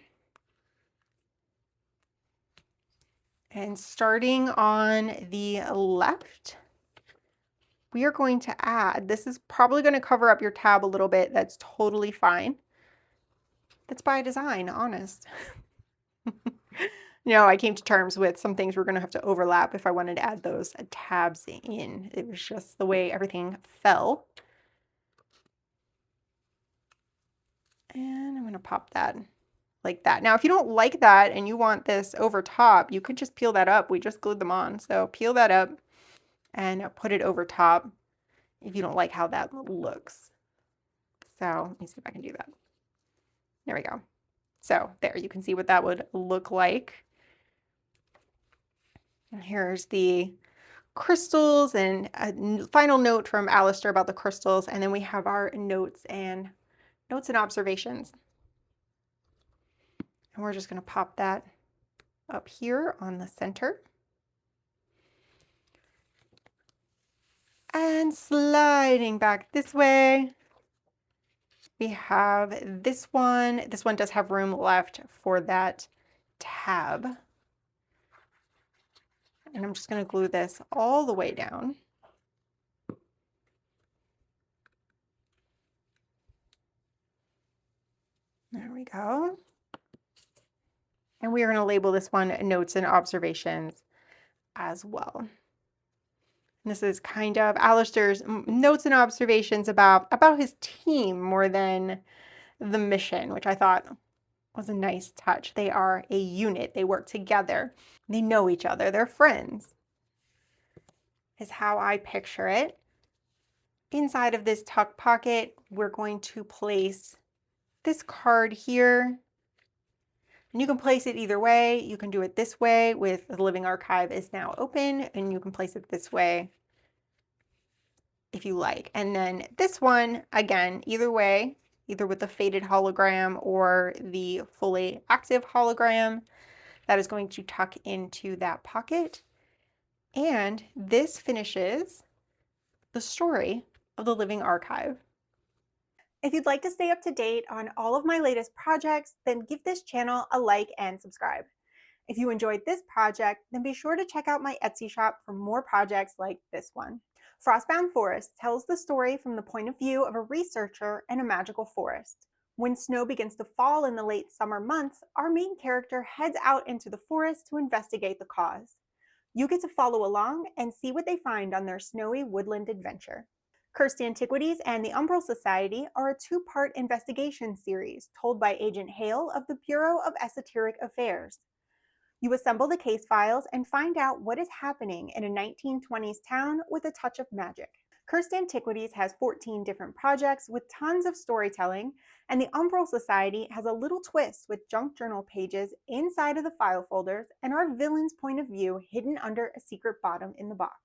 And starting on the left, we are going to add, this is probably going to cover up your tab a little bit. That's totally fine. That's by design, honest. No, I came to terms with some things we're going to have to overlap if I wanted to add those tabs in. It was just the way everything fell. And I'm going to pop that like that. Now, if you don't like that and you want this over top, you could just peel that up. We just glued them on. So peel that up and put it over top if you don't like how that looks. So let me see if I can do that. There we go. So there, you can see what that would look like. And here's the crystals and a final note from Alistair about the crystals. And then we have our notes and observations. And we're just going to pop that up here on the center. And sliding back this way, we have this one. This one does have room left for that tab. And I'm just going to glue this all the way down. There we go. And we are going to label this one Notes and Observations as well. And this is kind of Alistair's notes and observations about his team more than the mission, which I thought was a nice touch. They are a unit. They work together. They know each other. They're friends, is how I picture it. Inside of this tuck pocket, we're going to place this card here. And you can place it either way. You can do it this way with the Living Archive is now open, and you can place it this way if you like. And then this one, again, either way, either with the faded hologram or the fully active hologram, that is going to tuck into that pocket. And this finishes the story of the Living Archive. If you'd like to stay up to date on all of my latest projects, then give this channel a like and subscribe. If you enjoyed this project, then be sure to check out my Etsy shop for more projects like this one. Frostbound Forest tells the story from the point of view of a researcher in a magical forest. When snow begins to fall in the late summer months, our main character heads out into the forest to investigate the cause. You get to follow along and see what they find on their snowy woodland adventure. Cursed Antiquities and the Umbral Society are a two-part investigation series told by Agent Hale of the Bureau of Esoteric Affairs. You assemble the case files and find out what is happening in a 1920s town with a touch of magic. Cursed Antiquities has 14 different projects with tons of storytelling, and the Umbral Society has a little twist with junk journal pages inside of the file folders and our villain's point of view hidden under a secret bottom in the box.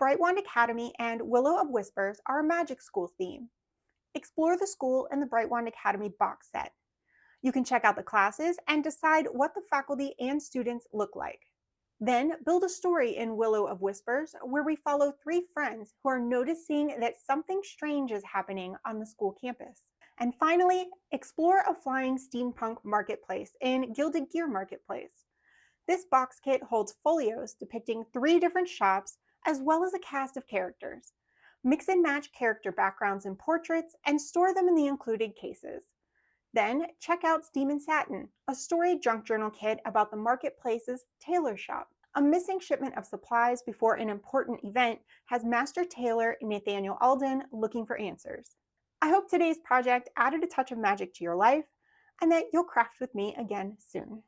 Brightwand Academy and Willow of Whispers are a magic school theme. Explore the school in the Brightwand Academy box set. You can check out the classes and decide what the faculty and students look like. Then build a story in Willow of Whispers where we follow three friends who are noticing that something strange is happening on the school campus. And finally, explore a flying steampunk marketplace in Gilded Gear Marketplace. This box kit holds folios depicting 3 different shops as well as a cast of characters. Mix and match character backgrounds and portraits and store them in the included cases. Then check out Steam and Satin, a story junk journal kit about the marketplace's tailor shop. A missing shipment of supplies before an important event has Master Tailor Nathaniel Alden looking for answers. I hope today's project added a touch of magic to your life and that you'll craft with me again soon.